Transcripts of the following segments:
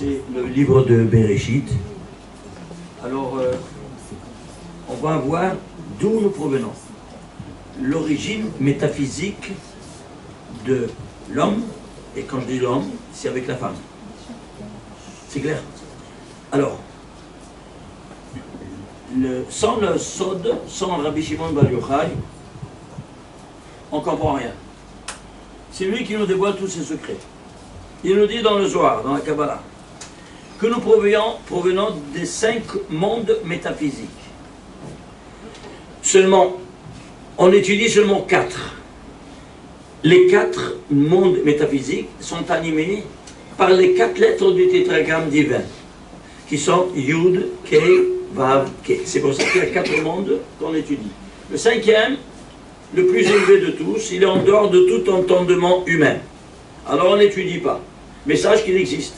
c'est le livre de Bereshit. Alors, on va voir d'où nous provenons. L'origine métaphysique de l'homme, et quand je dis l'homme, c'est avec la femme. C'est clair? Alors, sans le Sod, sans Rabbi Shimon Bar Yochai, on ne comprend rien. C'est lui qui nous dévoile tous ses secrets. Il nous dit dans le Zohar, dans la Kabbalah, que nous provenons des 5 mondes métaphysiques. Seulement, on étudie seulement 4. Les 4 mondes métaphysiques sont animés par les 4 lettres du tétragramme divin, qui sont Yud, Kei, Vav, Kei. C'est pour ça qu'il y a 4 mondes qu'on étudie. Le 5e, le plus élevé de tous, il est en dehors de tout entendement humain. Alors on n'étudie pas. Mais sache qu'il existe.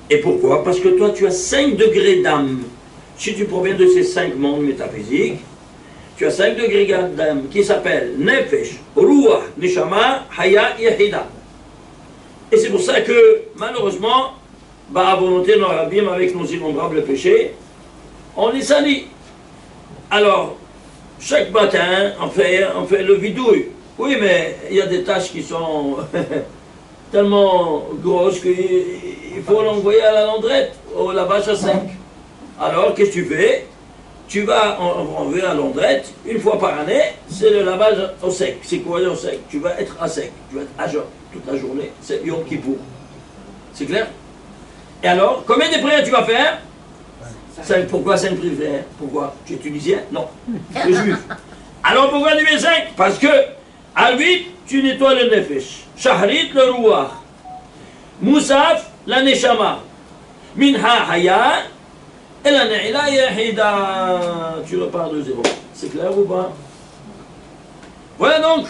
Et pourquoi? Parce que toi, tu as 5 degrés d'âme. Si tu proviens de ces 5 mondes métaphysiques, tu as 5 degrés d'âme qui s'appellent Nefesh, Ruach, Neshama, Haya, Yehida. Et c'est pour ça que, malheureusement, à volonté de nos rabbins, avec nos innombrables péchés, on les salit. Alors, chaque matin, on fait le vidouille. Oui, mais il y a des tâches qui sont tellement grosses qu'il faut l'envoyer à la landrette, au lavage à sec. Alors, qu'est-ce que tu fais? Tu vas enlever à la landrette, une fois par année, c'est le lavage au sec. C'est quoi au sec? Tu vas être à sec, tu vas être à jeun toute la journée. C'est Yom Kippour. C'est clair? Et alors, combien de prières tu vas faire? 5. Pourquoi 5 prières? Pourquoi? Tu es tunisien? Non. Tu es juif. Alors pourquoi tu mets 5? Parce que, à 8, tu nettoies le nefesh. Shahrit, le ruach. Moussaf, la neshama. Minha, haya. Et la ne'ila, yahida. Tu repars de 0. C'est clair ou pas? Voilà donc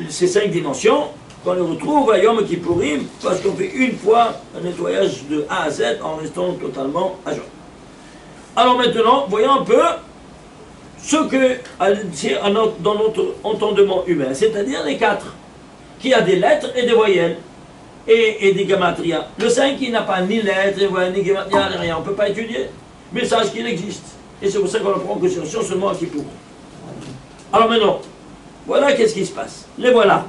ces 5 dimensions qu'on les retrouve à Yom Kippourim, parce qu'on fait une fois un nettoyage de A à Z en restant totalement à jeun. Alors maintenant, voyons un peu ce que c'est dans notre entendement humain, c'est-à-dire les 4, qui a des lettres et des voyelles, et des gamatria. Le 5 qui n'a pas ni lettres, ni voyelles, ni gamatria, ni rien, on ne peut pas étudier, mais sache qu'il existe. Et c'est pour ça qu'on le prend en considération seulement à Kippour. Alors maintenant, voilà qu'est-ce qui se passe. Les voilà.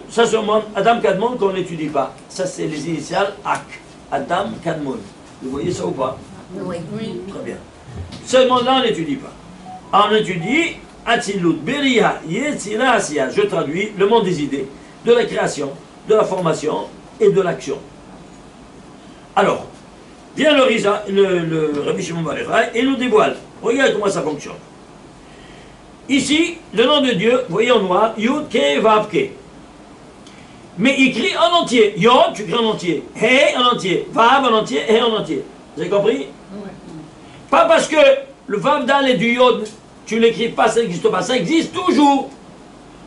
Ça se demande Adam Kadmon qu'on n'étudie pas. Ça c'est les initiales AK. Adam Kadmon. Vous voyez ça ou pas? Oui. Très bien. Seulement là on n'étudie pas. On étudie Atzilut, Beria, Yetzira, Asiya. Je traduis le monde des idées, de la création, de la formation et de l'action. Alors, vient le Rabbi Shimon Bar Yochai et nous dévoile. Regarde comment ça fonctionne. Ici, le nom de Dieu, vous voyez en noir, Yud, Ke, Vav, Ke. Mais écrit en entier. Yod, tu écris en entier. He, en entier. Vav, en entier. He, en entier. Vous avez compris? Oui. Pas parce que le Vav Dal et du Yod, tu ne l'écris pas, ça n'existe pas. Ça existe toujours.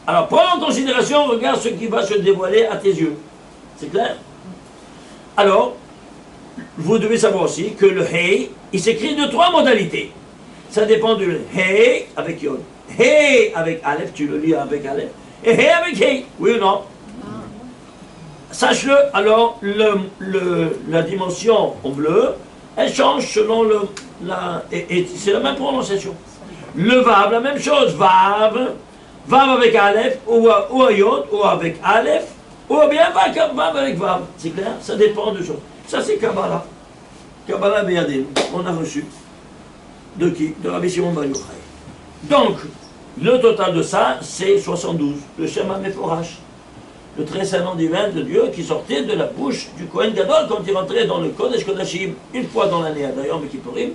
Alors, prends en considération, regarde ce qui va se dévoiler à tes yeux. C'est clair? Alors, vous devez savoir aussi que le He, il s'écrit de 3 modalités. Ça dépend du He avec Yod. He avec Aleph, tu le lis avec Aleph. Et He avec He, oui ou non? Sache-le, alors, la dimension en bleu, elle change selon et c'est la même prononciation. Le Vav, la même chose. Vav avec Aleph, ou à Yod, ou avec Aleph, ou bien Vav avec Vav. C'est clair? Ça dépend de choses. Ça, c'est Kabbalah. Kabbalah Beyadim, on a reçu. De qui? De Rabbi Shimon Bar Yochai. Donc, le total de ça, c'est 72. Le Shema Meforash. Le très saint nom divin de Dieu qui sortait de la bouche du Kohen Gadol quand il rentrait dans le Kodesh Kodashim, une fois dans l'année, d'ailleurs, mais Kippourim,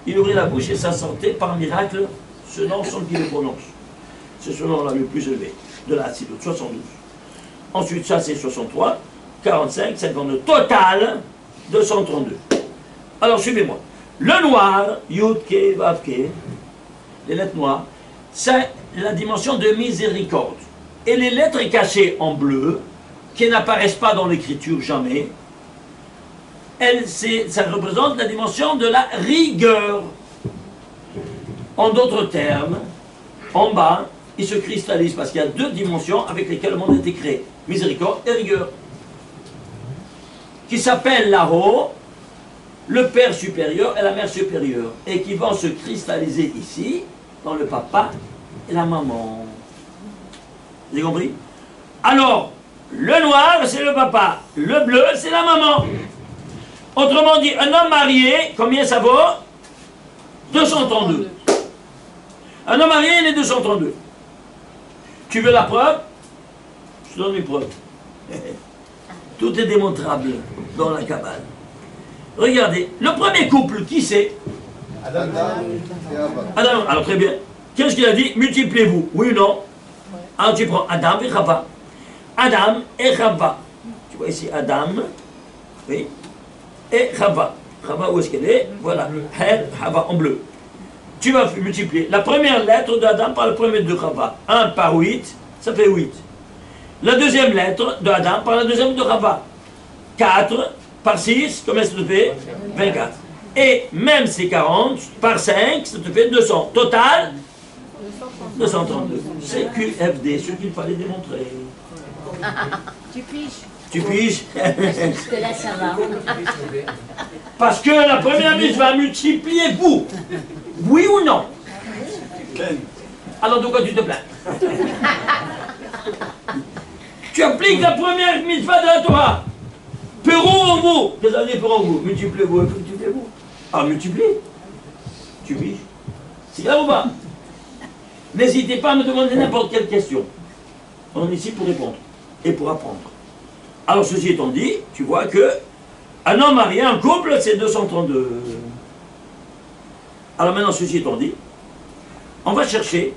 il ouvrait la bouche et ça sortait par miracle ce nom sans qu'il le prononce. C'est ce nom-là le plus élevé de la Hatzilut, 72. Ensuite, ça c'est 63, 45, 52. Total, 232. Alors, suivez-moi. Le noir, Yud, Ke, Vav, Ke, les lettres noires, c'est la dimension de miséricorde. Et les lettres cachées en bleu, qui n'apparaissent pas dans l'écriture jamais, ça représente la dimension de la rigueur. En d'autres termes, en bas, il se cristallise parce qu'il y a 2 dimensions avec lesquelles le monde a été créé. Miséricorde et rigueur. qui s'appelle là-haut le père supérieur et la mère supérieure, et qui vont se cristalliser ici, dans le papa et la maman. Vous avez compris? Alors, le noir, c'est le papa, le bleu, c'est la maman. Autrement dit, un homme marié, combien ça vaut? 232. Un homme marié, il est 232. Tu veux la preuve? Je te donne une preuve. Tout est démontrable dans la Kabbale. Regardez, le premier couple, qui c'est? Adam et Ava. Adam, alors très bien. Qu'est-ce qu'il a dit? Multipliez-vous, oui ou non? Alors tu prends Adam et Chava. Adam et Chava. Tu vois ici Adam, oui, et Chava. Chava, où est-ce qu'elle est? Voilà, Chava en bleu. Tu vas multiplier la première lettre d'Adam par le premier de Chava. 1 par 8, ça fait 8. La deuxième lettre de Adam par la deuxième de Chava. 4 par 6, combien ça te fait? 24. Et même c'est 40 par 5, ça te fait 200. Total 232. C'est QFD, ce qu'il fallait démontrer. Tu piges. Tu piges? Parce que là, ça va. Parce que la première mise va multiplier vous. Oui ou non? Alors de quoi tu te plains? Tu appliques la première mitzvah de la Torah. Perron vous. Qu'est-ce que ça veut dire perron vous? Multipliez-vous, multipliez-vous. Ah, multipliez. Tu piges? C'est là ou pas? N'hésitez pas à me demander n'importe quelle question. On est ici pour répondre et pour apprendre. Alors ceci étant dit, tu vois que un homme marié, un couple, c'est 232. Alors maintenant, ceci étant dit, on va chercher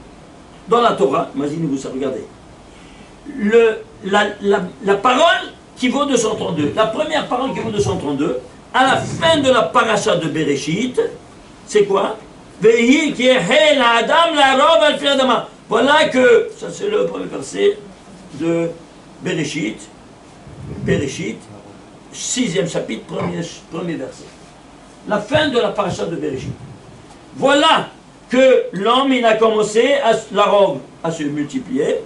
dans la Torah, imaginez-vous ça, regardez, la parole qui vaut 232, la première parole qui vaut 232, à la fin de la paracha de Bereshit, c'est quoi? Voilà que, ça c'est le premier verset de Bereshit, 6e chapitre, premier verset. La fin de la paracha de Bereshit. Voilà que l'homme, il a commencé, la robe, à se multiplier,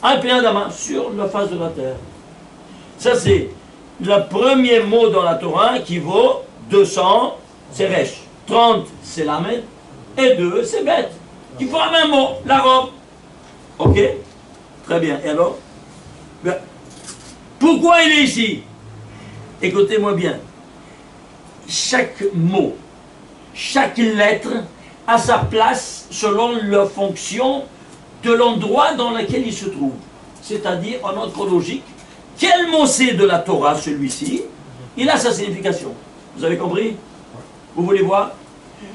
un plein d'ama sur la face de la terre. Ça c'est le premier mot dans la Torah qui vaut 200, c'est Resh. 30, c'est Lamed, et 2, c'est bête. Qui forment un mot, la robe. Ok? Très bien. Et alors? Ben, pourquoi il est ici? Écoutez-moi bien. Chaque mot, chaque lettre a sa place selon la fonction de l'endroit dans lequel il se trouve. C'est-à-dire, en ordre chronologique, quel mot c'est de la Torah, celui-ci? Il a sa signification. Vous avez compris? Vous voulez voir?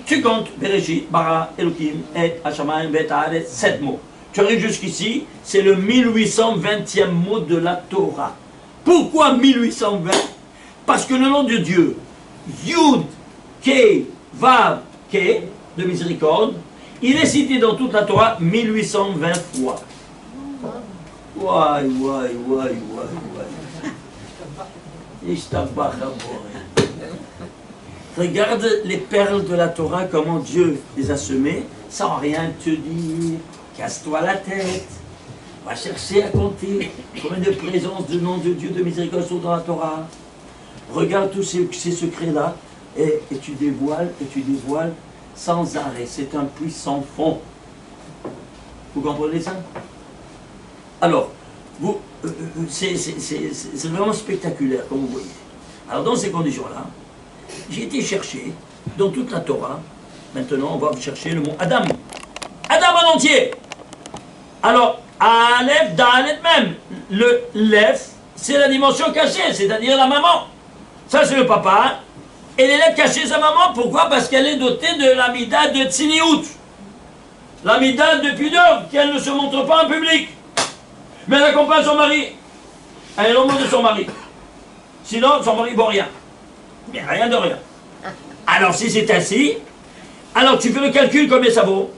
Tu comptes Bereshit, Bara, Elohim, Et, Hashamayim, Bet, Haaretz, 7 mots. Tu arrives jusqu'ici, c'est le 1820e mot de la Torah. Pourquoi 1820? Parce que le nom de Dieu, Yud, Ke, Vav, Ke, de miséricorde, il est cité dans toute la Torah 1820 fois. Ouai, ouai, ouai, ouai, ouai. Regarde les perles de la Torah, comment Dieu les a semées, sans rien te dire. Casse-toi la tête. Va chercher à compter combien de présences de nom de Dieu de miséricorde sont dans la Torah. Regarde tous ces secrets-là et tu dévoiles sans arrêt. C'est un puits sans fond. Vous comprenez ça? Alors, c'est vraiment spectaculaire, comme vous voyez. Alors, dans ces conditions-là, j'ai été chercher dans toute la Torah. Maintenant, on va chercher le mot Adam. Adam en entier. Alors, Aleph, Dalet même. Le Lef, c'est la dimension cachée, c'est-à-dire la maman. Ça, c'est le papa. Et l'élève cachée, sa maman, pourquoi? Parce qu'elle est dotée de l'amida de Tsiniout. L'amida de pudeur, qu'elle ne se montre pas en public. Mais elle accompagne son mari. Elle est l'ombre de son mari. Sinon, son mari ne vaut rien. Mais rien de rien. Alors, si c'est ainsi, alors tu fais le calcul, combien ça vaut?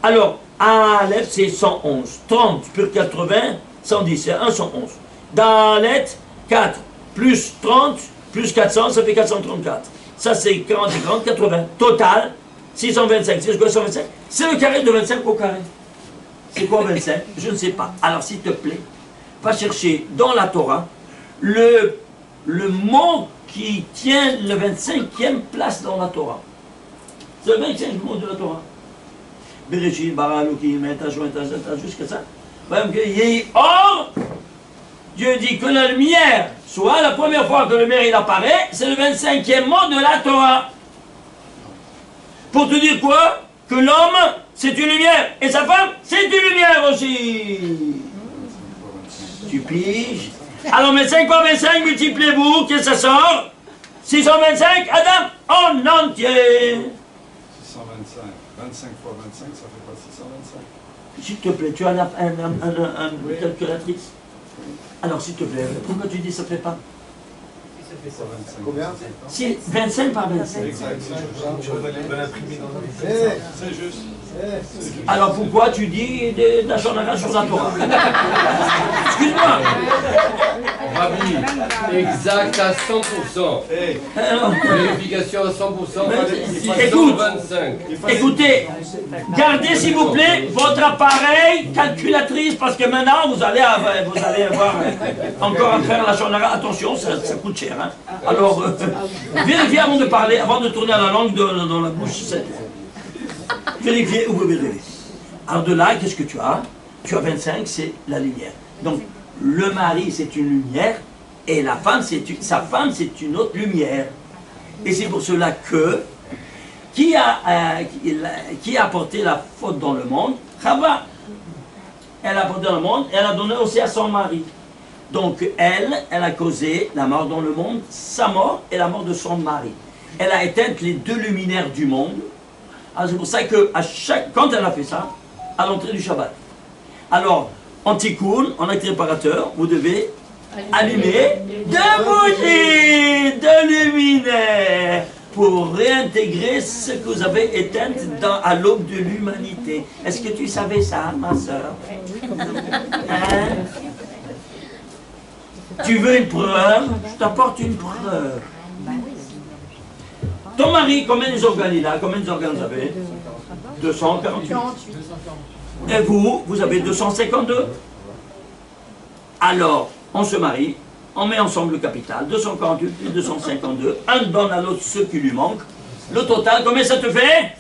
Alors, Aleph, c'est 111. 30 plus 80, 110, c'est 1, 111. Dalet, 4 plus 30 plus 400, ça fait 434. Ça, c'est 40 et 40, 80. Total, 625. C'est quoi 125? C'est le carré de 25 au carré. C'est quoi 25? Je ne sais pas. Alors, s'il te plaît, va chercher dans la Torah le le mot qui tient le 25e place dans la Torah. C'est le 25e mot de la Torah. Bereshit, bara, Elohim, jusqu'à ça. Or, Dieu dit que la lumière, soit la première fois que le lumière il apparaît, c'est le 25e mot de la Torah. Pour te dire quoi? Que l'homme, c'est une lumière. Et sa femme, c'est une lumière aussi. Tu piges? Alors, 25 fois 25, multipliez-vous, qu'est-ce que ça sort? 625, Adam, en entier. 625. 25 fois 25, ça fait pas 625. S'il te plaît, tu as une calculatrice? Alors, s'il te plaît, pourquoi tu dis ça ne fait pas? Combien? 25 par 25. C'est juste. Alors pourquoi tu dis de la shonara sur la Torah? Excuse-moi. Rabbi, exact à 100%. Alors, Vérification à 100%. écoute, 25. écoutez, gardez s'il vous plaît votre appareil calculatrice parce que maintenant vous allez avoir encore à faire la shonara. Attention, ça coûte cher. Hein. Alors, vérifiez avant de parler, avant de tourner la langue dans la bouche. Vérifiez ou vous vérifiez. Alors de là, qu'est-ce que tu as? Tu as 25, c'est la lumière. Donc, le mari, c'est une lumière, et la femme, sa femme, c'est une autre lumière. Et c'est pour cela que, qui a apporté la faute dans le monde? Chava. Elle a apporté dans le monde, et elle a donné aussi à son mari. Donc, elle a causé la mort dans le monde, sa mort et la mort de son mari. Elle a éteint les deux luminaires du monde. Alors c'est pour ça que quand elle a fait ça, à l'entrée du Shabbat, alors en tikkun, en acte réparateur, vous devez allumer deux bougies, deux luminaires pour réintégrer ce que vous avez éteint à l'aube de l'humanité. Est-ce que tu savais ça, ma soeur? Hein? Tu veux une preuve? Je t'apporte une preuve. Ton mari, combien des organes il a? Combien d'organes vous avez? 248. Et vous avez 252. Alors, on se marie, on met ensemble le capital, 248 plus 252, un donne à l'autre ce qui lui manque. Le total, combien ça te fait?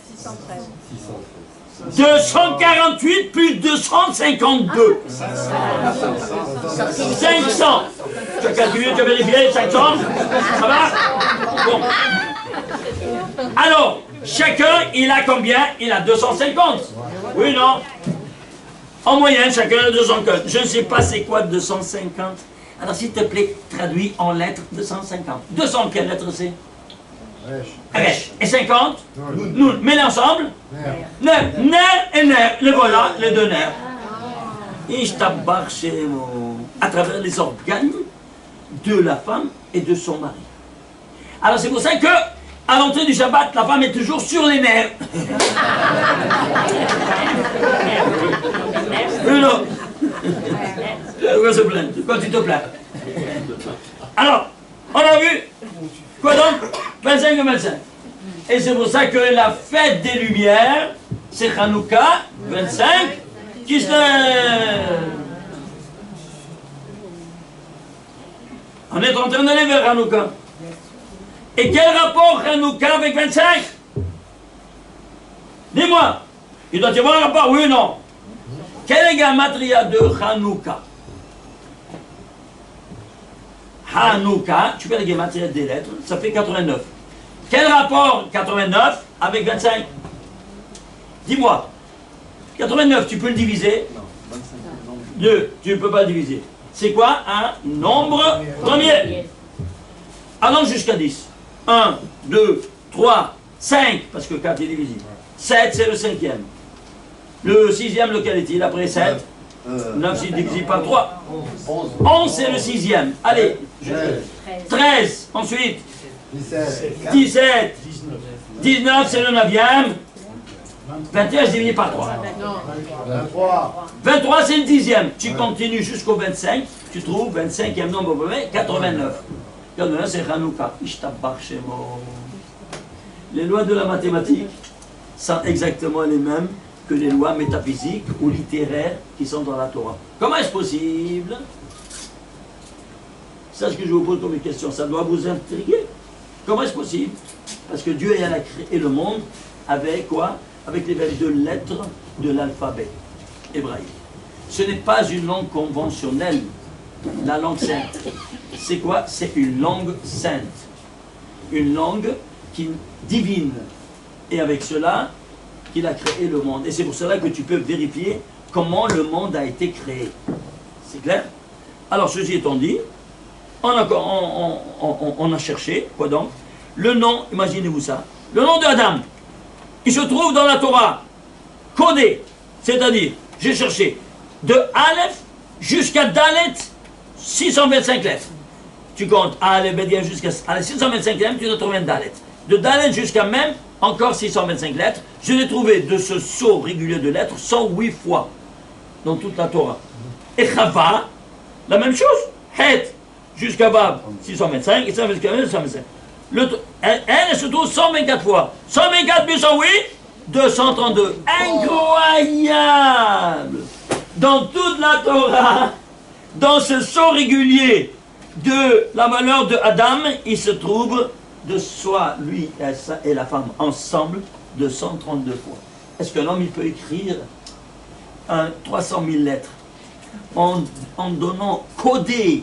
248 plus 252. 500. Tu as calculé, tu as vérifié, 500? Ça va? Bon. Alors, chacun, il a combien? Il a 250. Oui, non? En moyenne, chacun a 250. Je ne sais pas c'est quoi 250. Alors, s'il te plaît, traduis en lettres 250. 200, quelle lettre c'est? Resh. Et 50? Nous, mets ensemble. Ner. Ner et ner. Le voilà, les deux nerfs. À travers les organes de la femme et de son mari. Alors, c'est pour ça que à l'entrée du Shabbat, la femme est toujours sur les nerfs. Non. Pourquoi se plaindre? Pourquoi tu te plains? Alors, on a vu. Quoi donc? 25 et 25. Et c'est pour ça que la fête des Lumières, c'est Hanouka, 25, qui se... On est en train d'aller vers Hanouka. Et quel rapport Hanouka avec 25? Dis-moi, il doit y avoir un rapport, oui ou non? Quelle est la matria de Hanouka? Hanouka, tu fais la gematria des lettres, ça fait 89. Quel rapport 89 avec 25? Dis-moi. 89, tu peux le diviser? 2, tu ne peux pas le diviser. C'est quoi un nombre premier? Allons jusqu'à 10. 1, 2, 3, 5, parce que 4 est divisible. 7, c'est le cinquième. Le sixième, lequel est-il après 7? 9, c'est divisible par 3. 11, c'est le sixième. Allez. 13. Ensuite. 17. 19, c'est le 9e. 21, c'est divisé par 3. 23, c'est le 10e. Tu continues jusqu'au 25. Tu trouves 25e nombre 89. 89, c'est Hanouka. Les lois de la mathématique sont exactement les mêmes que les lois métaphysiques ou littéraires qui sont dans la Torah. Comment est-ce possible? C'est ce que je vous pose comme une question. Ça doit vous intriguer. Comment est-ce possible? Parce que Dieu a créé le monde avec quoi? Avec les 22 lettres de l'alphabet hébraïque. Ce n'est pas une langue conventionnelle, la langue sainte. C'est quoi? C'est une langue sainte. Une langue qui divine. Et avec cela, qu'il a créé le monde. Et c'est pour cela que tu peux vérifier comment le monde a été créé. C'est clair? Alors, ceci étant dit, on a cherché, quoi donc? Le nom, imaginez-vous ça, le nom de Adam, il se trouve dans la Torah, codé, c'est-à-dire, j'ai cherché, de Aleph jusqu'à Dalet, 625 lettres. Tu comptes Aleph, Bédia jusqu'à 625 lettres, tu dois trouver un Dalet. De Dalet jusqu'à même, encore 625 lettres, je l'ai trouvé de ce sceau régulier de lettres 108 fois dans toute la Torah. Et Chava, la même chose, Het, jusqu'à Bab, 625, et 625. Elle se trouve 124 fois. 124 plus 108, 232. Incroyable! Dans toute la Torah, dans ce sceau régulier de la valeur de Adam, il se trouve de soi, lui et la femme, ensemble, de 132 fois. Est-ce qu'un homme il peut écrire 300 000 lettres en donnant, codé,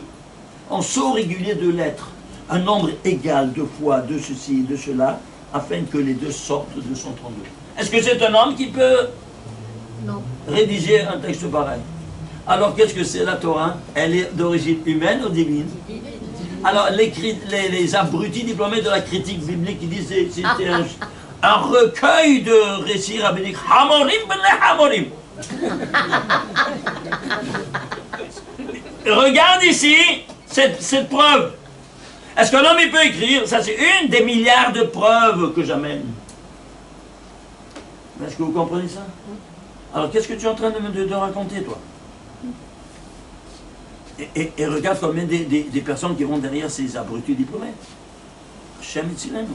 en sceau régulier de lettres, un nombre égal de fois de ceci et de cela, afin que les deux sortent de 132. Est-ce que c'est un homme qui peut rédiger un texte pareil? Alors qu'est-ce que c'est la Torah? Elle est d'origine humaine ou divine? Alors les abrutis diplômés de la critique biblique qui disent que c'était un recueil de récits rabbiniques. Hamorim ben Hamorim. Regarde ici cette preuve. Est-ce qu'un homme il peut écrire? Ça c'est une des milliards de preuves que j'amène. Est-ce que vous comprenez ça? Alors qu'est-ce que tu es en train de raconter toi? Et regarde combien des personnes qui vont derrière ces abrutis diplômés. Shem Etzilenu.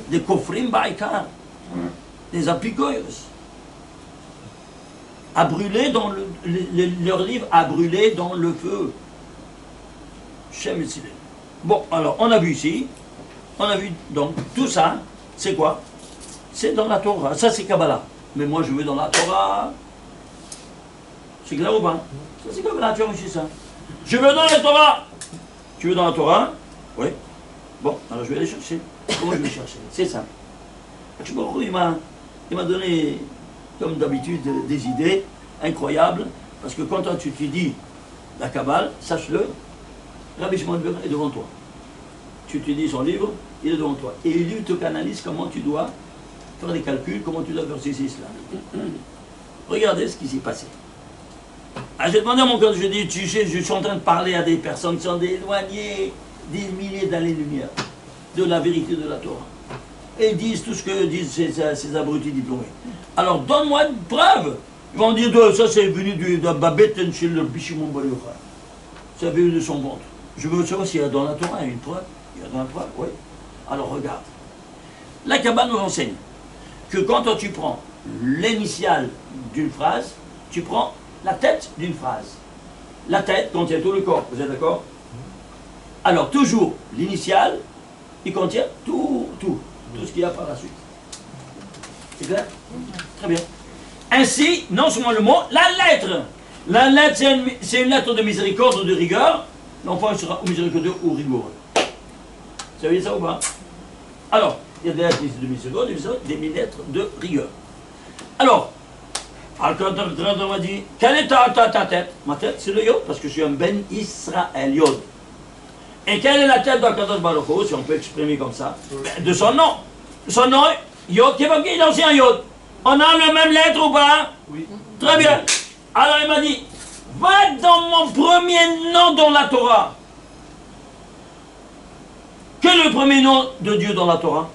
Des kofrim baïkar. Des apigoyos. À brûler dans leur livre, à brûler dans le feu. Shem Etzilenu. Bon, alors, on a vu ici, on a vu, donc, tout ça, c'est quoi? C'est dans la Torah. Ça, c'est Kabbalah. Mais moi, je veux dans la Torah. C'est clair ou pas? Ça, c'est Kabbalah, tu as reçu ça. Je veux dans la Torah. Tu veux dans la Torah? Oui. Bon, alors je vais aller chercher. Comment je vais chercher? C'est ça. Il m'a donné, comme d'habitude, des idées incroyables. Parce que quand tu dis la Kabbalah, sache-le, Rabbi Shimon Ben est devant toi. Tu dis son livre, il est devant toi. Et il te canalise comment tu dois faire des calculs, comment tu dois faire ceci, cela. Regardez ce qui s'est passé. Ah, j'ai demandé à mon cœur, je dis, tu sais, je suis en train de parler à des personnes qui sont éloignées des milliers d'années-lumière de la vérité de la Torah. Et ils disent tout ce que disent ces abrutis diplômés. Alors, donne-moi une preuve. Ils vont dire, ça c'est venu de Babette chez le Bishimon Bar Yochai. Ça venu de son ventre. Je veux savoir s'il y a dans la Torah une preuve. Il y a dans la Torah, oui. Alors regarde. La Kabbalah nous enseigne que quand tu prends l'initiale d'une phrase, tu prends la tête d'une phrase. La tête contient tout le corps, vous êtes d'accord? Alors toujours, l'initiale, il contient tout ce qu'il y a par la suite. C'est clair? Très bien. Ainsi, non seulement le mot, la lettre. La lettre, c'est une lettre de miséricorde ou de rigueur. L'enfant sera ou miséricordieux ou rigoureux. Vous savez ça ou pas? Alors, il y a des lettres de miséricorde, des lettres de rigueur. Alors, Al-Qadr m'a dit, quelle est ta tête? Ma tête, c'est le Yod, parce que je suis un Ben Israël Yod. Et quelle est la tête d'Al-Qadr Baruch Hu, si on peut exprimer comme ça? De son nom. Son nom, Yod, qui est marqué dans un Yod. On a la même lettre ou pas? Oui. Très bien. Alors il m'a dit, va dans mon premier nom dans la Torah. Quel est le premier nom de Dieu dans la Torah?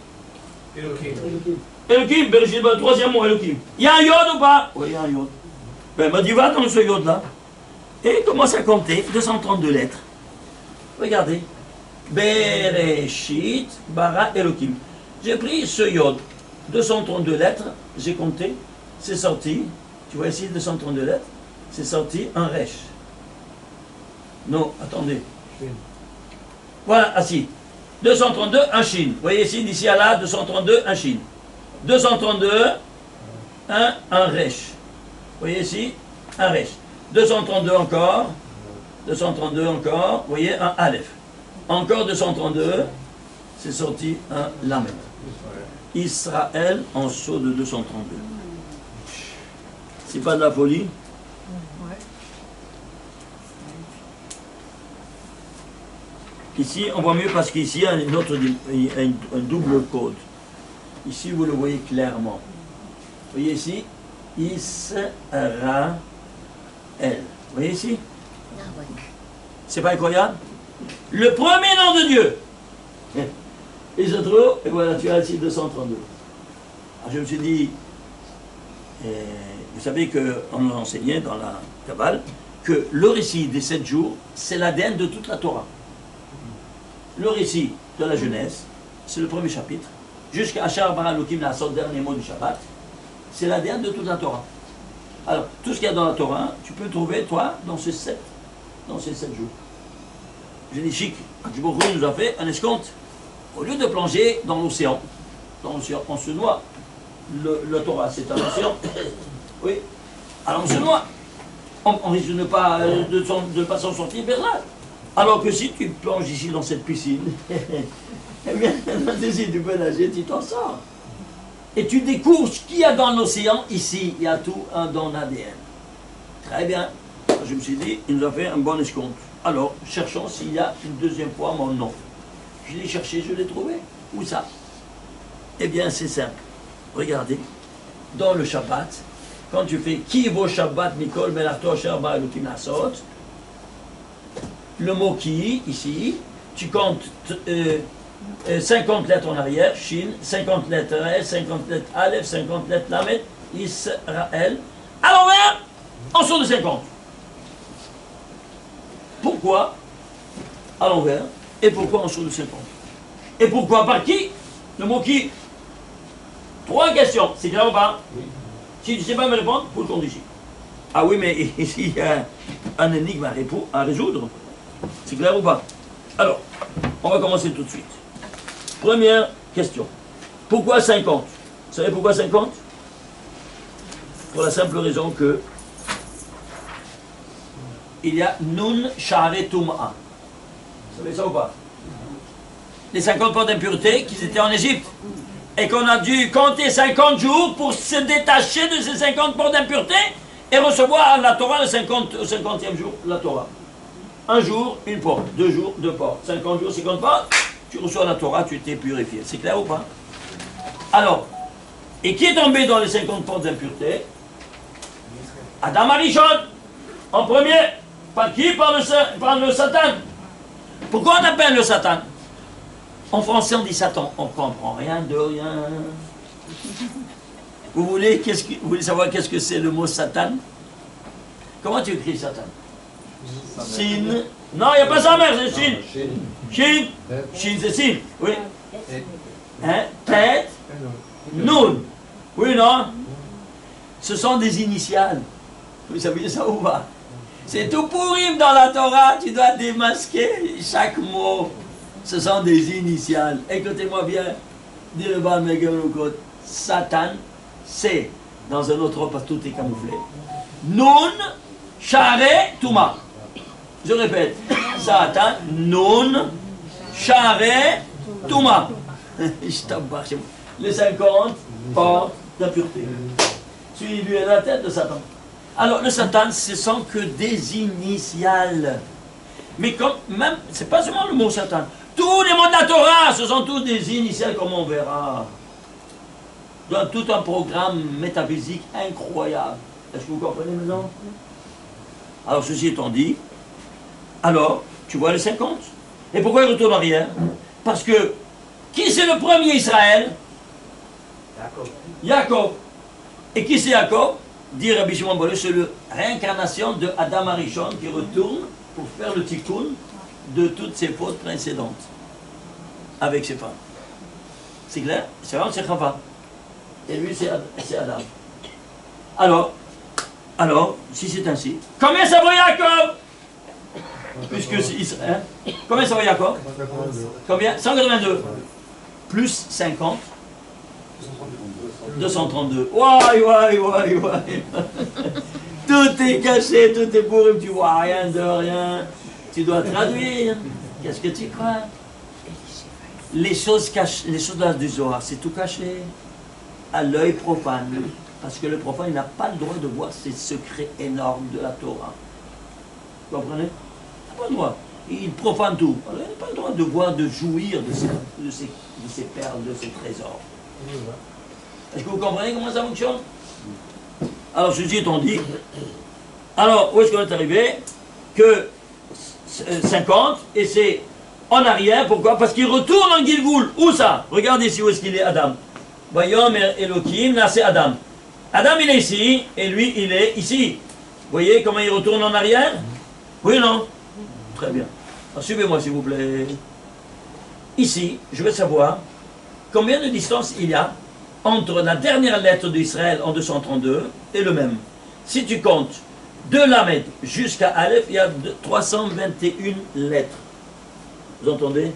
Elohim. Elohim, Bereshit, le troisième mot, Elohim. Il y a un Yod ou pas? Oui, il y a un Yod. Ben, il m'a dit, va dans ce Yod-là. Et il commence à compter 232 lettres. Regardez. Bereshit, Bara, Elohim. J'ai pris ce Yod, 232 lettres, j'ai compté, c'est sorti. Tu vois ici 232 lettres, c'est sorti un Resh. Non, attendez. Voilà, assis. 232, un Chine. Vous voyez ici, d'ici à là, 232, un Chine. 232, un Resh. Vous voyez ici, un Resh. 232 encore. 232 encore. Vous voyez, un Aleph. Encore 232, c'est sorti un Lamed. Israël en saut de 232. C'est pas de la folie? Ici, on voit mieux parce qu'ici, il y a un double code. Ici, vous le voyez clairement. Vous voyez ici, Israël. Vous voyez ici? C'est pas incroyable? Le premier nom de Dieu. Il se trouve, et voilà, tu as ici 232. Alors je me suis dit, vous savez qu'on enseignait dans la Kabbale que le récit des 7 jours, c'est l'ADN de toute la Torah. Le récit de la Genèse, c'est le premier chapitre, jusqu'à Achar Bara Elohim, la sorte dernier mot du Shabbat, c'est l'ADN de toute la Torah. Alors, tout ce qu'il y a dans la Torah, tu peux trouver, toi, dans ces 7 jours. J'ai dit, chic, Akjibourou nous a fait un escompte. Au lieu de plonger dans l'océan, on se noie. La Torah, c'est un océan. Oui. Alors on se noie. On risque de ne pas s'en sortir vers là. Alors que si tu plonges ici dans cette piscine, eh bien, tu peux nager, tu t'en sors. Et tu découvres ce qu'il y a dans l'océan ici. Il y a tout dans l'ADN. Très bien. Je me suis dit, il nous a fait un bon escompte. Alors, cherchons s'il y a une deuxième fois mon nom. Je l'ai cherché, je l'ai trouvé. Où ça? Eh bien, c'est simple. Regardez, dans le Shabbat, quand tu fais Ki vo Shabbat Mikol Melarto Asher Ba Elokim Lasot, le mot Ki, ici, tu comptes 50 lettres en arrière, Shin, 50 lettres Re, 50 lettres Aleph, 50 lettres Lamed, Israël, à l'envers, en dessous de 50. Pourquoi à l'envers? Et pourquoi en dessous de 50? Et pourquoi par qui? Le mot qui? 3 questions. C'est clair ou pas? Oui. Si tu ne sais pas me répondre, il faut le compte ici. Ah oui, mais ici, il y a un énigme à résoudre. C'est clair ou pas? Alors, on va commencer tout de suite. Première question. Pourquoi 50? Vous savez pourquoi 50? Pour la simple raison que il y a Nun Sha'are Tum'a. Vous savez ça ou pas? Les 50 portes d'impureté qui étaient en Égypte. Et qu'on a dû compter 50 jours pour se détacher de ces 50 portes d'impureté et recevoir la Torah au 50e jour, la Torah. Un jour, une porte. 2 jours, 2 portes. 50 jours, 50 portes. Tu reçois la Torah, tu t'es purifié. C'est clair ou pas? Alors, et qui est tombé dans les 50 portes d'impureté? Adam Arishon, en premier. Par qui? Par le Satan. Pourquoi on appelle le Satan? En français, on dit Satan. On ne comprend rien de rien. Vous voulez savoir qu'est-ce que c'est le mot Satan? Comment tu écris Satan? Sin. Non, il n'y a pas ça, mère, c'est Shin. Shin. Shin, c'est Sin. Oui. Hein? Tête. Nun. Oui, non? Ce sont des initiales. Vous savez ça ou pas? C'est tout pourri dans la Torah. Tu dois démasquer chaque mot. Ce sont des initiales. Écoutez-moi bien. Dis le Baal Megalokot. Satan, c'est, dans un autre parce que tout est camouflé. Nun, Sha'are, Tuma. Je répète. Satan, Nun, Sha'are, Tuma. Les 50 portes d'impureté. Suis-lui à la tête de Satan. Alors, le Satan, ce sont que des initiales. Mais comme, même, c'est pas seulement le mot Satan. Tous les mots de la Torah, ce sont tous des initiales, comme on verra. Dans tout un programme métaphysique incroyable. Est-ce que vous comprenez maintenant? Alors, ceci étant dit, alors, tu vois les 50. Et pourquoi il retourne en arrière? Parce que, qui c'est le premier Israël? Jacob. Et qui c'est Jacob? Dit Rabbi Shimon Bolé, c'est la réincarnation de Adam Arishon qui retourne pour faire le tikkun de toutes ses fautes précédentes avec ses femmes. C'est clair? C'est vraiment c'est Chava. Et lui c'est Adam. Alors, si c'est ainsi, combien ça vaut Jacob? Puisque Israël. Combien ça va, Jacob? Combien? 182. Plus 50. 232. Ouais. Tout est caché, tout est pourri, tu vois rien de rien. Tu dois traduire. Qu'est-ce que tu crois? Les choses cachées, les choses du Zohar, c'est tout caché à l'œil profane. Parce que le profane, il n'a pas le droit de voir ces secrets énormes de la Torah. Vous comprenez? Il n'a pas le droit. Il profane tout. Alors, il n'a pas le droit de voir, de jouir de ces perles, de ces trésors. Est-ce que vous comprenez comment ça fonctionne? Alors, ceci étant dit, alors, où est-ce qu'on est arrivé? Que 50, et c'est en arrière, pourquoi? Parce qu'il retourne en Gilgoul. Où ça? Regardez ici où est-ce qu'il est, Adam. Voyons, Elohim, là c'est Adam. Adam, il est ici, et lui, il est ici. Vous voyez comment il retourne en arrière? Oui ou non? Très bien. Alors, suivez-moi, s'il vous plaît. Ici, je veux savoir combien de distance il y a entre la dernière lettre d'Israël en 232 et le même. Si tu comptes de Lamed jusqu'à Aleph, il y a 321 lettres. Vous entendez?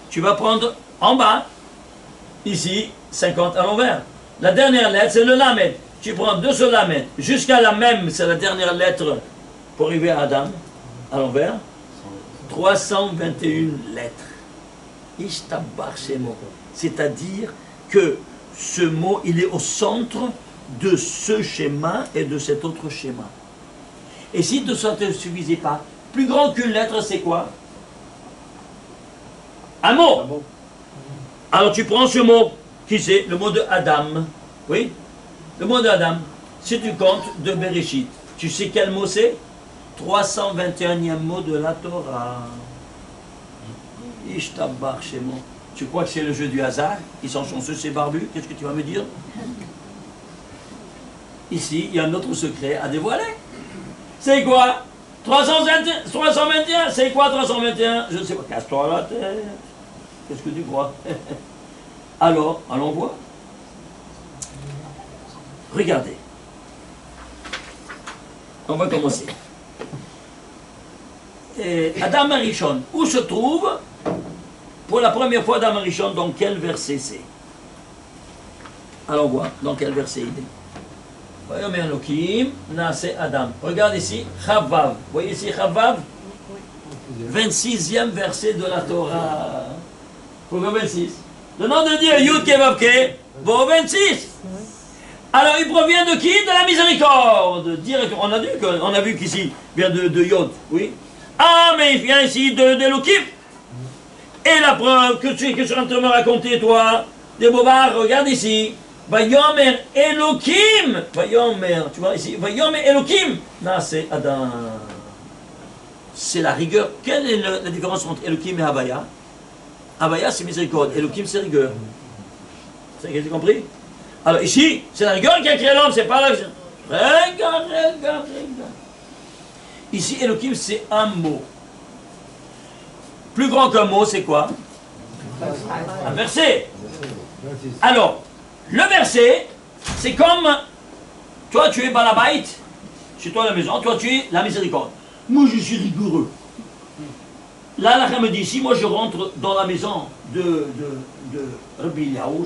Tu vas prendre en bas, ici, 50 à l'envers. La dernière lettre, c'est le Lamed. Tu prends de ce Lamed jusqu'à la même, c'est la dernière lettre pour arriver à Adam, à l'envers. 321 lettres. Ishtabar Shemo. C'est-à-dire que ce mot, il est au centre de ce schéma et de cet autre schéma. Et si ça ne te suffisait pas, plus grand qu'une lettre, c'est quoi? Un mot. Alors tu prends ce mot, qui c'est? Le mot de Adam. Oui? Le mot de Adam. Si tu comptes de Bereshit, tu sais quel mot c'est? 321e mot de la Torah. Ishtabar Shemo. Tu crois que c'est le jeu du hasard? Ils sont chanceux, ces barbus? Qu'est-ce que tu vas me dire? Ici, il y a un autre secret à dévoiler. C'est quoi? 321, c'est quoi 321? Je ne sais pas. Casse-toi la tête. Qu'est-ce que tu crois? Alors, allons voir. Regardez. On va commencer. Adam Arishon, où se trouve pour la première fois Adam Arishon, dans quel verset c'est? Allons voir dans quel verset il est. Voyons, Elohim, Naase Adam. Regarde ici, Chavav. Vous voyez ici Chavav? 26e verset de la Torah. Pourquoi 26? Le nom de Dieu, Yud Kevavke, bon 26. Alors il provient de qui? De la miséricorde. On a vu qu'ici, il vient de Yod, oui. Ah, mais il vient ici d'Elohim. Et la preuve que tu es en train de me raconter, toi, des bobards, regarde ici. Vayomer Elohim. Vayomer, tu vois ici. Vayomer Elohim. Non, c'est Adam. C'est la rigueur. Quelle est la différence entre Elohim et Havaya? Havaya, c'est miséricorde. Elohim, c'est rigueur. Vous avez compris? Alors ici, c'est la rigueur qui a créé l'homme, c'est pas la... Regarde. Ici, Elohim, c'est un mot. Plus grand qu'un mot, c'est quoi? Un verset. Alors, le verset, c'est comme... Toi, tu es Balabait, chez toi à la maison, toi, tu es la miséricorde. Moi, je suis rigoureux. Là, la me dit, si moi je rentre dans la maison de Rabbi Eliyahu,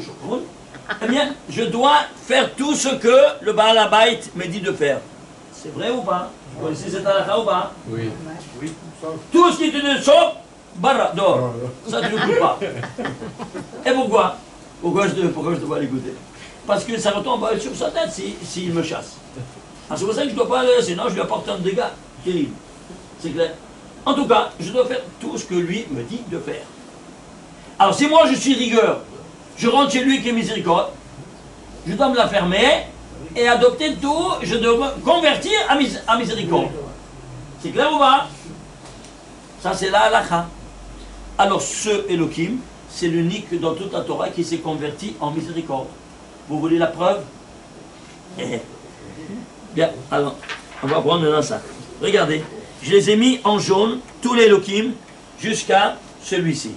eh bien, je dois faire tout ce que le Balabait me dit de faire. C'est vrai ou pas? Vous connaissez cette halakha ou pas? Oui. Tout ce qui te dit sauf, barra, dehors. Ça, tu ne coupes pas. Et pourquoi? Pourquoi je dois l'écouter? Parce que ça retombe sur sa tête s'il me chasse. Ah, c'est pour ça que je ne dois pas le laisser, sinon je lui apporte un dégât terrible. C'est clair? En tout cas, je dois faire tout ce que lui me dit de faire. Alors si moi je suis rigueur, je rentre chez lui qui est miséricorde, je dois me la fermer et adopter tout, je dois me convertir à miséricorde. C'est clair ou pas? Ça c'est la halakha. Alors ce Elohim, c'est l'unique dans toute la Torah qui s'est converti en miséricorde. Vous voulez la preuve? Bien, alors, on va prendre dans ça. Regardez, je les ai mis en jaune, tous les Elohim, jusqu'à celui-ci.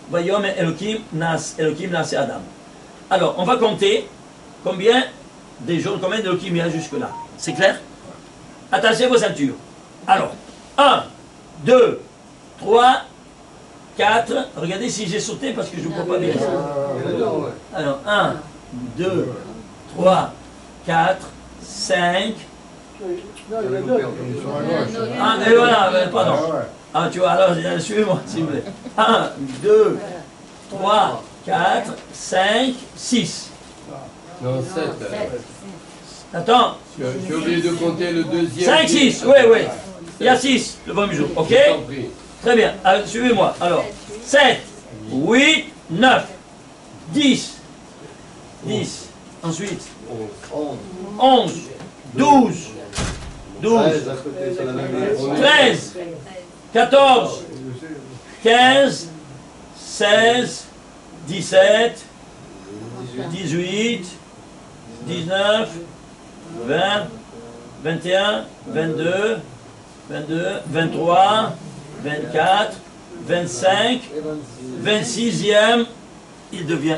Voyons, Elohim nas Adam. Alors, on va compter combien des jaunes, combien d'Elohim il y a jusque-là. C'est clair? Attachez vos ceintures. Alors, 1, 2, 3, 4. Regardez si j'ai sauté parce que je ne vois pas bien. Alors, 1, 2, 3, 4, 5. Ah, et voilà, pardon. Ah, tu vois, alors, suivez-moi, s'il vous plaît. 1, 2, 3, 4, 5, 6. Non, 7. Attends. J'ai oublié de compter le deuxième. 5, 6, oui, oui. Il y a 6 le premier jour, ok? Je t'en prie. Très bien, alors, suivez-moi. Alors, 7, 8, 9, 10, 10. Ensuite, 11, 12, 13, 14, 15, 16, 17, 18, 19, 20, 21, 22, 23, 24, 25, 26e, il devient,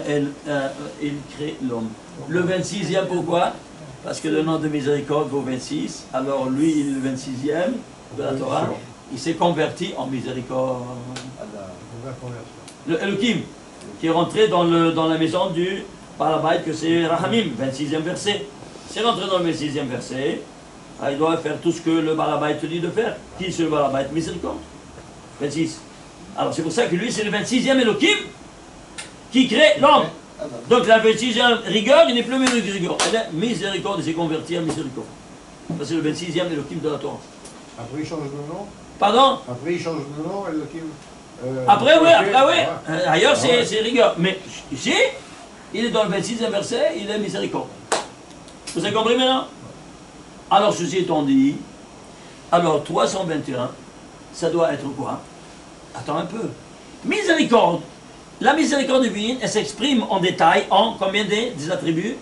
il crée l'homme. Le 26e, pourquoi? Parce que le nom de miséricorde vaut 26, alors lui, il est le 26e de la Torah, il s'est converti en miséricorde. Le Elohim, qui est rentré dans la maison du Balabait, que c'est Rahamim, 26e verset. C'est rentré dans le 26e verset, il doit faire tout ce que le Balabait te dit de faire. Qui c'est le Balabait? Miséricorde. 26. Alors c'est pour ça que lui, c'est le 26e Elohim qui crée l'homme. Donc la 26e rigueur, il n'est plus miséricorde. Elle est miséricorde, il s'est converti en miséricorde. Ça c'est le 26e Elohim de la Torah. Après il change de nom. Pardon? Après il change de nom, après oui, après oui. Ailleurs c'est rigueur. Mais ici, il est dans le 26e verset, il est miséricorde. Vous avez compris maintenant? Alors ceci étant dit, alors 321, ça doit être quoi? Attends un peu. Miséricorde. La miséricorde divine, elle s'exprime en détail en combien des attributs?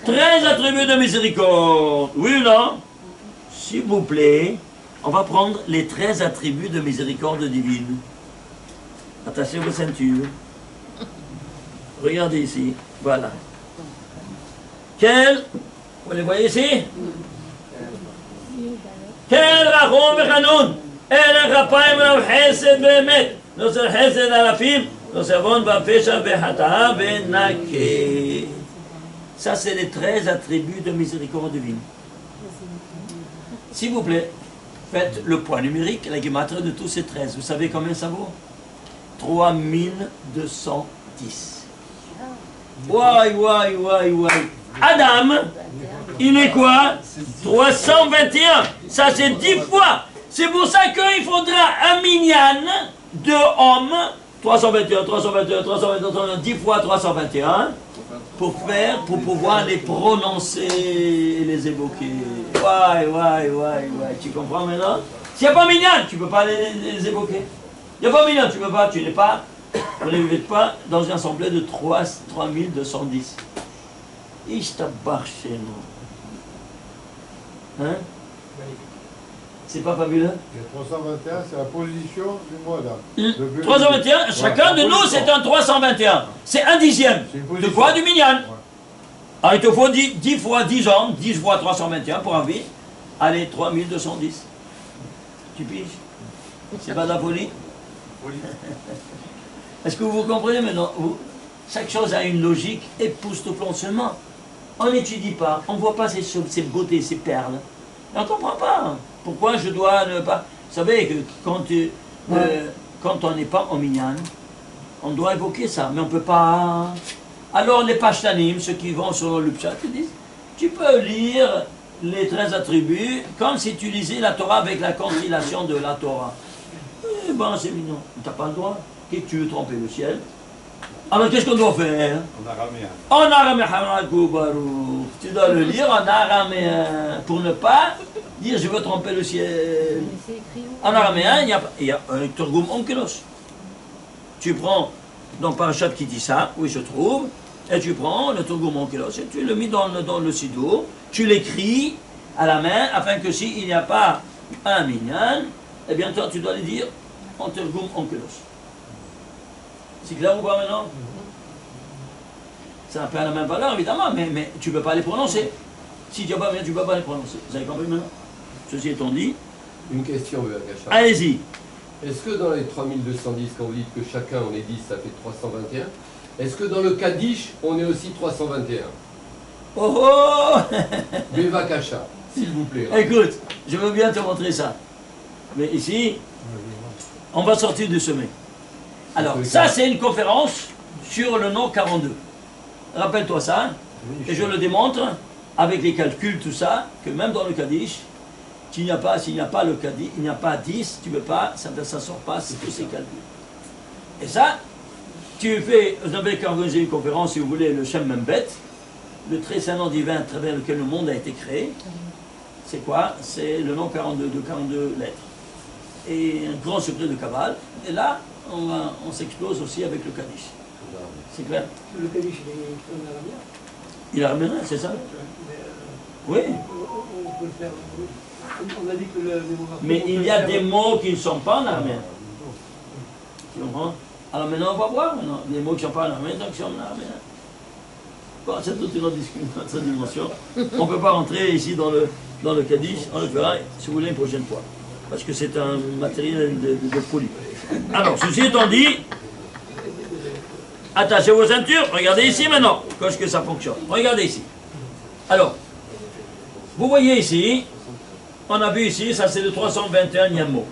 13 attributs de miséricorde. Oui ou non? S'il vous plaît, on va prendre les 13 attributs de miséricorde divine. Attachez vos ceintures. Regardez ici. Voilà. Quel, vous les voyez ici? Quel rachom v'chanun, el rapayim v'lav chesed be'emet, nosel chesed alafim, nosel avon v'apesha v'chata'a v'nakeh. Ça, c'est les 13 attributs de miséricorde divine. S'il vous plaît, faites le poids numérique, la guématrie de tous ces 13. Vous savez combien ça vaut? 3210. Ouai, ouai, ouai, ouai. Adam, il est quoi? 321. Ça, c'est 10 fois. C'est pour ça qu'il faudra un minyan de hommes. 321, 321, 321, 10 fois 321. Pour pouvoir les prononcer et les évoquer. Ouais, ouais, ouais, ouais. Tu comprends maintenant? S'il n'y a pas minyan, tu ne peux pas les évoquer. Il n'y a pas minyan, tu ne peux pas, tu n'es pas, vous ne vivez pas dans une assemblée de 3210. Ishtabach chez nous. Hein? C'est pas fabuleux? Le 321, c'est la position du mode. 321, chacun de nous c'est un 321. C'est un dixième. De quoi? Du minyan. Ouais. Alors il te faut 10 fois 10 ans, 10 fois 321 pour un vie. Allez, 3210. Tu piges? C'est pas de la folie? Est-ce que vous comprenez maintenant? Chaque chose a une logique époustouflante seulement. On n'étudie pas, on ne voit pas ces beautés, ces perles. Et on ne comprend pas. Pourquoi je dois ne pas... Vous savez que quand on n'est pas en minyan, on doit évoquer ça, mais on ne peut pas... Alors les pashtanim, ceux qui vont sur le pshat, ils disent, tu peux lire les 13 attributs comme si tu lisais la Torah avec la compilation de la Torah. Eh ben c'est mignon, tu n'as pas le droit. Qui tu veux tromper le ciel? Alors qu'est-ce qu'on doit faire? En araméen. En araméen, tu dois le lire en araméen pour ne pas dire je veux tromper le ciel. En araméen, il y a un Turgum Onkelos. Tu prends dans Parashat qui dit ça, oui je trouve, et tu prends le Turgum Onkelos et tu le mets dans le Sidour, tu l'écris à la main afin que s'il n'y a pas un minyan, eh bien toi tu dois le dire en Turgum Onkelos. C'est clair ou pas maintenant? Ça n'a pas la même valeur évidemment, mais tu ne peux pas les prononcer. Si tu n'as pas bien, tu ne peux pas les prononcer. Vous avez compris maintenant? Ceci étant dit, Une question, Bergacha. Allez-y. Est-ce que dans les 3210, quand vous dites que chacun on est 10, ça fait 321, est-ce que dans le Kaddish, on est aussi 321? Oh oh Bevakasha, s'il vous plaît. Écoute, je veux bien te montrer ça. Mais ici, on va sortir du sommet. Alors, ça c'est une conférence sur le nom 42. Rappelle-toi ça, et je le démontre avec les calculs, tout ça, que même dans le Kaddish, s'il n'y a pas le Kaddish, il n'y a pas 10, tu ne peux pas, ça ne sort pas, c'est tous ces calculs. Et ça, vous avez qu'à organiser une conférence, si vous voulez, le Shem Membet, le très saint nom divin à travers lequel le monde a été créé. C'est quoi? C'est le nom 42, de 42 lettres. Et un grand secret de Kabbalah. Et là, on s'explose aussi avec le Kaddish. C'est clair? Le Kaddish, il est écrit en araméen. Il est arménien, c'est ça? Oui. On peut le faire. On a dit que le Mais il y a des mots qui ne sont pas en arménien. Tu comprends? Alors maintenant, on va voir maintenant. Des mots qui ne sont pas en arménien, donc qui sont en arménien. Bon, c'est toute une autre dimension. On ne peut pas rentrer ici dans le Kaddish. On le fera, si vous voulez, une prochaine fois. Parce que c'est un matériel de folie. Alors, ceci étant dit, attachez vos ceintures. Regardez ici maintenant. Coche que ça fonctionne. Regardez ici. Alors, vous voyez ici, on a vu ici, ça c'est le 321e mot.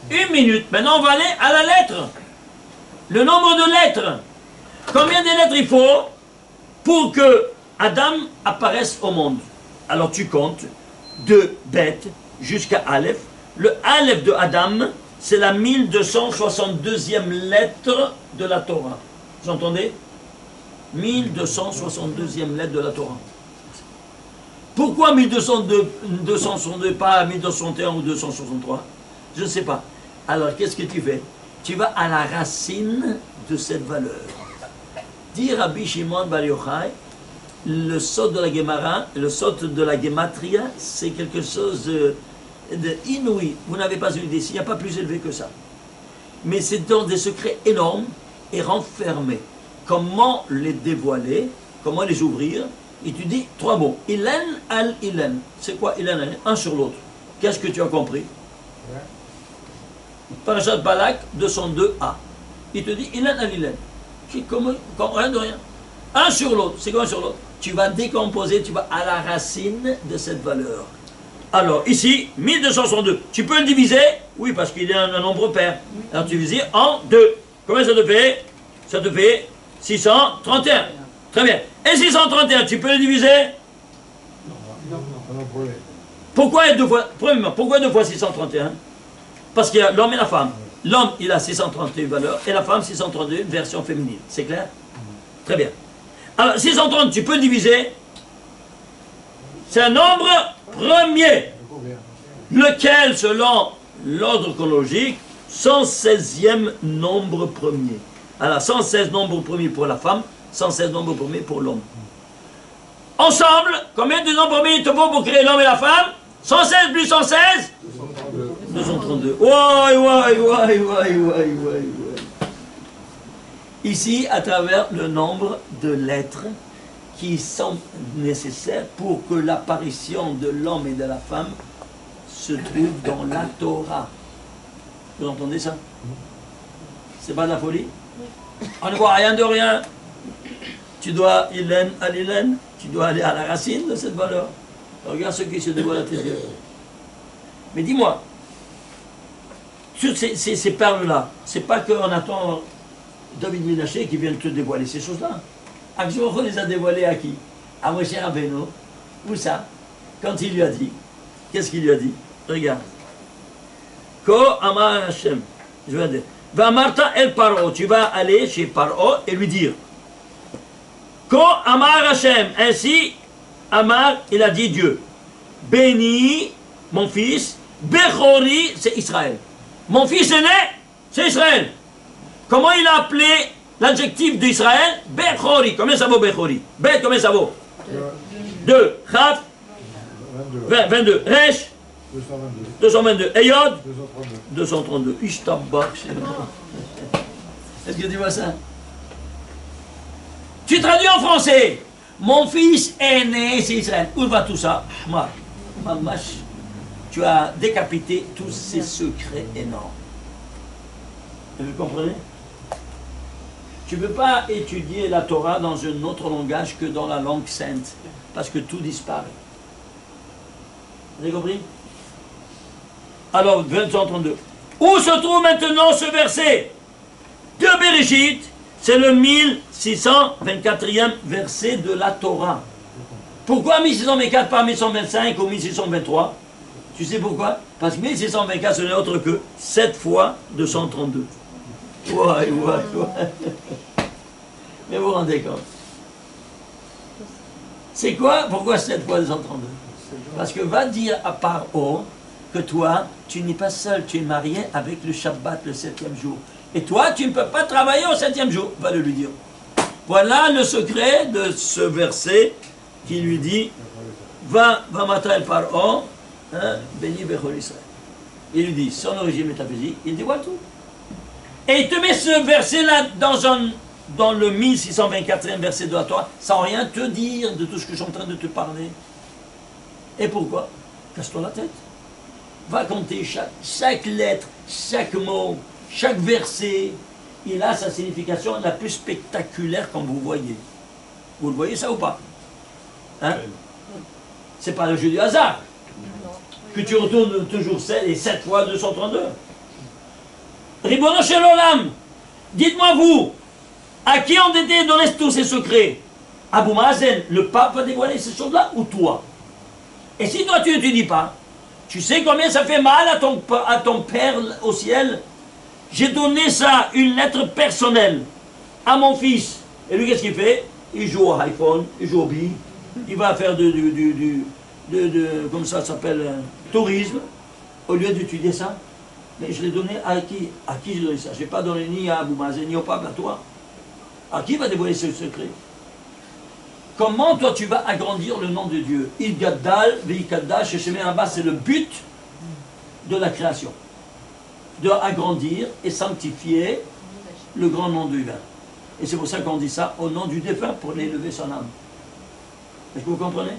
Une minute. Maintenant, on va aller à la lettre. Le nombre de lettres. Combien de lettres il faut pour que Adam apparaisse au monde? Alors tu comptes de bête jusqu'à Aleph. Le Aleph de Adam, c'est la 1262e lettre de la Torah. Vous entendez? 1262e lettre de la Torah. Pourquoi 1262, pas 1261 ou 263? Je ne sais pas. Alors qu'est-ce que tu fais? Tu vas à la racine de cette valeur. Dit Rabbi Shimon Bar Yochai, le sot de la Gemara, le sot de la Gematria, c'est quelque chose de inouï. Vous n'avez pas une idée, il n'y a pas plus élevé que ça. Mais c'est dans des secrets énormes et renfermés. Comment les dévoiler? Comment les ouvrir? Et tu dis trois mots. Ilen al Ilen. C'est quoi Ilen al? Un sur l'autre. Qu'est-ce que tu as compris? Parashat Balak 202a. Il te dit Ilen al Ilen. Comme rien de rien. Un sur l'autre. C'est quoi un sur l'autre? Tu vas décomposer, tu vas à la racine de cette valeur. Alors ici, 1262. Tu peux le diviser? Oui, parce qu'il y a un nombre pair. Alors tu divises en 2. Combien ça te fait? Ça te fait 631. Très bien. Et 631, tu peux le diviser? Pourquoi deux fois? Premièrement, pourquoi 2 fois 631? Parce qu'il y a l'homme et la femme. L'homme, il a 631 valeurs, et la femme, 632, version féminine. C'est clair? Très bien. Alors, 630, tu peux le diviser? C'est un nombre premier. Lequel, selon l'ordre chronologique, 116e nombre premier. Alors, 116 nombres premiers pour la femme, 116 nombres premiers pour l'homme. Ensemble, combien de nombres premiers il te faut pour créer l'homme et la femme? 116 plus 116? 232. Ouais. Ici, à travers le nombre de lettres qui sont nécessaires pour que l'apparition de l'homme et de la femme se trouve dans la Torah. Vous entendez ça? C'est pas de la folie? On ne voit rien de rien. Tu dois, Ilen à l'Ilen, tu dois aller à la racine de cette valeur. Regarde ce qui se dévoile à tes yeux. Mais dis-moi, toutes ces perles-là, c'est pas qu'on attend David Ménaché qui vient de te dévoiler ces choses-là. Akshor les a dévoilées à qui? À Moshe Rabbeinu. Où ça? Quand il lui a dit. Qu'est-ce qu'il lui a dit? Regarde. Ko Amar Hashem. Je vais dire. Va Marta el Paro. Tu vas aller chez Paro et lui dire. Ko Amar Hashem. Ainsi, Amar, il a dit Dieu. Béni, mon fils. Bechori, c'est Israël. Mon fils aîné, c'est Israël. Comment il a appelé l'adjectif d'Israël? Bechori. Combien ça vaut Bechori? Bet, combien ça vaut? 2. Chaf? 22. Resh? 222. Eyod? 232. Ishtabak. Est-ce que tu vois ça? Tu traduis en français. Mon fils aîné, c'est Israël. Où va tout ça? Mamash. tu as décapité tous ces secrets énormes. Vous comprenez? Tu ne peux pas étudier la Torah dans un autre langage que dans la langue sainte, parce que tout disparaît. Vous avez compris? Alors, 232. Où se trouve maintenant ce verset de Bereshit? C'est le 1624e verset de la Torah. Pourquoi 1624 pas 1125 ou 1623? Tu sais pourquoi? Parce que 1624 ce n'est autre que 7 fois 232. Ouais. Mais vous vous rendez compte? C'est quoi? Pourquoi 7 fois 232? Parce que va dire à Paro que toi, tu n'es pas seul, tu es marié avec le Shabbat, le 7e jour. Et toi, tu ne peux pas travailler au 7e jour. Va le lui dire. Voilà le secret de ce verset qui lui dit va mater Paro, béni Bechol Israël. Il lui dit son origine métaphysique, il dévoile tout. Et il te met ce verset-là dans le 1624e verset de la Torah, sans rien te dire de tout ce que je suis en train de te parler. Et pourquoi? Casse-toi la tête. Va compter chaque lettre, chaque mot, chaque verset. Il a sa signification la plus spectaculaire comme vous voyez. Vous le voyez ça ou pas? Hein? C'est pas le jeu du hasard. Que tu retournes toujours 7 et 7 fois 232. Ribono shel olam, dites-moi vous, à qui ont été donnés tous ces secrets? Abou Mazen, le pape va dévoiler ces choses-là ou toi? Et si toi tu ne te dis pas, tu sais combien ça fait mal à ton père au ciel? J'ai donné ça, une lettre personnelle, à mon fils. Et lui, qu'est-ce qu'il fait? Il joue au iPhone, il joue au billes, il va faire comme ça s'appelle, tourisme, au lieu d'étudier ça. Mais je l'ai donné à qui? À qui j'ai donné ça? Je ne l'ai pas donné ni à Abou Mazen, ni au pape, à toi. À qui va dévoiler ce secret? Comment toi tu vas agrandir le nom de Dieu? Il gaddal, veikaddash, Shemé Abba, c'est le but de la création. De agrandir et sanctifier le grand nom de Dieu. Et c'est pour ça qu'on dit ça au nom du défunt, pour l'élever son âme. Est-ce que vous comprenez?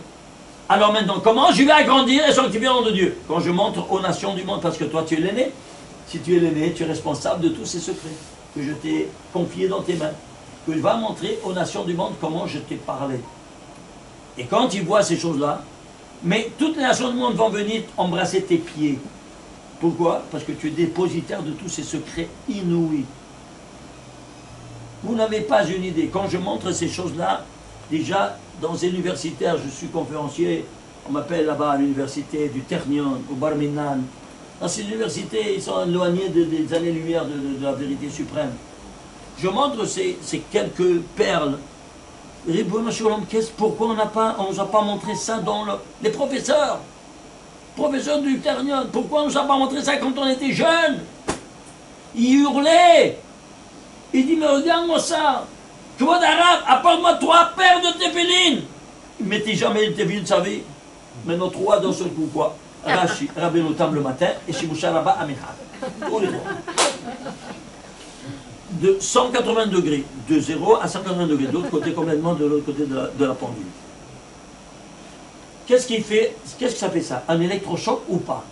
Alors maintenant, comment je vais agrandir et sanctifier le nom de Dieu? Quand je montre aux nations du monde, parce que toi tu es l'aîné. Si tu es l'aîné, tu es responsable de tous ces secrets que je t'ai confiés dans tes mains. Que je vais montrer aux nations du monde comment je t'ai parlé. Et quand ils voient ces choses-là, mais toutes les nations du monde vont venir embrasser tes pieds. Pourquoi? Parce que tu es dépositaire de tous ces secrets inouïs. Vous n'avez pas une idée. Quand je montre ces choses-là, déjà, dans les universitaires, je suis conférencier, on m'appelle là-bas à l'université du Ternion, au Bar Minan. Dans ces universités, ils sont éloignés des années-lumière de la vérité suprême. Je montre ces quelques perles. Pourquoi on ne nous a pas montré ça dans les professeurs? Professeurs du Ternion, pourquoi on ne nous a pas montré ça quand on était jeunes? Ils hurlaient. Il dit, mais regarde-moi ça. Tu vois d'arabe, apporte-moi 3 paires de téphilines. Il ne mettait jamais le téphilin de sa vie. Maintenant 3 d'un seul coup, quoi. Rashi, Rabbeinu Tam le matin, et Shibusha Rabba à Mincha. Tous les 3. De 180 degrés, de 0 à 180 degrés, de l'autre côté complètement, de l'autre côté de la pendule. Qu'est-ce qu'il fait? Qu'est-ce que ça fait ça? Un électrochoc ou pas?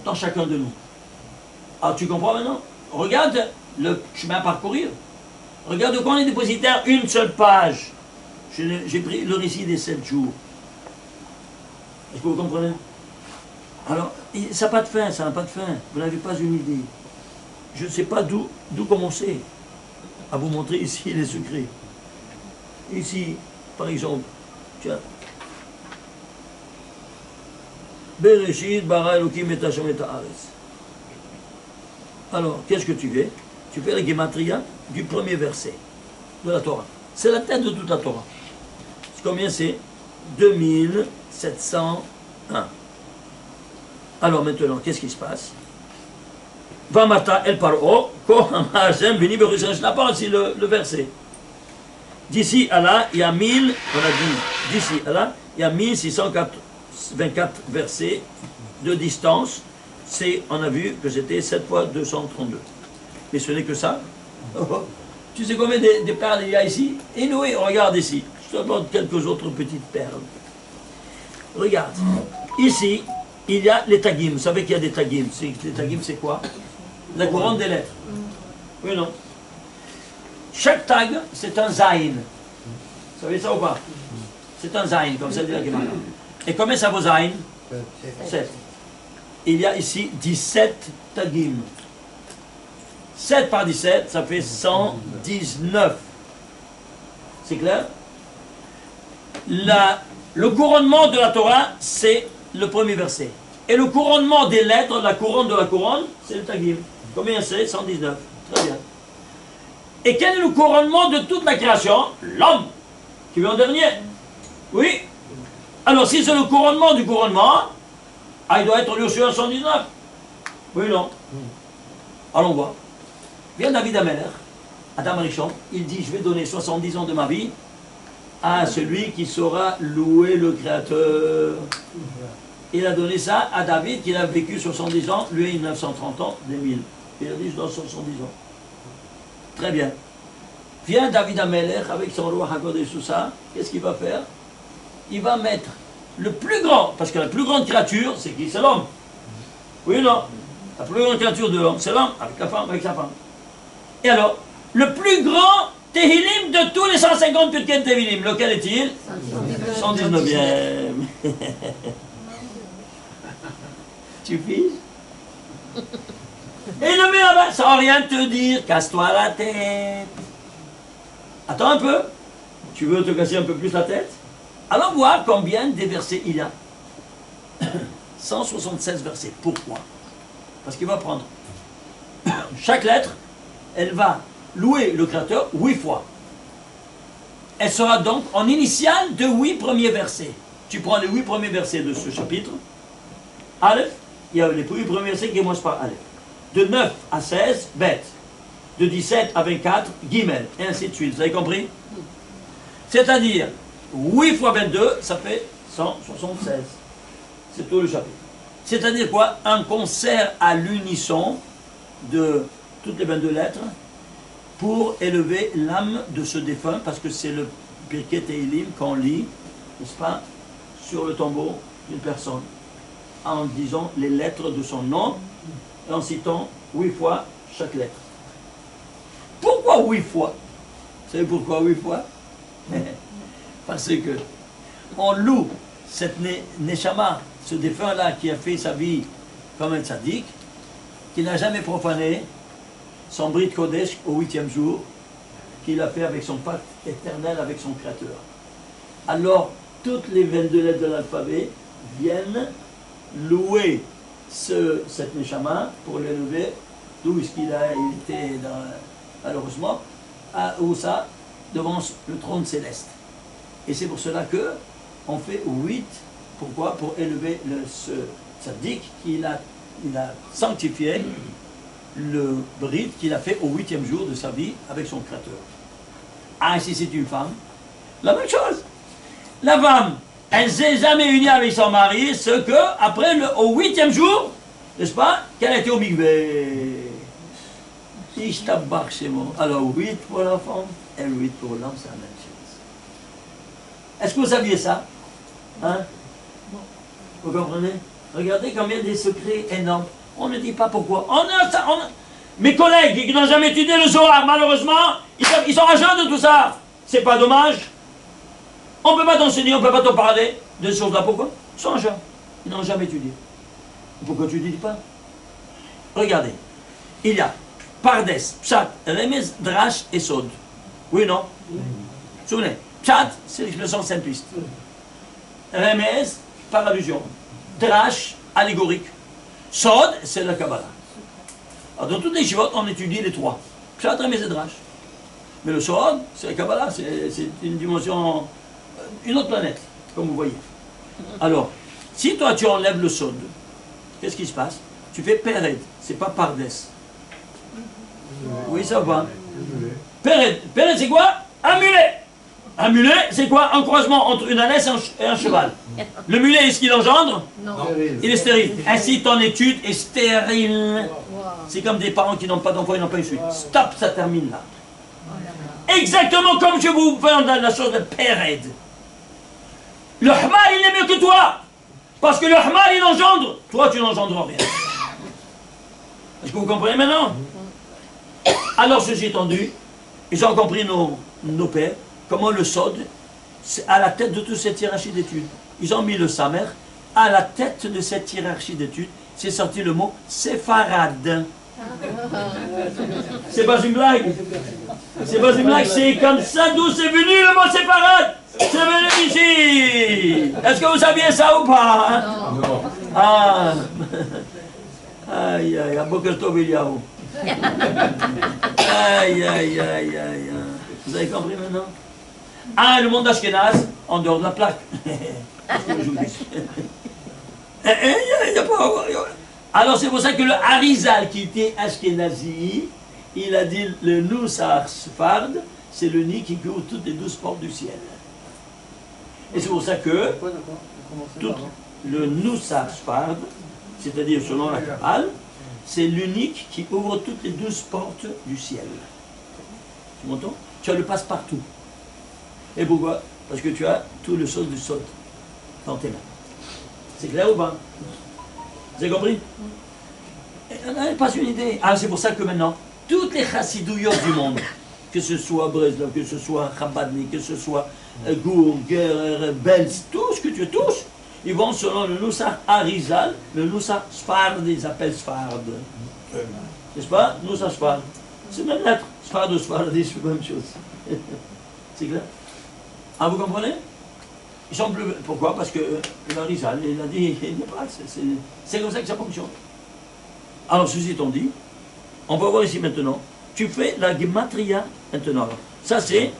Dans chacun de nous. Alors tu comprends maintenant? Regarde le chemin à parcourir. Regarde de quoi on est dépositaire, une seule page. J'ai pris le récit des 7 jours. Est-ce que vous comprenez? Alors, ça n'a pas de fin, ça n'a pas de fin. Vous n'avez pas une idée. Je ne sais pas d'où commencer à vous montrer ici les secrets. Ici, par exemple, tiens. Bereshit bara Elokim et Hashem et haaretz. Alors, qu'est-ce que tu fais? Tu fais la gematria du premier verset de la Torah. C'est la tête de toute la Torah. Combien c'est? 2701. Alors maintenant, qu'est-ce qui se passe? Vamata el paro, je n'a pas aussi le verset. D'ici à là, il y a 1000, on a dit, d'ici à là, il y a 1624 versets de distance. On a vu que c'était 7 fois 232. Mais ce n'est que ça. Tu sais combien de perles il y a ici? Et nous, regarde ici. Je te montre quelques autres petites perles. Regarde. Ici, il y a les tagim. Vous savez qu'il y a des tagim. Les tagim, c'est quoi? La couronne des lettres. Oui, non. Chaque tag, c'est un zaïn. Vous savez ça ou pas? C'est un zaïn, comme ça dit la Gemara. Et combien ça vaut zaïn? 7. Il y a ici 17 tagim. 7 par 17, ça fait 119. C'est clair? Le couronnement de la Torah, c'est le premier verset. Et le couronnement des lettres, la couronne de la couronne, c'est le tagim. Combien c'est? 119. Très bien. Et quel est le couronnement de toute la création? L'homme, qui vient en dernier. Oui. Alors, si c'est le couronnement du couronnement, il doit être lui sur 119. Oui, non. Allons voir. Vient David Ameller, Adam Rishon, il dit, je vais donner 70 ans de ma vie à celui qui saura louer le Créateur. Il a donné ça à David, qui a vécu 70 ans, lui 930 ans, des 1000. Il a dit, je donne 70 ans. Très bien. Vient David Ameller avec son roi Hakodesh tout ça, qu'est-ce qu'il va faire? Il va mettre le plus grand, parce que la plus grande créature, c'est qui? C'est l'homme. Oui ou non? La plus grande créature de l'homme, c'est l'homme, avec la femme, avec sa femme. Et alors, le plus grand Tehilim de tous les 150 Pirkei Tehilim, lequel est-il? 119e. Tu fiches? Et le met là-bas, sans rien te dire, casse-toi la tête. Attends un peu. Tu veux te casser un peu plus la tête? Allons voir combien de versets il y a. 176 versets. Pourquoi? Parce qu'il va prendre chaque lettre, elle va louer le Créateur 8 fois. Elle sera donc en initiale de 8 premiers versets. Tu prends les 8 premiers versets de ce chapitre. Aleph, il y a les 8 premiers versets qui commencent par Aleph. De 9 à 16, Bet. De 17 à 24, Gimel. Et ainsi de suite. Vous avez compris? C'est-à-dire, 8 fois 22, ça fait 176. C'est tout le chapitre. C'est-à-dire quoi? Un concert à l'unisson de toutes les 22 lettres pour élever l'âme de ce défunt, parce que c'est le Pirkei Tehilim qu'on lit, n'est-ce pas, sur le tombeau d'une personne, en disant les lettres de son nom, et en citant 8 fois chaque lettre. Pourquoi 8 fois? Vous savez pourquoi 8 fois? Parce que on loue cette Neshama, ce défunt-là qui a fait sa vie comme un tzaddik, qui n'a jamais profané son Brit Kodesh au 8e jour, qu'il a fait avec son pacte éternel avec son Créateur. Alors, toutes les 22 lettres de l'alphabet viennent louer cette Neshama pour l'élever, d'où est-ce qu'il était, malheureusement, où ça, devant le trône céleste. Et c'est pour cela que on fait 8. Pourquoi? Pour élever ce tzaddik qu'il a sanctifié le Brit qu'il a fait au 8e jour de sa vie avec son Créateur. Ah, si c'est une femme, la même chose. La femme, elle ne s'est jamais unie avec son mari, ce que, après, au 8e jour, n'est-ce pas, qu'elle a été au migvé. Alors, 8 pour la femme et 8 pour l'homme, c'est la même chose. Est-ce que vous saviez ça? Hein? Vous comprenez? Regardez combien des secrets énormes. On ne dit pas pourquoi. Mes collègues qui n'ont jamais étudié le Zohar, malheureusement, ils sont agents de tout ça. C'est pas dommage. On ne peut pas t'enseigner, on ne peut pas te parler de ces choses-là. Pourquoi? Ils sont agents. Ils n'ont jamais étudié. Pourquoi tu ne dis pas? Regardez. Il y a Pardes, Pshat, Remez, Drash et Sod. Oui, non? Souvenez. Pshat, c'est l'expression simpliste. Remez, par allusion. Drash, allégorique. Sod, c'est la Kabbalah. Alors, dans toutes les chivotes, on étudie les trois. Pshat, Remez et Drash. Mais le Sod, c'est la Kabbalah, c'est une dimension, une autre planète, comme vous voyez. Alors, si toi tu enlèves le Sod, qu'est-ce qui se passe? Tu fais Pered, c'est pas Pardes. Oui, ça va. Pered, c'est quoi? Un mulet. Un mulet, c'est quoi? Un croisement entre une ânesse et un cheval. Le mulet, est-ce qu'il engendre? Non. Il est stérile. Ainsi, ton étude est stérile. C'est comme des parents qui n'ont pas d'enfants, ils n'ont pas une suite. Stop, ça termine là. Exactement comme je vous fais la chose de Pered. Le Hmar, il est mieux que toi. Parce que le Hamal, il engendre. Toi, tu n'engendres rien. Est-ce que vous comprenez maintenant? Alors, ceci étant dit, ils ont compris nos pères, comment le Sod, c'est à la tête de toute cette hiérarchie d'études. Ils ont mis le Samer à la tête de cette hiérarchie d'études. C'est sorti le mot séfarade. C'est pas une blague. C'est pas une blague, c'est comme ça d'où c'est venu le mot séfarade. C'est venu ici. Est-ce que vous saviez ça ou pas? Hein? Non. Ah. Aïe, aïe, Abokeltov Eliyahu. Aïe, aïe, aïe, aïe. Vous avez compris maintenant? Ah, le monde Ashkenaz, en dehors de la plaque. Alors c'est pour ça que le Harizal, qui était Ashkenazi, il a dit le Nusach Sfard, c'est le nid qui couvre toutes les 12 portes du ciel. Et c'est pour ça que tout le Nusach Sfard, c'est-à-dire selon la Kabbale, c'est l'unique qui ouvre toutes les 12 portes du ciel. Tu m'entends? Tu as le passe-partout. Et pourquoi? Parce que tu as tout le sauce du Sod dans tes mains. C'est clair ou pas? Vous avez compris? On n'a pas une idée. Ah, c'est pour ça que maintenant, toutes les chassidouillots du monde, que ce soit Breslov, que ce soit Chabadni, que ce soit Gour, Ger, Belz, tout ce que tu touches, ils vont selon le Nusach Harizal, le Nusach Sfard, ils appellent Sfard. N'est-ce pas? Nusach Sfard. C'est même lettre. Sfard ou Sfardi, c'est la même chose. C'est clair? Ah, vous comprenez? Ils sont plus... Pourquoi? Parce que l'Harizal, il a dit, il n'est pas... C'est comme ça que ça fonctionne. Alors, ceci étant dit, on va voir ici maintenant. Tu fais la gematria maintenant. Alors, ça, c'est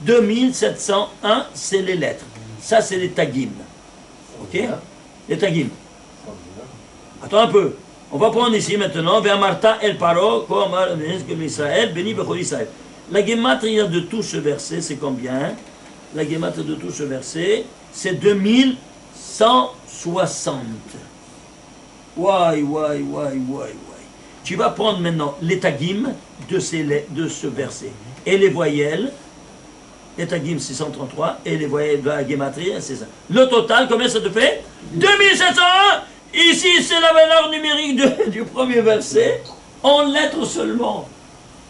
2701, c'est les lettres. Ça, c'est les tagim. Ok? Les tagim. Attends un peu. On va prendre ici maintenant. Ve'amarta el paro, comme Israël, béni bechol Israël. La gematria de tout ce verset, c'est combien? La gematria de tout ce verset, c'est 2160. Ouai. Tu vas prendre maintenant les tagim de ce verset. Et les voyelles. Les tagim, c'est 133. Et les voyelles de la gematria, c'est ça. Le total, combien ça te fait? 2701. Ici, c'est la valeur numérique du premier verset, en lettres seulement.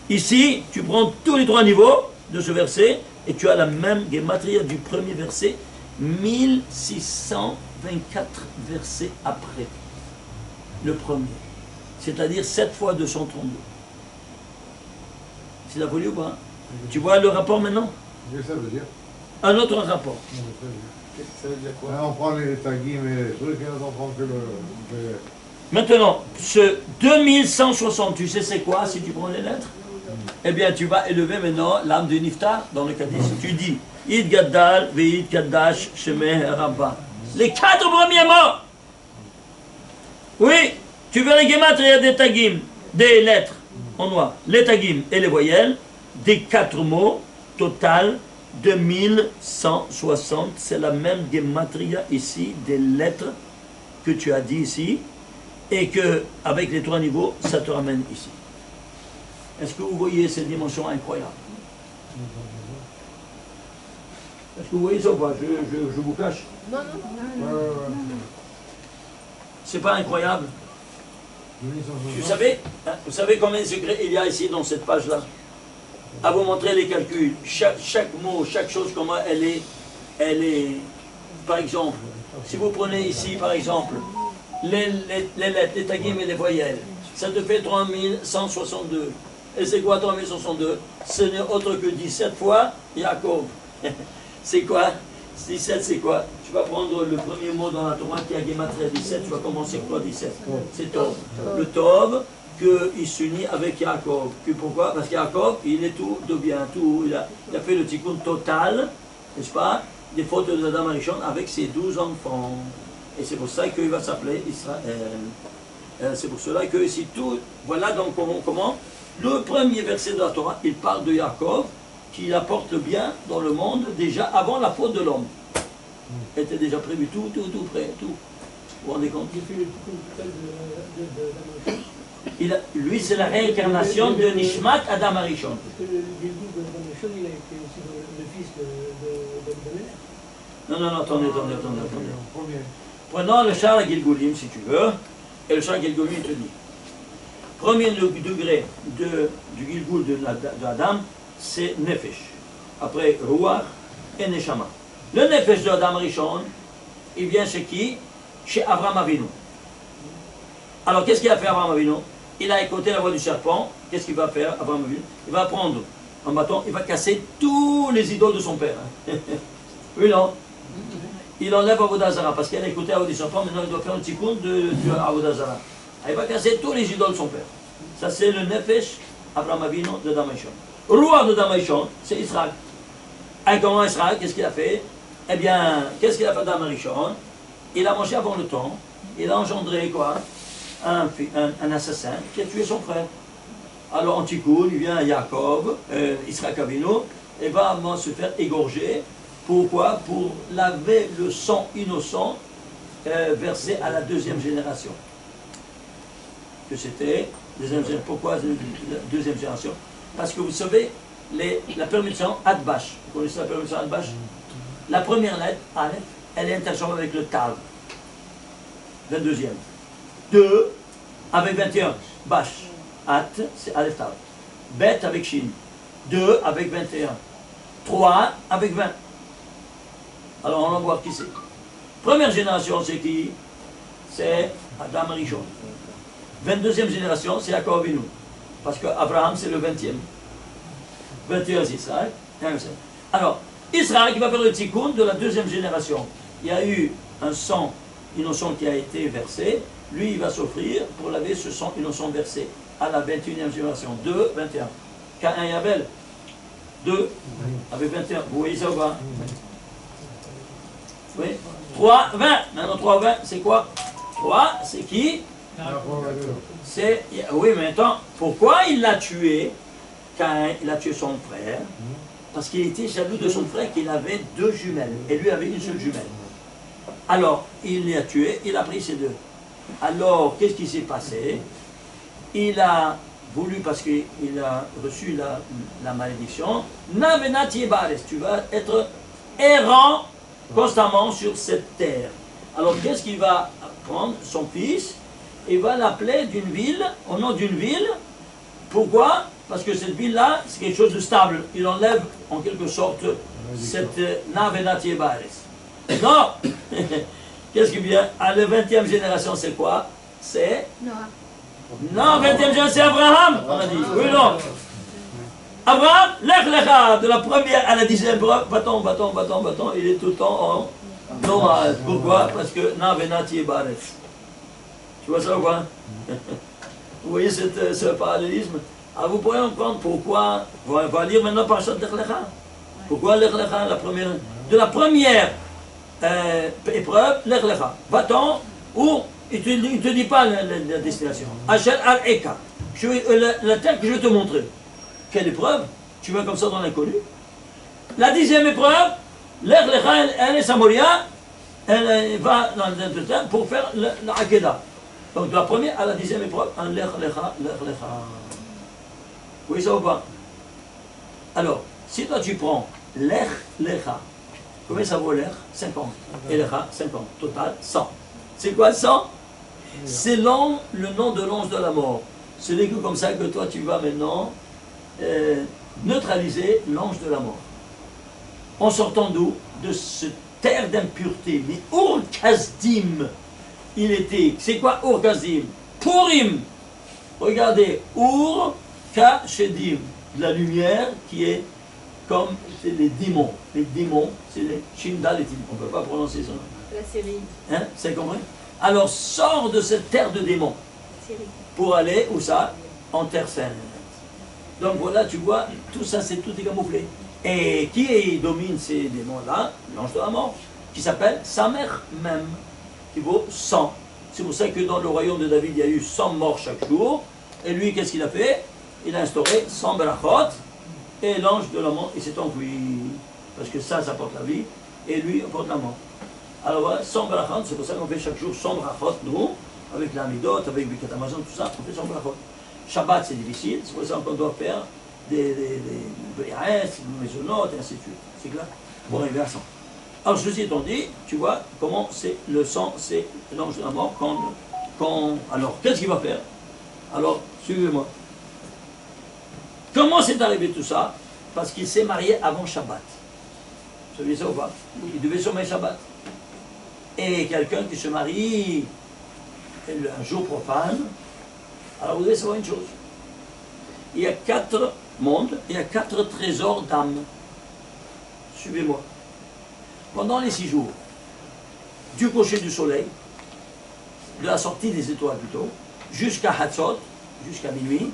Ici, tu prends tous les trois niveaux de ce verset, et tu as la même gematria du premier verset, 1624 versets après le premier. C'est-à-dire 7 fois 232. C'est la folie ou pas? Tu vois le rapport maintenant? Qu'est-ce que ça veut dire? Un autre rapport. Ça veut dire quoi? On prend les tagim et les trucs, et on prend que le... Maintenant, ce 2160, tu sais c'est quoi si tu prends les lettres? Eh bien, tu vas élever maintenant l'âme de Niftar dans le Kaddish. Tu dis Id Gaddal, Ve'id Kaddash, Shemeh Rabba. Les 4 premiers mots. Oui, tu veux les gematria des tagim, des lettres en noir, les tagim et les voyelles, des 4 mots, total 2160. C'est la même gematria ici des lettres que tu as dit ici, et que avec les 3 niveaux, ça te ramène ici. Est-ce que vous voyez cette dimension incroyable? Est-ce que vous voyez ça ou pas? Je vous cache. Non. C'est pas incroyable? Vous savez combien de secrets il y a ici dans cette page-là? À vous montrer les calculs. Chaque mot, chaque chose, comment elle est... Par exemple, si vous prenez ici, par exemple, les lettres, les tagim et les voyelles, ça te fait 3162. Et c'est quoi 3162? Ce n'est autre que 17 fois Yaakov. C'est quoi? 17, c'est quoi? Tu vas prendre le premier mot dans la Torah qui a Gematria 17, tu vas commencer par quoi 17? C'est Tov. Le Tov, qu'il s'unit avec Yaakov. Pourquoi? Parce qu'Yaakov, il est tout de bien, tout. Il a fait le tikkun total, n'est-ce pas? Des fautes de Adam Arishon avec ses 12 enfants. Et c'est pour ça qu'il va s'appeler Israël. C'est pour cela que si tout... Voilà donc comment le premier verset de la Torah, il parle de Yaakov, qui apporte le bien dans le monde déjà avant la faute de l'homme. Était déjà prévu tout prêt, tout. Vous vous rendez compte? J'ai fait le tikkun total d'Adam Arishon. Lui, c'est la réincarnation de Nishmat Adam Arishon. Parce que le Gilgul d'Adam Arishon, il a été aussi le fils de Melech. Non, attendez. Prenons le Shar Gilgulim, si tu veux, et le Shar Gilgulim te dit, premier degré du Gilgul de Adam, c'est Nefesh. Après, Ruach et Neshama. Le Nefesh de Adam Rishon, il vient chez qui? Chez Avraham Avinu. Alors, qu'est-ce qu'il a fait Avraham Avinu? Il a écouté la voix du serpent. Qu'est-ce qu'il va faire Avraham Avinu? Il va prendre un bâton, il va casser tous les idoles de son père. Oui, non? Il enlève Avodah Zarah, parce qu'il a écouté la voix du serpent, maintenant il doit faire un tikkun de Avodah Zarah. Il va casser tous les idoles de son père. Ça, c'est le Nefesh Avraham Avinu de Adam Rishon. Roi de Adam Rishon, c'est Israël. Et comment Israël, qu'est-ce qu'il a fait? Eh bien, qu'est-ce qu'il a fait Adam Rishon? Il a mangé avant le temps, il a engendré quoi? Un assassin qui a tué son frère. Alors en Tikkun, il vient Jacob, Israël Avinu, et va se faire égorger. Pourquoi? Pour laver le sang innocent versé à la deuxième génération. Que c'était deuxième génération. Pourquoi la deuxième génération? Parce que vous savez, la permission Adbash. Vous connaissez la permission Adbash? La première lettre, Aleph, elle est interchangeable avec le Tav. 22e. 2 avec 21. Bash. At, c'est Aleph Tav. Bet avec Shin. 2 avec 21. 3 avec 20. Alors on va voir qui c'est. Première génération, c'est qui? C'est Adam Rishon. 22e génération, c'est Yaakov Avinu. Parce qu'Abraham, c'est le 20e. 21, c'est Israël. Alors, Israël qui va faire le tikkun de la deuxième génération. Il y a eu un sang innocent qui a été versé. Lui, il va s'offrir pour laver ce sang innocent versé à la 21e génération. 2, 21. Caïn et Abel. 2 avec 21. Vous voyez ça ou pas? Oui. 3, 20. Maintenant, 3, 20, c'est quoi? 3, c'est qui? C'est... Oui, mais attends, pourquoi il l'a tué? Caïn, il a tué son frère. Parce qu'il était jaloux de son frère qu'il avait 2 jumelles. Et lui avait une seule jumelle. Alors, il les a tués, il a pris ces 2. Alors, qu'est-ce qui s'est passé? Il a voulu, parce qu'il a reçu la malédiction, Navenati Bares, tu vas être errant constamment sur cette terre. Alors, qu'est-ce qu'il va prendre? Son fils, il va l'appeler d'une ville, au nom d'une ville. Pourquoi? Parce que cette ville-là, c'est quelque chose de stable. Il enlève, en quelque sorte, cette Navenati Bares. Non. Qu'est-ce qui vient? À la 20e génération, c'est quoi? C'est Noah. Non, 20e génération, c'est Abraham, on a dit. Oui, non. Abraham, lech lecha, de la première à la 10e, bâton, il est tout le temps en nomade. Pourquoi? Parce que Navenati Bares. Tu vois ça ou quoi? Vous voyez ce parallélisme? Alors vous pourrez comprendre pourquoi. On va lire maintenant par Lech lecha. Pourquoi Lech lecha, de la première épreuve, Lech lecha. Va-t'en où il ne te dit pas la destination. Asher al-Eka. La terre que je vais te montrer. Quelle épreuve? Tu vas comme ça dans l'inconnu. La 10e épreuve, Lech lecha, elle est Samoria, elle va dans le terre pour faire la Hakeda. Donc de la première à la 10e épreuve, un Lech lecha, Lech lecha. Vous voyez ça ou pas? Alors, si toi tu prends Lech lecha, combien ça vaut Lech? 50. Et lecha, 50. Total, 100. C'est quoi 100? C'est le nom de l'ange de la mort. Ce n'est que comme ça que toi tu vas maintenant neutraliser l'ange de la mort. En sortant d'où? De cette terre d'impureté. Mais Ur-Kasdim, il était. C'est quoi Ur-Kasdim? Purim. Regardez, Ur-Kasdim, de la lumière qui est comme les démons. Les démons, c'est les Shindaletim. On ne peut pas prononcer ça. La série. Hein? C'est compris? Alors sors de cette terre de démons pour aller, où ça? En terre sainte. Donc voilà, tu vois, tout ça, c'est tout est camouflé. Et qui domine ces démons-là? L'ange de la mort, qui s'appelle Samer même, qui vaut 100. C'est pour ça que dans le royaume de David, il y a eu 100 morts chaque jour. Et lui, qu'est-ce qu'il a fait? Il a instauré 100 berachot. Et l'ange de la mort, il s'est enfui. Parce que ça porte la vie. Et lui, apporte la mort. Alors voilà, 100 berachot, c'est pour ça qu'on fait chaque jour 100 berachot, nous, avec l'amidot, avec Birkat Hamazon, tout ça, on fait 100 berachot. Shabbat, c'est difficile, c'est pour ça qu'on doit faire des BRS, des maisonnotes, et ainsi de suite. C'est clair? Pour arriver à 100. Alors ceci étant dit, tu vois comment c'est le sang, c'est l'ange de la mort. Alors, qu'est-ce qu'il va faire? Alors, suivez-moi. Comment c'est arrivé tout ça? Parce qu'il s'est marié avant Shabbat. Vous savez ça ou pas? Il devait sommer Shabbat. Et quelqu'un qui se marie un jour profane, alors vous devez savoir une chose. Il y a 4 mondes, il y a 4 trésors d'âme. Suivez-moi. Pendant les 6 jours, du coucher du soleil, de la sortie des étoiles plutôt, jusqu'à Hatzot, jusqu'à minuit,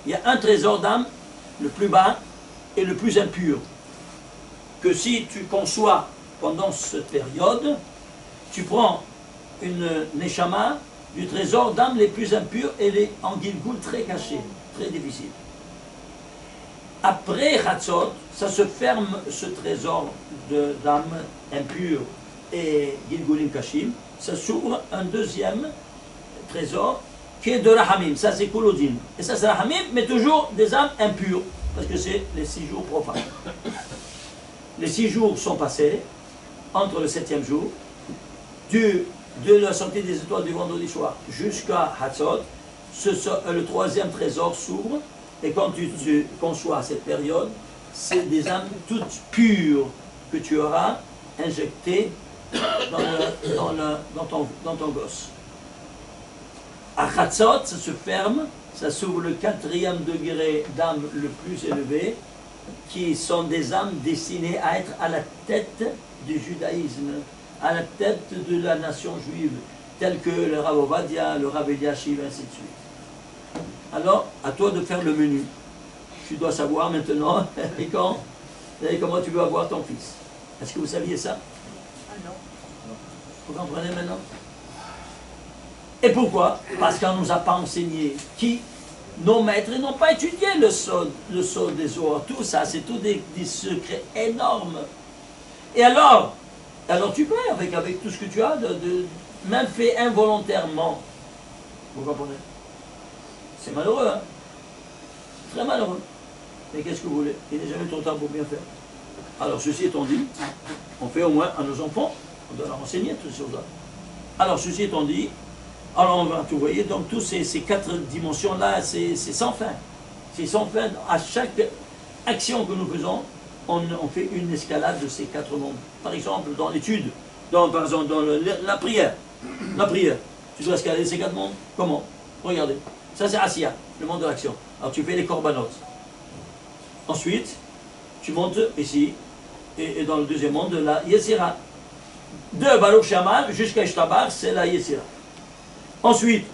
il y a un trésor d'âme, le plus bas et le plus impur. Que si tu conçois pendant cette période, tu prends une neshama du trésor d'âme les plus impurs et les en Gilgul très cachés, très difficiles. Après Hatzot, ça se ferme ce trésor d'âme impure et Gilgulim Kashim, ça s'ouvre un deuxième trésor qui est de Rahamim, ça c'est Kolodim. Et ça c'est Rahamim, mais toujours des âmes impures, parce que c'est les 6 jours profanes. Les 6 jours sont passés, entre le 7e jour, de la sortie des étoiles du vendredi soir jusqu'à Hatzot, le 3e trésor s'ouvre, et quand tu conçois cette période, c'est des âmes toutes pures que tu auras injectées dans ton gosse. À Hatzot, ça se ferme, ça s'ouvre le 4e degré d'âme le plus élevé, qui sont des âmes destinées à être à la tête du judaïsme, à la tête de la nation juive, tels que le Rav Ovadia, le Rav Eliashiv, ainsi de suite. Alors, à toi de faire le menu. Tu dois savoir maintenant et comment tu veux avoir ton fils. Est-ce que vous saviez ça? non. Vous comprenez maintenant? Et pourquoi? Parce qu'on ne nous a pas enseigné. Nos maîtres n'ont pas étudié le sol des eaux. Tout ça, c'est tout des secrets énormes. Et alors tu peux, avec tout ce que tu as, même fait involontairement. Vous comprenez? C'est malheureux, hein? Très malheureux. Mais qu'est-ce que vous voulez? Il n'est jamais trop tard pour bien faire. Alors, ceci étant dit, on fait au moins à nos enfants, on doit leur enseigner toutes ces choses-là. Alors, ceci étant dit, alors vous voyez, donc toutes ces 4 dimensions-là, c'est sans fin. C'est sans fin. À chaque action que nous faisons, on fait une escalade de ces 4 mondes. Par exemple, dans l'étude, par exemple, dans la prière. La prière. Tu dois escalader ces 4 mondes. Comment? Regardez. Ça, c'est Asiya, le monde de l'action. Alors, tu fais les korbanot. Ensuite, tu montes ici, et dans le 2e monde, la Yetzira. De Baruch Shaman jusqu'à Ishtabar, c'est la Yetzira. Ensuite,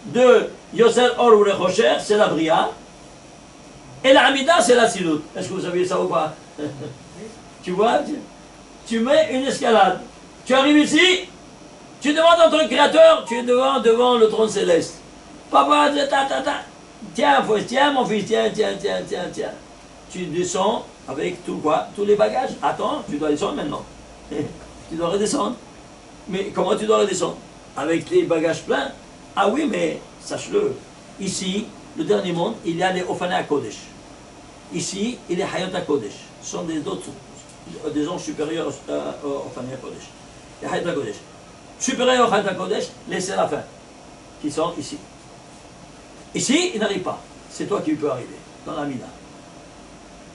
de Yoser Or ou Rechocher, c'est la Bria. Et la Hamida, c'est la Silut. Est-ce que vous saviez ça ou pas? Tu vois, tu mets une escalade. Tu arrives ici, tu demandes à ton créateur, tu es devant le trône céleste. Papa, tiens mon fils, tiens. Tu descends avec tout quoi? Tous les bagages. Attends, tu dois descendre maintenant. Tu dois redescendre. Mais comment tu dois redescendre? Avec les bagages pleins? Ah oui, mais sache-le, ici, le dernier monde, il y a les Ophana Kodesh. Ici, il y a Hayat Kodesh. Ce sont des anges supérieurs aux Ophana Kodesh. Les Hayat Kodesh. Supérieurs aux Hayat Kodesh, les Séraphins, qui sont ici. Ici, ils n'arrivent pas. C'est toi qui peux arriver, dans la Mina.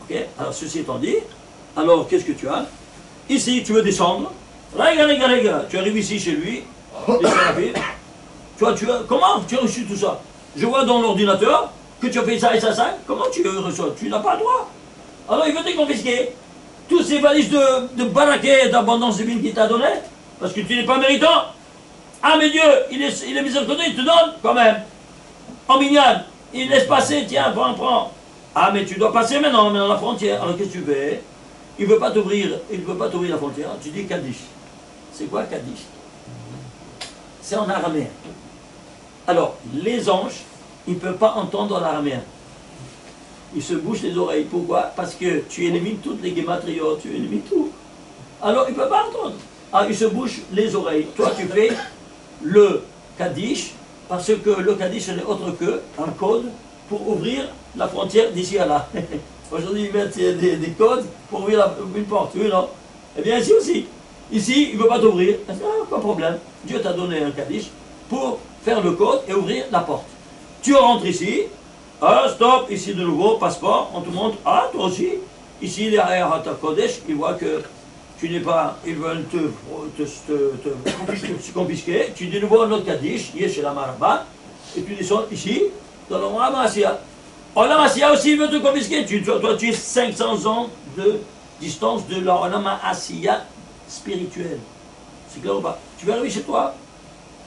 Ok? Alors, ceci étant dit, alors, qu'est-ce que tu as? Ici, tu veux descendre. Regarde. Tu arrives ici chez lui, les Séraphins. Comment tu as reçu tout ça? Je vois dans l'ordinateur que tu as fait ça et ça. Comment tu reçois? Tu n'as pas le droit. Alors, il veut te confisquer toutes ces valises de baraquet d'abondance divine qu'il t'a donné, parce que tu n'es pas méritant. Ah, mais Dieu, il est miséricordieux, il te donne quand même. En mignonne, il laisse passer, tiens, prends. Ah, mais tu dois passer maintenant la frontière. Alors qu'est-ce que tu fais? Il ne veut pas t'ouvrir la frontière. Tu dis Kaddish. C'est quoi Kaddish? C'est en araméen. Alors, les anges, ils ne peuvent pas entendre l'araméen. Ils se bouchent les oreilles. Pourquoi? Parce que tu élimines toutes les guématriotes, tu élimines tout. Alors, ils ne peuvent pas entendre. Alors, ils se bouchent les oreilles. Toi, tu fais le Kaddish, parce que le Kaddish n'est autre qu'un code pour ouvrir la frontière d'ici à là. Aujourd'hui, ils mettent des codes pour ouvrir une porte, oui, non? Eh bien, ici aussi. Ici, il ne veut pas t'ouvrir. Ah, pas de problème. Dieu t'a donné un Kaddish pour faire le code et ouvrir la porte. Tu rentres ici. Ah, stop, ici de nouveau, passeport. On te montre. Ah, toi aussi. Ici, derrière ta Kodesh, ils voient que tu n'es pas. Ils veulent te confisquer. Tu dis de nouveau un autre Kaddish, il est chez la Maraba. Et tu descends ici, dans le Olam Asiya. Olam Asiya aussi veut te confisquer. Toi, tu es 500 ans de distance de l'Olam Asiya spirituel. C'est clair ou pas? Tu vas arriver chez toi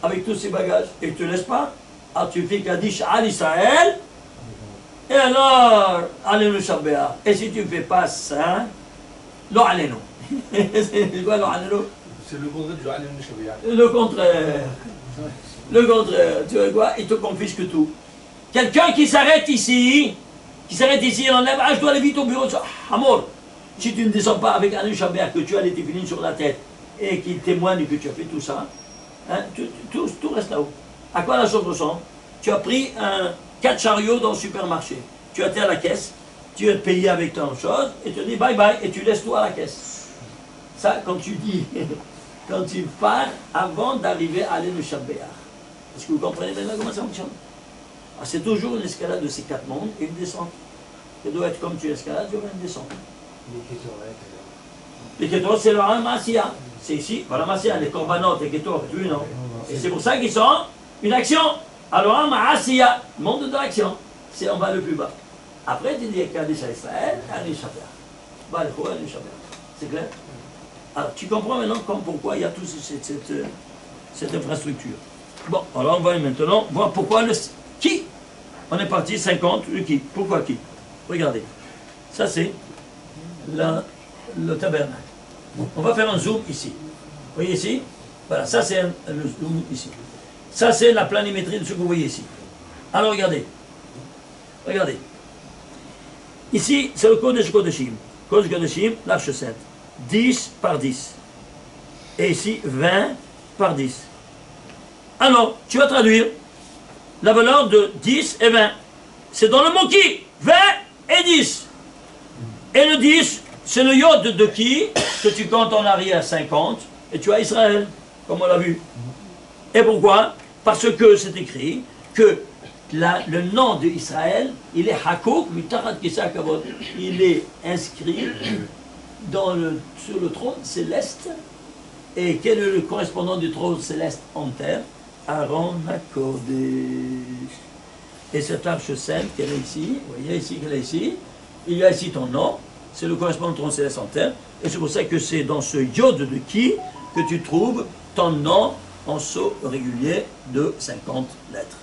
avec tous ces bagages et tu ne te laisses pas. Ah, tu fais Kaddish à l'Israël. Et alors, allez Shabbat. Et si tu ne fais pas ça, lo aleno. C'est quoi lo aleno? C'est le contraire du Alim Shabbat. Le contraire. Le contraire. Tu vois quoi? Il te confisque tout. Quelqu'un qui s'arrête ici, il enlève, ah, je dois aller vite au bureau. Amour, si tu ne descends pas avec un Shabbat, que tu as les téfilines sur la tête et qu'il témoigne que tu as fait tout ça, hein, tout reste là-haut. À quoi la chose ressemble? Tu as pris 4 chariots dans le supermarché. Tu as été à la caisse, tu es payé avec ton chose, et tu dis bye bye, et tu laisses tout à la caisse. Ça, quand tu dis, quand tu pars avant d'arriver à aller le Shabbat. Est-ce que vous comprenez maintenant comment ça fonctionne? Ah, c'est toujours une escalade de ces 4 mondes et une descente. Ça doit être comme tu escalades, il y aura une descente. Les Kétorot, c'est le Ramasia. C'est ici, le Ramasia, les Korbanot, les Kétorot, oui, non. Et c'est pour ça qu'ils sont une action. Alors, Ramasia, monde de l'action. C'est en bas le plus bas. Après, tu dis Kaddish à Israël, Kaddish à c'est clair? Alors, tu comprends maintenant pourquoi il y a toute cette infrastructure. Bon, alors on va maintenant voir pourquoi le qui. On est parti 50, le qui. Pourquoi qui? Regardez. Ça, c'est le tabernacle. On va faire un zoom ici. Vous voyez ici? Voilà, ça c'est le zoom ici. Ça c'est la planimétrie de ce que vous voyez ici. Alors regardez. Regardez. Ici, c'est le Kodesh Kodeshim. Kodesh Kodeshim, l'arche sainte. 10 par 10. Et ici, 20 par 10. Alors, tu vas traduire la valeur de 10 et 20. C'est dans le mot qui? 20 et 10. Et le 10, c'est le yod de qui? Que tu comptes en arrière à 50. Et tu as Israël, comme on l'a vu. Et pourquoi? Parce que c'est écrit que le nom d'Israël, il est Hakouk, il est inscrit sur le trône céleste. Et quel est le correspondant du trône céleste en terre? Aaron HaKodesh. Et cette arche sainte qu'elle est ici, vous voyez ici qu'elle est ici, il y a ici ton nom, c'est le correspondant du trône céleste en terre. Et c'est pour ça que c'est dans ce yod de qui que tu trouves ton nom en saut régulier de 50 lettres.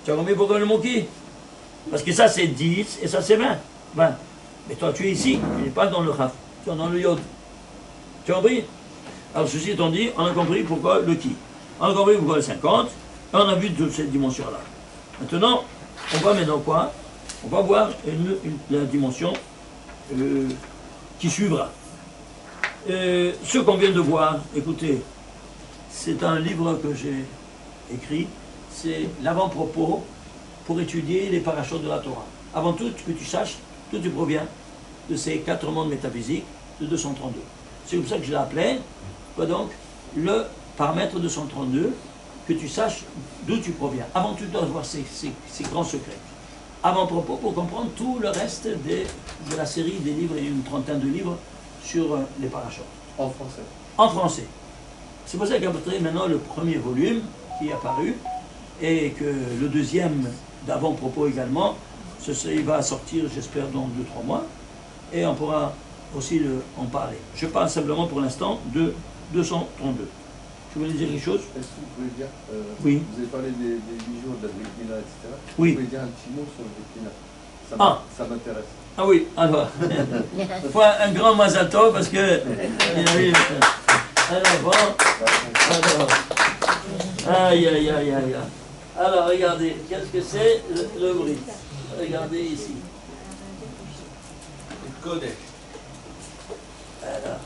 Tu as compris pourquoi le mot qui? Parce que ça c'est 10 et ça c'est 20. Mais toi tu es ici, tu n'es pas dans le Raf, tu es dans le Yod. Tu as compris? Alors ceci étant dit, on a compris pourquoi le qui. On a compris pourquoi le 50, et on a vu toute cette dimension-là. Maintenant, on va maintenant quoi? On va voir la dimension qui suivra. Ce qu'on vient de voir, écoutez, c'est un livre que j'ai écrit, c'est l'avant-propos pour étudier les parachutes de la Torah. Avant tout, que tu saches, tout provient de ces 4 mondes métaphysiques de 232. C'est comme ça que je l'ai appelé, quoi donc, le paramètre 232, que tu saches d'où tu proviens. Avant tout, tu dois voir ces grands secrets. Avant-propos pour comprendre tout le reste de la série des livres, il y a une trentaine de livres sur les parachutes. En français. En français. C'est pour ça qu'après maintenant le premier volume qui est apparu et que le deuxième d'avant-propos également, il va sortir j'espère dans 2-3 mois et on pourra aussi en parler. Je parle simplement pour l'instant de 232. Tu voulais dire quelque chose? Est-ce que vous pouvez dire, oui. Vous avez parlé des bijoux, de la Brikina, etc. Oui. Vous pouvez dire un petit mot sur le Brikina? Ça m'intéresse. Ah oui, alors, il faut un grand Mazal Tov parce que... Alors, bon, alors, aïe. Alors, regardez, qu'est-ce que c'est le bris? Regardez ici. Le Kodesh. Alors.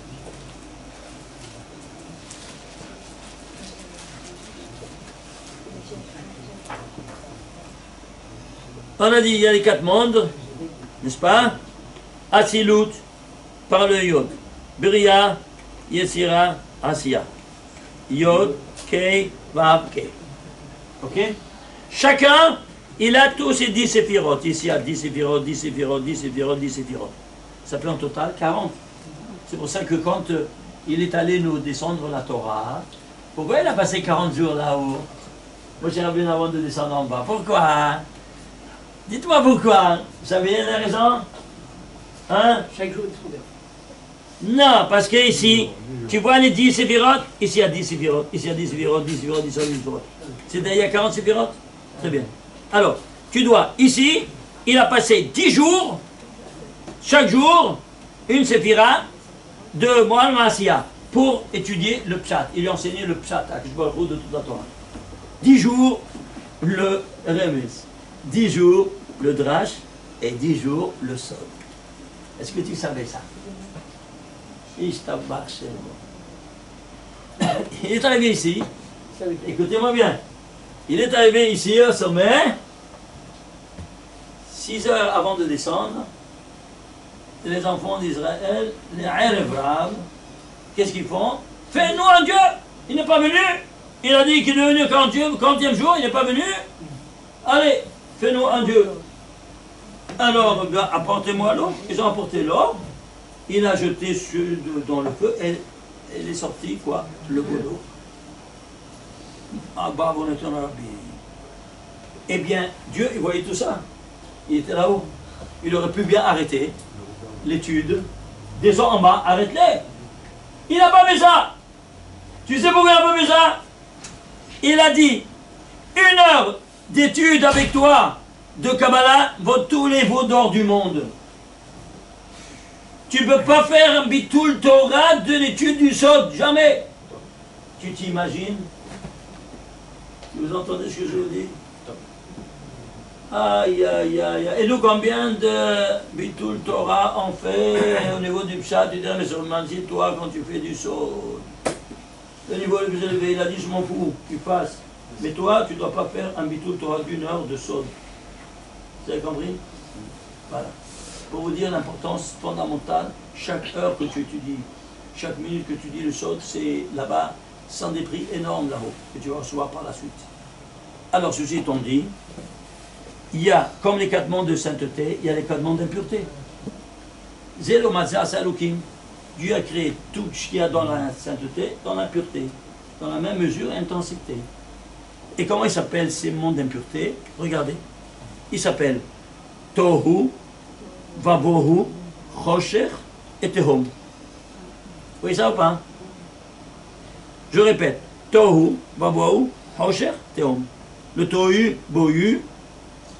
On a dit, il y a les 4 mondes, n'est-ce pas? Atzilut, par le Yod. Bria, Yetzira, Asiya. Yod, Kei, Vav, Kei. Ok? Chacun, il a tous ses 10 séphirotes. Ici, il y a 10 séphirotes, 10 séphirotes, 10 séphirotes, 10 séphirotes. Ça fait en total 40. C'est pour ça que quand il est allé nous descendre la Torah, pourquoi il a passé 40 jours là-haut? Moi, j'ai bien avant de descendre en bas. Pourquoi? Dites-moi pourquoi. Vous savez la raison? Hein? Chaque jour, ils sont bien. Non, parce que ici, tu vois les 10 séphirotes, ici il y a 10 séphirotes, ici il y a 10 séphirotes, 10 séphirotes, 10 séphirotes. C'est-à-dire il y a 40 séphirotes? Très bien. Alors, tu dois, ici, il a passé 10 jours, chaque jour, une séphira de Moal Maasiya pour étudier le pshat. Il lui a enseigné le pshat à Kishbar de toute la Torah. 10 jours, le remes. 10 jours, le drash, et 10 jours, le sod. Est-ce que tu savais ça? Il est arrivé ici, écoutez-moi bien, il est arrivé ici au sommet, 6 heures avant de descendre, les enfants d'Israël, les Erev Rav, qu'est-ce qu'ils font? Fais-nous un Dieu! Il n'est pas venu! Il a dit qu'il est venu au 40e jour, il n'est pas venu! Allez, fais-nous un Dieu! Alors, apportez-moi l'eau. Ils ont apporté l'eau. Il a jeté dans le feu et il est sorti, quoi? Le boulot. Ah, bah, on est en Arabie. Eh bien, Dieu, il voyait tout ça. Il était là-haut. Il aurait pu bien arrêter l'étude. Descends en bas, arrête-les. Il n'a pas fait ça. Tu sais pourquoi il n'a pas fait ça? Il a dit, 1 heure d'étude avec toi de Kabbalah vaut tous les veaux d'or du monde. Tu ne peux pas faire un bitul Torah de l'étude du Sod, jamais. Tu t'imagines? Vous entendez ce que je vous dis? Aïe, aïe, aïe. Et nous, combien de bitul Torah on fait au niveau du pshat? Tu dis, mais seulement toi quand tu fais du Sod. Le niveau le plus élevé, il a dit, je m'en fous, tu fasses. Mais toi, tu ne dois pas faire un bitul Torah d'1 heure de Sod. Vous avez compris? Voilà. Pour vous dire l'importance fondamentale, chaque heure que tu étudies, chaque minute que tu dis le Sod, c'est là-bas, sans des prix énormes là-haut, que tu vas recevoir par la suite. Alors, ceci étant dit, il y a, comme les 4 mondes de sainteté, il y a les 4 mondes d'impureté. Zélo Mazah Salukim. Dieu a créé tout ce qu'il y a dans la sainteté, dans l'impureté, dans la même mesure et intensité. Et comment ils s'appellent ces mondes d'impureté? Regardez. Ils s'appellent Tohu, Vabohu, Chosher et Tehom. Vous voyez ça ou pas? Je répète. Tohu, Vabohu, Chosher, Tehom. Le Tohu, Bohu,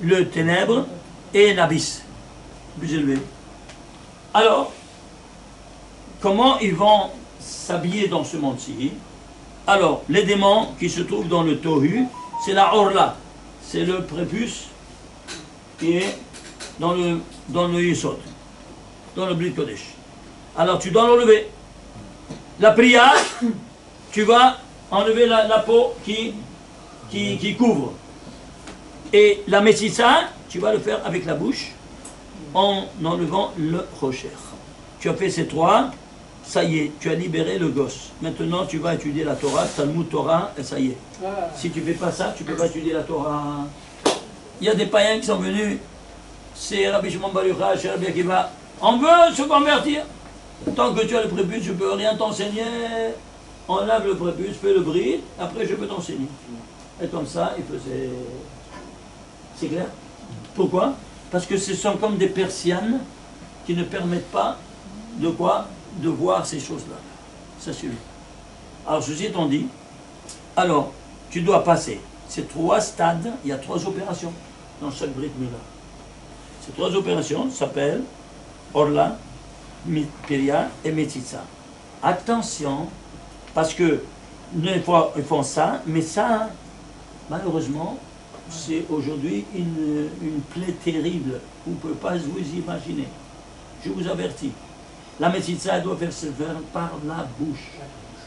le ténèbre et l'abysse. Plus élevé. Alors, comment ils vont s'habiller dans ce monde-ci? Alors, les démons qui se trouvent dans le Tohu, c'est la Orla. C'est le prépuce qui est dans le Yesod, dans le Brit Kodesh. Alors tu dois l'enlever. La prière, tu vas enlever la peau qui couvre. Et la Messissa, tu vas le faire avec la bouche en enlevant le rocher. Tu as fait ces 3, ça y est, tu as libéré le gosse. Maintenant tu vas étudier la Torah, Talmud Torah, et ça y est. Si tu ne fais pas ça, tu ne peux pas étudier la Torah. Il y a des païens qui sont venus, c'est Rabbi Shimon Bar Yochai, c'est Rabbi Akiva. On veut se convertir. Tant que tu as le prépuce, je ne peux rien t'enseigner. Enlève le prépuce, fais le brit, après je peux t'enseigner. Et comme ça, il faisait... C'est clair? Pourquoi? Parce que ce sont comme des persiennes qui ne permettent pas de quoi? De voir ces choses-là. Ça suffit. Alors, ceci étant dit, alors, tu dois passer ces 3 stades, il y a 3 opérations dans chaque Brit Mila. Ces 3 opérations s'appellent Orla, Piria et Metzitza. Attention, parce que des fois ils font ça, mais ça, malheureusement, c'est aujourd'hui une plaie terrible. Vous ne pouvez pas vous imaginer. Je vous avertis. La Metzitza, elle doit se faire par la bouche.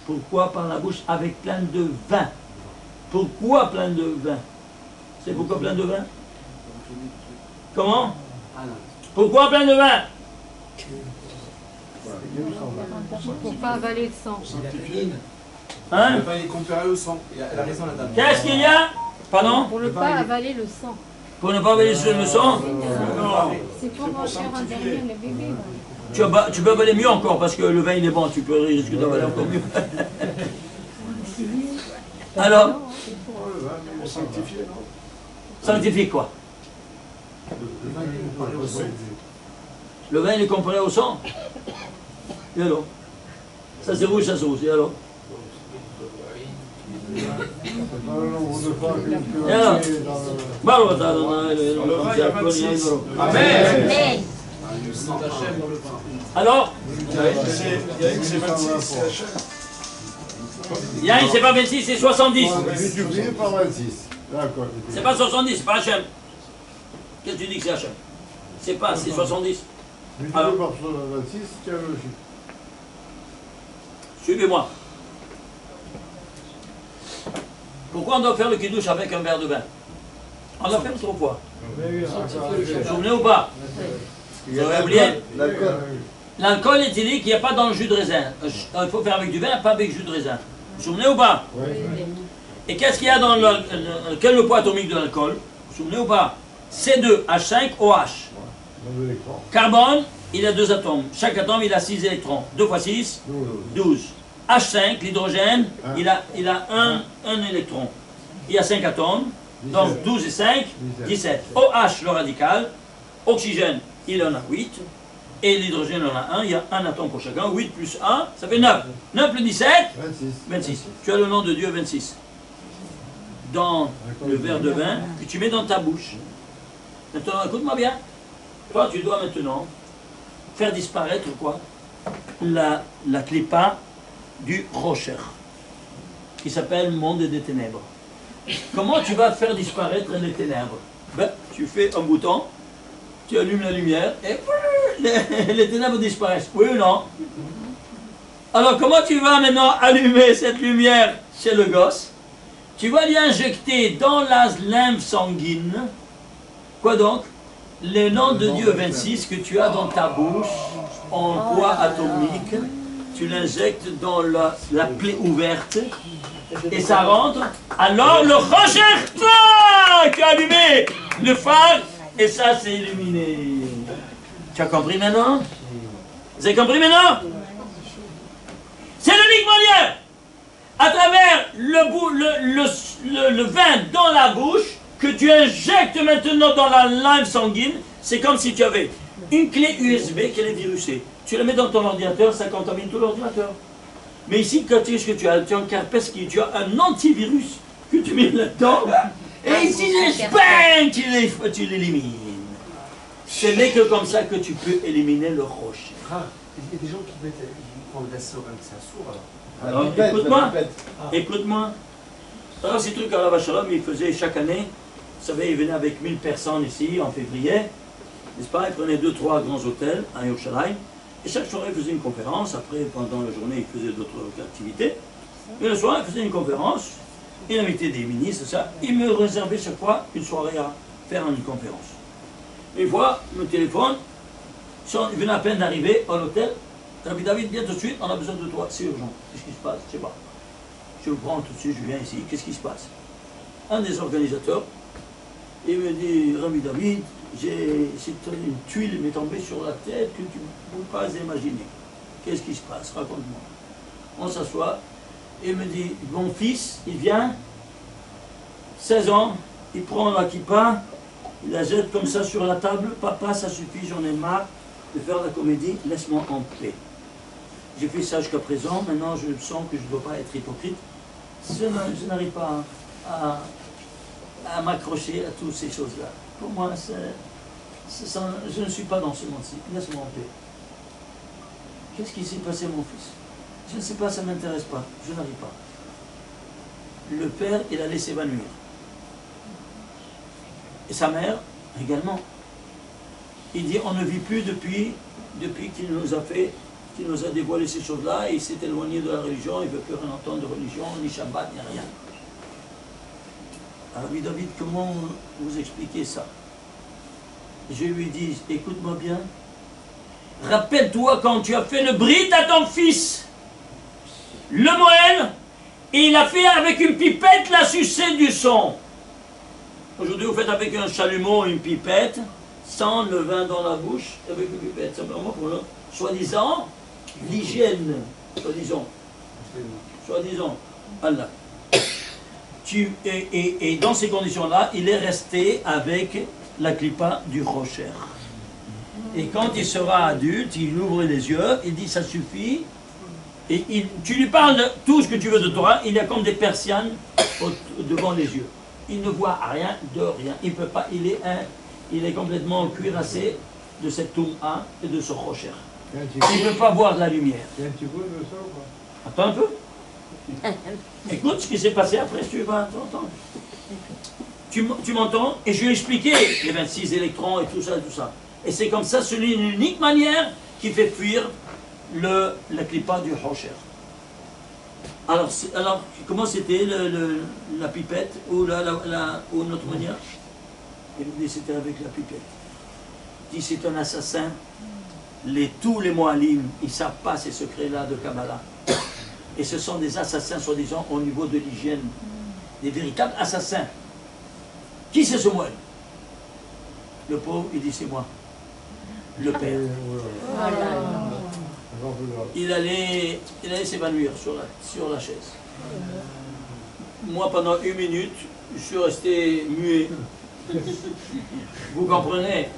Pourquoi par la bouche? Avec plein de vin. Pourquoi plein de vin? C'est pourquoi plein de vin? Comment? Pourquoi plein de vin? Pour pas avaler le sang. Hein? Le pain est comparé au sang. Elle a raison, la dame. Qu'est-ce qu'il y a? Pardon? Pour ne pas avaler le sang. Pour ne pas avaler le sang? C'est pour faire un derrière le bébé. Tu peux avaler mieux encore parce que le vin il est bon, tu peux risquer d'avaler encore mieux. Alors? Pour sanctifier, non? Sanctifier quoi? Le vin il est comparé au sang? Et alors? Ça c'est rouge, ça c'est rouge, et alors? Et alors? Amen. Alors? Yann, c'est pas 26, c'est 70. Multiplié par 26. D'accord. C'est pas 70, c'est pas HM. Qu'est-ce que tu dis que c'est HM? C'est pas, c'est 70. Multiplié par 26, tiens le chiffre. Suivez-moi. Pourquoi on doit faire le kidouche avec un verre de vin? On l'a fait 3 fois. Vous vous souvenez ou pas? Vous avez oublié? L'alcool éthylique, il n'y a pas dans le jus de raisin. Il faut faire avec du vin, pas avec jus de raisin. Vous vous souvenez ou pas? Et qu'est-ce qu'il y a dans quel est le poids atomique de l'alcool? Vous vous souvenez ou pas? C2H5OH. Carbone, il a 2 atomes. Chaque atome, il a 6 électrons. 2 x 6, 12. H5, l'hydrogène, il a un électron. Il y a 5 atomes. Donc 12 et 5, 17. OH, le radical. Oxygène, il en a 8. Et l'hydrogène en a 1. Il y a un atome pour chacun. 8 plus 1, ça fait 9. 9 plus 17, 26. Tu as le nom de Dieu 26. Dans le verre de vin que tu mets dans ta bouche. Maintenant, écoute-moi bien. Toi, tu dois maintenant faire disparaître quoi? La clipa du Rocher, qui s'appelle Monde des Ténèbres. Comment tu vas faire disparaître les ténèbres? Ben, tu fais un bouton, tu allumes la lumière et les ténèbres disparaissent. Oui ou non? Alors comment tu vas maintenant allumer cette lumière chez le gosse? Tu vas lui injecter dans la lymphe sanguine, quoi donc? Le nom de Dieu 26 que tu as dans ta bouche en poids atomique, tu l'injectes dans la plaie ouverte et ça rentre. Alors le rocher, tu as allumé le phare et ça c'est illuminé. Tu as compris maintenant? Vous avez compris maintenant? C'est l'unique manière, à travers le vin dans la bouche, que tu injectes maintenant dans la lymphe sanguine. C'est comme si tu avais une clé USB qui est virusée. Tu la mets dans ton ordinateur, ça contamine tout l'ordinateur. Mais ici, qu'est-ce que tu as? Tu as un Kaspersky, tu as un antivirus que tu mets là-dedans. Et ici, bang, tu l'élimines. Ce n'est que comme ça que tu peux éliminer le rocher. Ah, il y a des gens qui prennent de la seringue, c'est un sourd alors. Alors, écoute-moi. Écoute-moi. Alors, ces trucs à la Vachalom, ils faisaient chaque année. Vous savez, ils venaient avec 1000 personnes ici en février. N'est-ce pas? Ils prenaient 2-3 grands hôtels à Yerushalayim. Et chaque soir, ils faisaient une conférence. Après, pendant la journée, ils faisaient d'autres activités. Et le soir, ils faisaient une conférence. Ils invitaient des ministres, ça. Ils me réservaient chaque fois une soirée à faire une conférence. Une fois, me téléphone. Ils venaient à peine d'arriver à l'hôtel. Rabbi David, viens tout de suite, on a besoin de toi. C'est urgent. Qu'est-ce qui se passe? Je ne sais pas. Je le prends tout de suite, je viens ici. Qu'est-ce qui se passe? Un des organisateurs, il me dit, Rabbi David, c'est une tuile m'est tombée sur la tête que tu ne peux pas imaginer. Qu'est-ce qui se passe? Raconte-moi. On s'assoit, et il me dit, mon fils, il vient, 16 ans, il prend la kippa, il la jette comme ça sur la table, papa, ça suffit, j'en ai marre de faire la comédie, laisse-moi en paix. J'ai fait ça jusqu'à présent, maintenant je sens que je ne dois pas être hypocrite. Je n'arrive pas à m'accrocher à toutes ces choses-là. Pour moi, je ne suis pas dans ce monde-ci. Laisse-moi en paix. Qu'est-ce qui s'est passé, mon fils? Je ne sais pas, ça ne m'intéresse pas. Je n'arrive pas. Le père, il allait s'évanouir. Et sa mère, également. Il dit, on ne vit plus depuis qu'il nous a dévoilé ces choses-là, et il s'est éloigné de la religion, il ne veut plus rien entendre de religion, ni Shabbat, ni rien. Alors lui, David, comment vous expliquez ça? Je lui dis, écoute-moi bien, Rappelle-toi quand tu as fait le brit à ton fils, le Moël, et il a fait avec une pipette la sucée du sang. Aujourd'hui, vous faites avec un chalumeau une pipette, sans le vin dans la bouche, avec une pipette, simplement pour le soi-disant l'hygiène, soi-disant. Allah. Et dans ces conditions-là, il est resté avec la clipa du rocher. Et quand il sera adulte, il ouvre les yeux, il dit ça suffit. Et tu lui parles de tout ce que tu veux de Torah, il y a comme des persiennes devant les yeux. Il ne voit rien de rien. Il peut pas, il est complètement cuirassé de cette touma et de ce rocher. Il ne peut pas voir la lumière. Il y a un petit peu de ça ou pas? Attends un peu. Écoute ce qui s'est passé après, tu vas t'entendre. Tu m'entends? Et je lui ai expliqué les 26 électrons et tout ça, et tout ça. Et c'est comme ça, c'est l'unique manière qui fait fuir la clipa du rocher. Alors comment c'était la pipette ou notre manière? Il me dit c'était avec la pipette. Il dit c'est un assassin. Tous les Moalim, ils ne savent pas ces secrets-là de Kabbalah. Et ce sont des assassins, soi-disant, au niveau de l'hygiène. Des véritables assassins. Qui c'est ce Moël? Le pauvre, il dit c'est moi. Le père. Il allait s'évanouir sur la chaise. Moi, pendant 1 minute, je suis resté muet. Vous comprenez?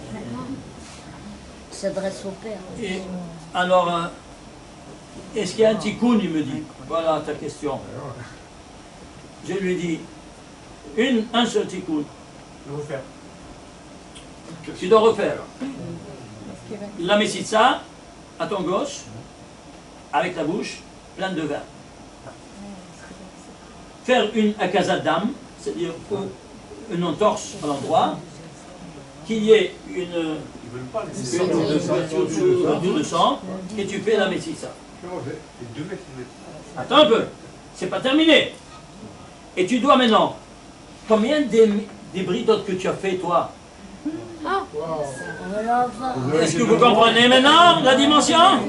Il s'adresse au père. Et alors, est-ce qu'il y a un tikkun? Il me dit. Voilà ta question. Je lui dis, un seul tikkun. Refaire. Tu dois refaire la messitza à ton gauche, avec la bouche pleine de vin. Faire une akazadam, c'est-à-dire une entorse à l'endroit, qu'il y ait une ouverture de sang, et tu fais la messitza. Attends un peu, c'est pas terminé. Et tu dois maintenant, combien des bridotes que tu as fait toi? Est-ce que vous comprenez maintenant la dimension?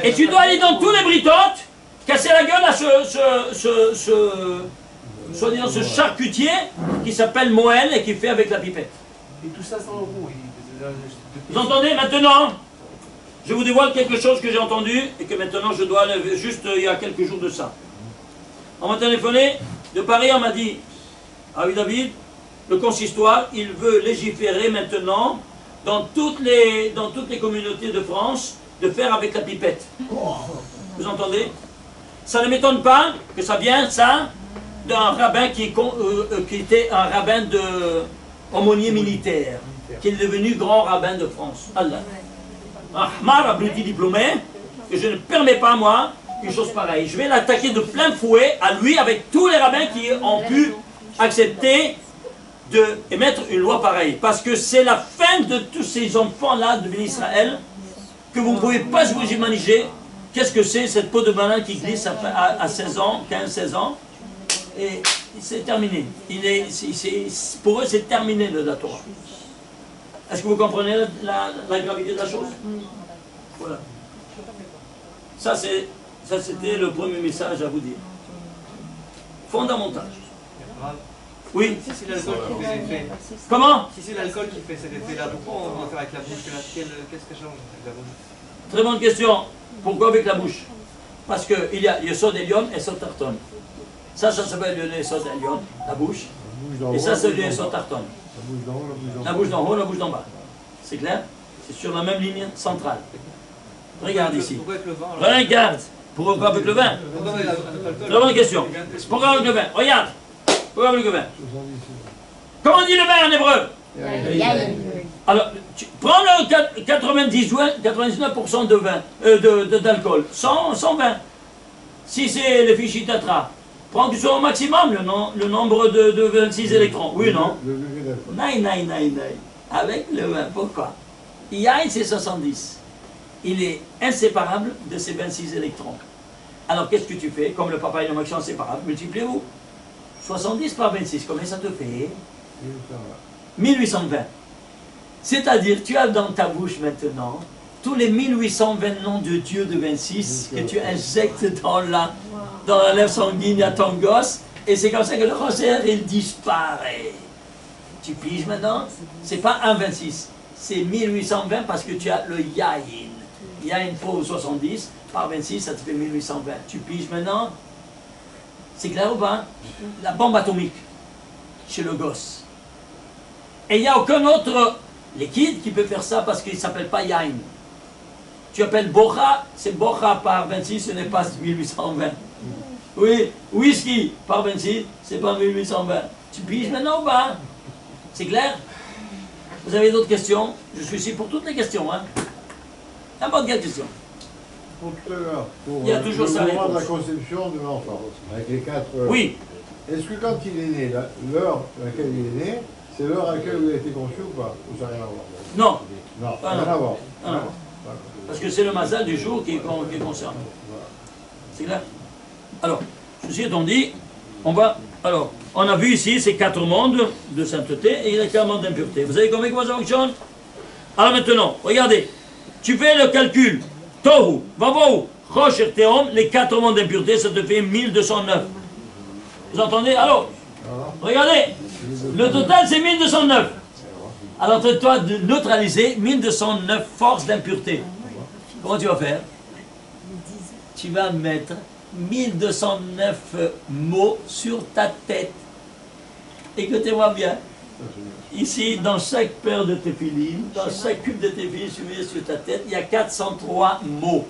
Et tu dois aller dans tous les bridotes, casser la gueule à ce charcutier qui s'appelle Moël et qui fait avec la pipette. Et tout ça sans euro. Vous entendez maintenant? Je vous dévoile quelque chose que j'ai entendu et que maintenant je dois aller juste il y a quelques jours de ça. On m'a téléphoné de Paris, on m'a dit, ah oui David, le consistoire, il veut légiférer maintenant dans toutes les communautés de France de faire avec la pipette. Vous entendez? Ça ne m'étonne pas que ça vienne, ça, d'un rabbin qui était un rabbin de aumônier militaire, qui est devenu grand rabbin de France. Allah. Un Ahmar abruti diplômé, que je ne permets pas moi une chose pareille. Je vais l'attaquer de plein fouet à lui avec tous les rabbins qui ont pu accepter d'émettre une loi pareille. Parce que c'est la fin de tous ces enfants-là de Israël que vous ne pouvez pas vous imaginer. Qu'est-ce que c'est cette peau de banane qui glisse à 16 ans, 15-16 ans? Et c'est terminé. Pour eux, c'est terminé la Torah. Est-ce que vous comprenez la gravité de la chose? Voilà. Ça, c'était le premier message à vous dire. Fondamental. Oui. Si c'est l'alcool qui fait cet effet. Comment? Si c'est l'alcool qui fait cet effet-là, pourquoi on va faire avec la bouche? Qu'est-ce que change avec la bouche? Très bonne question. Pourquoi avec la bouche? Parce qu'il y a Yesod Elyon et Yesod Tarton. Ça s'appelle le Yesod Elyon, la bouche. Et ça, c'est le Yesod Tarton. La bouche d'en haut, la bouche d'en bas. C'est clair? C'est sur la même ligne centrale. Regarde ici. Pourquoi avec le vin alors? Regarde. Pourquoi avec le vin? Très bonne question. Pourquoi avec le vin? Regarde. Pourquoi avec le vin? Comment on dit le vin en hébreu? Alors, prends le 99% de vin, d'alcool, sans vin. Si c'est le fichier Tatra, prends que au maximum le nombre de 26 électrons. Oui, non? Non. Avec le vin, pourquoi? Yain, c'est 70. Il est inséparable de ces 26 électrons. Alors, qu'est-ce que tu fais? Comme le papa et le max sont inséparables, multipliez-vous. 70 par 26, combien ça te fait? 1820. C'est-à-dire, tu as dans ta bouche maintenant tous les 1820 noms de Dieu de 26 que tu injectes dans la lèvre sanguine à ton gosse, et c'est comme ça que le cancer, il disparaît. Tu piges maintenant? C'est pas 1,26, c'est 1820 parce que tu as le yaïn. Yaïn pour 70, par 26, ça te fait 1820. Tu piges maintenant? C'est clair ou pas? La bombe atomique chez le gosse. Et il n'y a aucun autre liquide qui peut faire ça parce qu'il ne s'appelle pas yaïn. Tu appelles Bocha, c'est Bocha par 26, ce n'est pas 1820. Oui, whisky par 26, c'est pas 1820. Tu piges maintenant ou pas? C'est clair? Vous avez d'autres questions? Je suis ici pour toutes les questions. Hein? N'importe quelle question. Pour tout à l'heure, pour Il y a toujours le ça, moment de la réponse. conception de l'enfant, avec les 4 heures. Oui. Est-ce que quand il est né, l'heure à laquelle il est né, c'est l'heure à laquelle il a été conçu ou pas? Ou ça n'a rien à voir? Non. Non, Ah, rien non. à voir. Ah, non. Parce que c'est le mazal du jour qui concerne. C'est clair? Alors, ceci étant dit, alors, on a vu ici ces 4 mondes de sainteté et les 4 mondes d'impureté. Vous avez compris comment ça fonctionne? Alors maintenant, regardez, tu fais le calcul. Tohu, Vavou, Rosh et Théom, les 4 mondes d'impureté, ça te fait 1209. Vous entendez? Alors, regardez, le total c'est 1209. Alors, toi de neutraliser 1209 forces d'impureté. Comment tu vas faire? Tu vas mettre 1209 mots sur ta tête. Écoutez-moi bien. Ici, dans chaque paire de téphilines, dans chaque cube de téphilines sur ta tête, il y a 403 mots.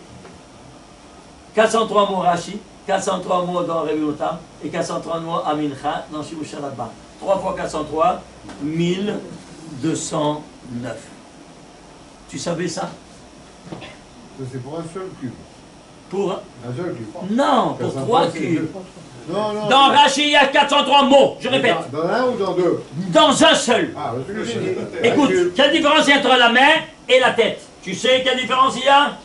403 mots Rashi, 403 mots dans Rebbe Yotam et 403 mots Amincha dans Shibush Rabba. 3 fois 403, 1209. Tu savais ça? C'est pour un seul cube. Pour Un seul cube. Non, pour 3 cubes. Non, non. Dans Rashi, il y a 403 mots, je répète. Dans un ou dans deux? Dans un seul. Ah, parce que j'ai dit. Écoute, quelle différence il y a entre la main et la tête? Tu sais quelle différence il y a?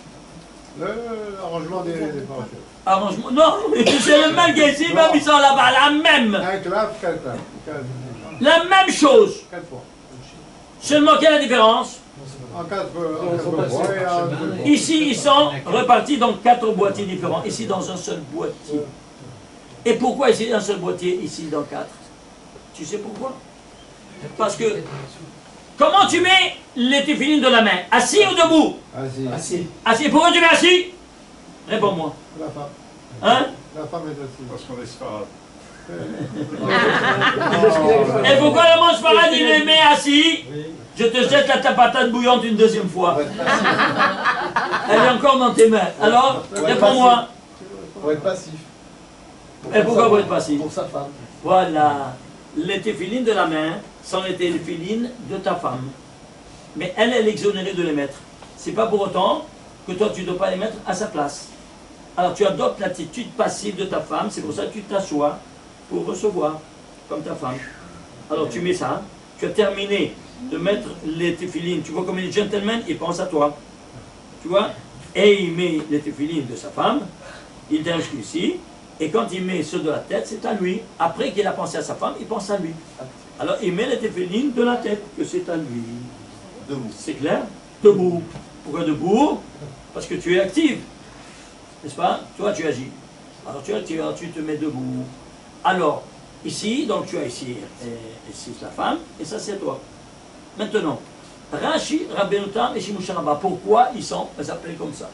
L'arrangement des parachutes. Arrangement. Non, c'est le même qui est ici, même ils sont là-bas, la même. Un clap, 4 claps. La même chose. 4 fois. Seulement, quelle est la différence? En 4 fois et en 2 fois. Ici, ils sont repartis dans 4 boîtiers différents. Ici, dans un seul boîtier. Et pourquoi ici, un seul boîtier, ici, dans 4? Tu sais pourquoi? Parce que, comment tu mets les téphilines de la main? Assis ou debout? Assis. Assis. Pourquoi tu mets assis? Réponds-moi. La femme. Hein? La femme est assise. Parce qu'on est sfarad. Et pourquoi le mot sfarad, il les met assis? Je te jette la patate bouillante une deuxième fois. Elle est encore dans tes mains. Alors, réponds-moi. Pour être passif. Et pourquoi pour être passif? Pour sa femme. Voilà. Les téphilines de la main sont les téphilines de ta femme. Mais elle est exonérée de les mettre. C'est pas pour autant que toi, tu ne dois pas les mettre à sa place. Alors, tu adoptes l'attitude passive de ta femme. C'est pour ça que tu t'assois pour recevoir, comme ta femme. Alors, tu mets ça. Tu as terminé de mettre les téphilines. Tu vois comme les gentlemen, il pense à toi. Tu vois? Et il met les téphilines de sa femme. Il tient jusqu'ici. Et quand il met ceux de la tête, c'est à lui. Après qu'il a pensé à sa femme, il pense à lui. Alors il met les téphilines de la tête, que c'est à lui. Debout. C'est clair? Debout. Pourquoi debout? Parce que tu es actif. N'est-ce pas? Toi, tu agis. Alors tu te mets debout. Alors, ici, donc tu as ici, ici c'est la femme, et ça c'est toi. Maintenant, Rashi, Rabbi Yotam et Shimush Rabba, pourquoi ils sont appelés comme ça?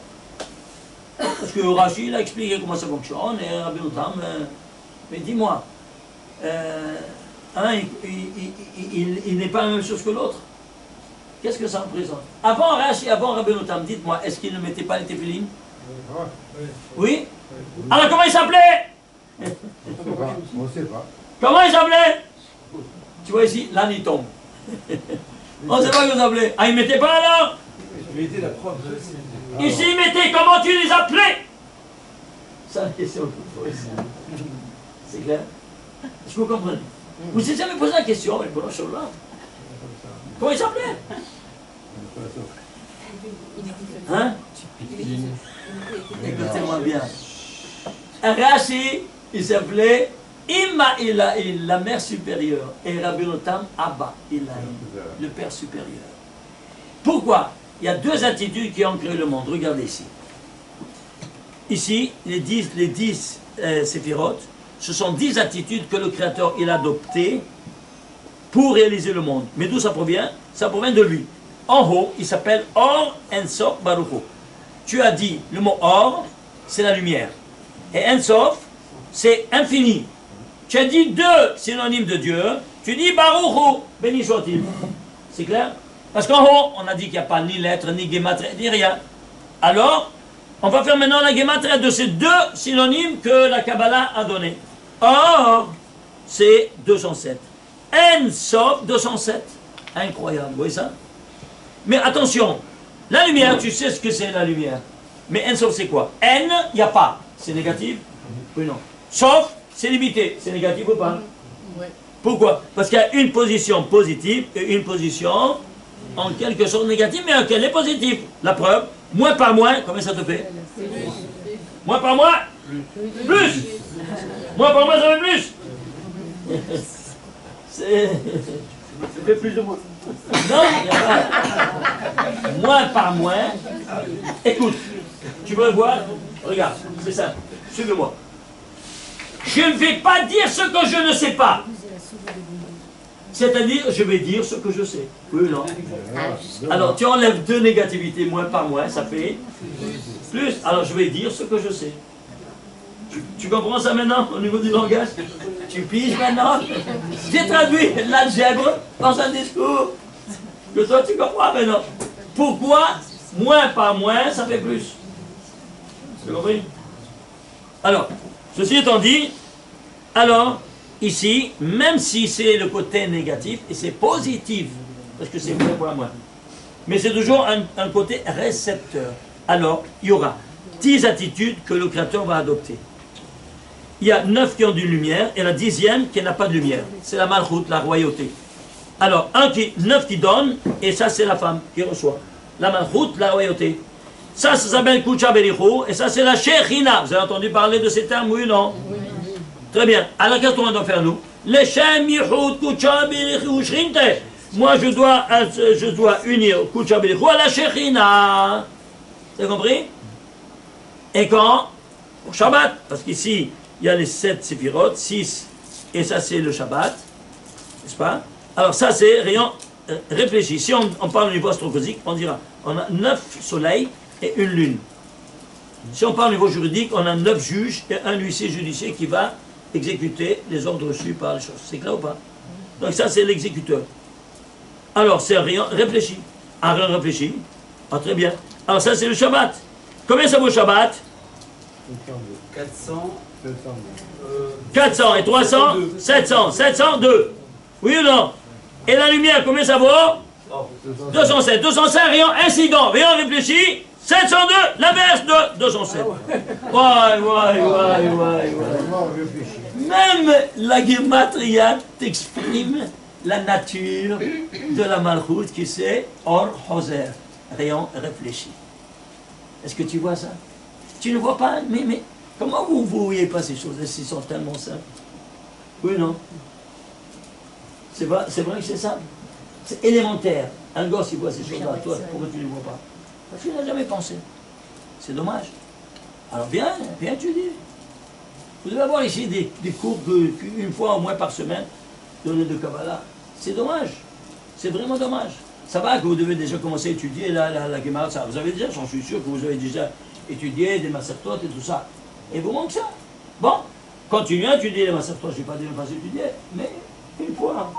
Parce que Rashi, il a expliqué comment ça fonctionne, et Rabbi Yotam, mais dis-moi, un, il n'est pas la même chose que l'autre. Qu'est-ce que ça représente? Avant Rashi, avant Rabbi Yotam, dites-moi, est-ce qu'il ne mettait pas les téphilines? Oui? Alors comment il s'appelait? On ne sait pas. Comment il s'appelait? Tu vois ici, là il tombe. On ne sait pas comment il s'appelait. Ah, il ne mettait pas alors? Il était la preuve de... Ici, il mettait, comment tu les appelais? C'est la question que vous posez. C'est clair? Est-ce que vous comprenez? Vous n'avez jamais posé la question, mais pour la chose là. Comment il s'appelait? Hein? Écoutez-moi bien. Rashi, il s'appelait Imma Ilaïl, la mère supérieure. Et Rabbi Yotam, Abba Ilaïl, le père supérieur. Pourquoi? Il y a deux attitudes qui ont créé le monde. Regardez ici. Ici, les 10 séphirotes, ce sont 10 attitudes que le Créateur il a adoptées pour réaliser le monde. Mais d'où ça provient? Ça provient de lui. En haut, il s'appelle Or Ensof Baruch Hu. Tu as dit, le mot Or, c'est la lumière. Et Ensof, c'est infini. Tu as dit deux synonymes de Dieu. Tu dis Baruch Hu, béni soit-il. C'est clair? Parce qu'en haut, on a dit qu'il n'y a pas ni lettre, ni gématria, ni rien. Alors, on va faire maintenant la gématria de ces deux synonymes que la Kabbalah a donné. Or, c'est 207. Ensof, 207. Incroyable, vous voyez ça? Mais attention, la lumière, tu sais ce que c'est la lumière. Mais Ensof, c'est quoi? N, il n'y a pas. C'est négatif? Oui, non. Sauf, c'est limité. C'est négatif ou pas? Oui. Pourquoi? Parce qu'il y a une position positive et une position en quelque sorte négative, mais elle est positive. La preuve, moins par moins, combien ça te fait? Moins par moins? Plus. Moins par moins, ça fait plus. C'est... Ça fait plus de moins. Non, il n'y a pas. Moins par moins. Écoute, tu veux voir? Regarde, c'est ça. Suivez-moi. Je ne vais pas dire ce que je ne sais pas. C'est-à-dire, je vais dire ce que je sais. Oui ou non? Alors, tu enlèves deux négativités, moins par moins, ça fait plus. Alors, je vais dire ce que je sais. Tu comprends ça maintenant, au niveau du langage? Tu piges maintenant? J'ai traduit l'algèbre dans un discours que toi, tu comprends maintenant. Pourquoi moins par moins, ça fait plus? Tu as compris? Alors, ceci étant dit, alors, ici, même si c'est le côté négatif, et c'est positif, parce que c'est moins pour moins, mais c'est toujours un côté récepteur. Alors, il y aura 10 attitudes que le Créateur va adopter. Il y a 9 qui ont de lumière, et la 10e qui n'a pas de lumière. C'est la malchoute, la royauté. Alors, 9 qui donnent, et ça c'est la femme qui reçoit. La malchoute, la royauté. Ça s'appelle Kucha Berichou, et ça c'est la Shechina. Vous avez entendu parler de ces termes, oui ou non? Très bien. Alors qu'est-ce qu'on doit faire nous? Les Shem Yichud Kucha Berichou Shrinte. Moi je dois unir Kucha Berichou à la Shechina. Vous avez compris? Et quand? Pour Shabbat. Parce qu'ici, il y a les 7 séphirotes, 6, et ça c'est le Shabbat. N'est-ce pas? Alors ça c'est rayon réfléchi. Si on parle au niveau astrophysique, on dira on a 9 soleils et une lune. Si on parle au niveau juridique, on a 9 juges et un huissier judiciaire qui va exécuter les ordres reçus par les choses. C'est clair ou pas? Donc ça c'est l'exécuteur. Alors c'est un rayon réfléchi. Un rayon réfléchi. Ah très bien. Alors ça c'est le Shabbat. Combien ça vaut Shabbat? 400. 400 et 300, 700, 702. Oui ou non? Et la lumière, combien ça vaut? 207, 205, rayon incident, rayon réfléchi, 702, l'inverse de 207. Ouais. Même la Gematria t'exprime la nature de la Malchut qui c'est Or Hoser, rayon réfléchi. Est-ce que tu vois ça? Tu ne vois pas, mais comment vous ne voyez pas ces choses? Elles sont tellement simples. Oui, non? C'est vrai que c'est simple. C'est élémentaire. Un gosse, il voit ces choses-là. Toi, pourquoi tu ne les vois pas? Parce qu'il n'a jamais pensé. C'est dommage. Alors viens étudier. Vous devez avoir ici des cours une fois au moins par semaine donnés de Kabbalah. C'est dommage. C'est vraiment dommage. Ça va que vous devez déjà commencer à étudier la Gemara. Vous avez déjà, j'en suis sûr que vous avez déjà étudié des masertot et tout ça. Et vous manque ça. Bon, continuez à étudier les masertot. Je ne vais pas dire ne pas étudier, mais une fois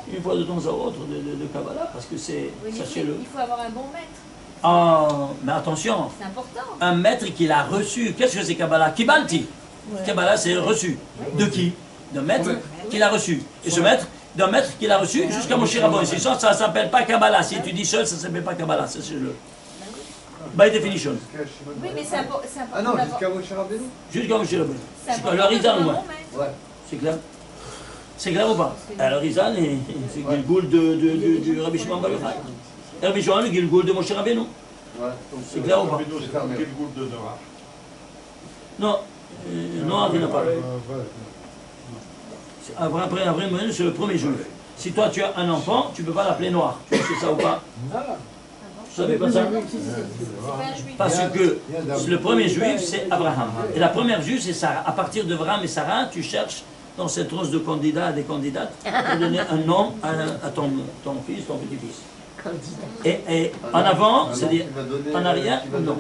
de temps à autre de Kabbalah, parce que c'est, Oui, sachez-le. il faut avoir un bon maître. Ah, mais attention, C'est important. un maître qu'il a reçu. Qu'est-ce que c'est Kabbalah? Kibalti. Kabbalah, c'est reçu. De qui? D'un maître qu'il a reçu. Et ce maître, d'un maître qu'il a reçu jusqu'à Moshe Rabbeinu. C'est ça, ça ne s'appelle pas Kabbalah. Si tu dis seul, ça ne s'appelle pas Kabbalah. C'est le. By definition. Oui, mais c'est important. Ah non, d'avoir- jusqu'à Moshe Rabbeinu. Jusqu'à Moshe Rabbeinu. c'est Jusqu'à important l'Arizal, d'avoir un moi. bon maître. Ouais. C'est clair? C'est clair ou pas? L'Arizal, c'est le Gilgoul du Rabbi Shimon Bar Yochai. Rabbi Shimon, le Gilgoul de Moshe Rabbeinu. Ouais. C'est clair ou pas? C'est comme quel goût de Noah? Non, Noir, il n'a pas. Après, c'est le premier juif. Si toi tu as un enfant, tu ne peux pas l'appeler Noir. Tu sais ça ou pas? Vous savez pas ça? Parce que le premier juif, c'est Abraham. Et la première juive, c'est Sarah. À partir d'Abraham et Sarah, tu cherches dans cette rose de candidats et des candidates pour donner un nom à ton fils, ton petit-fils. Et en avant, c'est-à-dire en arrière, non.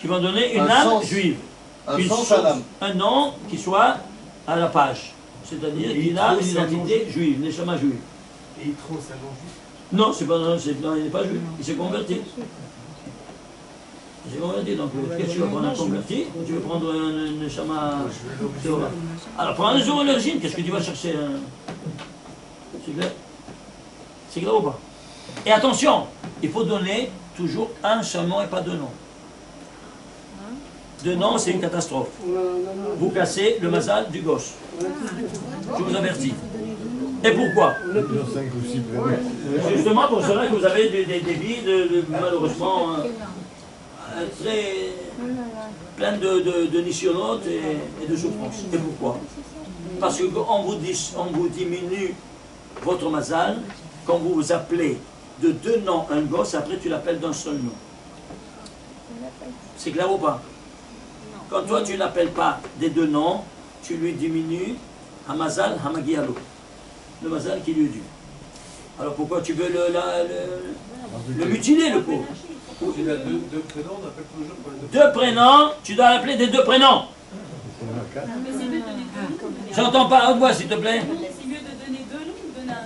Qui vont donner une âme juive. Un nom qui soit à la page. C'est-à-dire qu'il a une identité juive, une neshama juive. Et Yitro, c'est un nom juif? Non, il n'est pas juif, il s'est converti. Il s'est converti, donc qu'est-ce que tu veux prendre un converti? Tu veux prendre un neshama? Alors prends un l'origine, qu'est-ce que tu vas chercher? C'est clair? C'est clair ou pas? Et attention, il faut donner toujours un seul nom et pas deux noms. Deux noms, c'est une catastrophe. Vous cassez le mazal du gosse. Je vous avertis. Et pourquoi? Justement pour cela que vous avez des vies malheureusement très pleines de nisyonotes et de souffrances. Et pourquoi? Parce qu'on vous diminue votre mazal quand vous vous appelez de deux noms un gosse, après tu l'appelles d'un seul nom. C'est clair ou pas? Quand toi tu l'appelles pas des deux noms, tu lui diminues Hamazal Hamagialo, le mazal qui lui est dû. Alors pourquoi tu veux le mutiler, le pauvre? Il a deux prénoms, on appelle toujours pour les deux prénoms, tu dois l'appeler des deux prénoms. J'entends pas, haute voix s'il te plaît. C'est mieux de donner deux noms ou de donner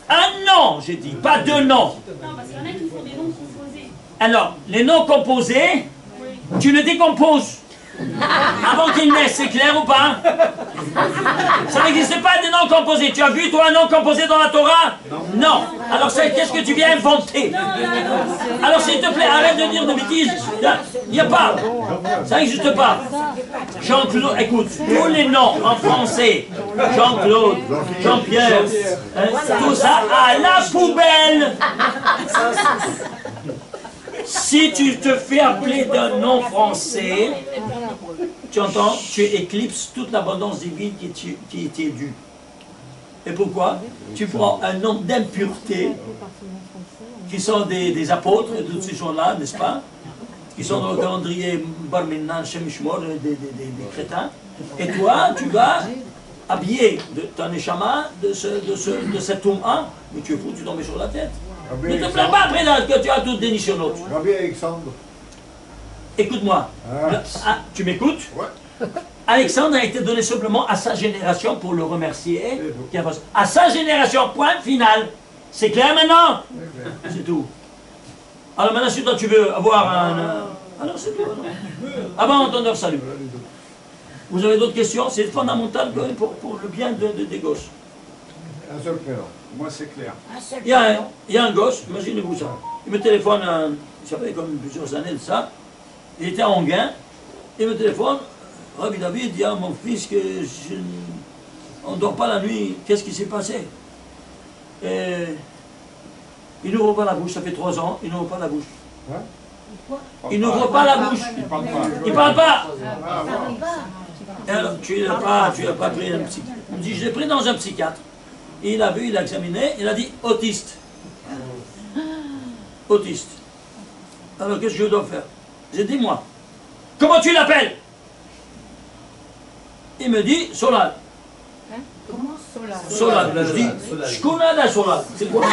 un nom, j'ai dit, pas deux noms. Non, parce qu'il y en a qui font des noms composés. Alors, les noms composés, tu le décomposes. Avant qu'il naisse, c'est clair ou pas? Ça n'existe pas des noms composés. Tu as vu, toi, un nom composé dans la Torah? Non. Alors, qu'est-ce que tu viens inventer? Alors, s'il te plaît, arrête de dire de bêtises. Il n'y a pas. Ça n'existe pas. Jean-Claude, écoute, tous les noms en français, Jean-Claude, Jean-Pierre, tout ça à la poubelle. Si tu te fais appeler d'un nom français, tu entends, tu éclipses toute l'abondance divine qui t'est due. Et pourquoi? Tu prends un nombre d'impuretés qui sont des apôtres de tous ces gens-là, n'est-ce pas? Qui sont dans le calendrier Barminan, Shemishmor, des crétins. Et toi, tu vas habiller ton neshama de cet Touma, mais tu es fou, tu tombes sur la tête. Ne te plains pas après là, que tu as toutes des nisyonotes. Rabbi Alexandre. Écoute-moi. Tu m'écoutes? Ouais. Alexandre a été donné simplement à sa génération pour le remercier. À sa génération, point final. C'est clair maintenant? C'est tout. Alors maintenant, si toi tu veux avoir un... Alors c'est tout. Avant ton heure, salut. Vous avez d'autres questions? C'est fondamental pour le bien des gosses. Un seul prénom. Moi, c'est clair. Il y a un gosse, imaginez-vous ça. Il me téléphone, ça fait comme plusieurs années de ça. Il était à Anguin. Il me téléphone. Rabbi David dit à mon fils que on ne dort pas la nuit. Qu'est-ce qui s'est passé? Et il n'ouvre pas la bouche. Ça fait 3 ans. Il n'ouvre pas la bouche. Hein? Il n'ouvre pas la bouche. Il parle pas. Il parle pas. Ah, Et alors, tu l'as pas pris un psychiatre. Il me dit, je l'ai pris dans un psychiatre. Il a vu, il a examiné, il a dit autiste. Autiste. Alors qu'est-ce que je dois faire? J'ai dit, moi, comment tu l'appelles? Il me dit, Solal. Comment Solal? Solal. Je dis, Shkunada Solal. C'est quoi?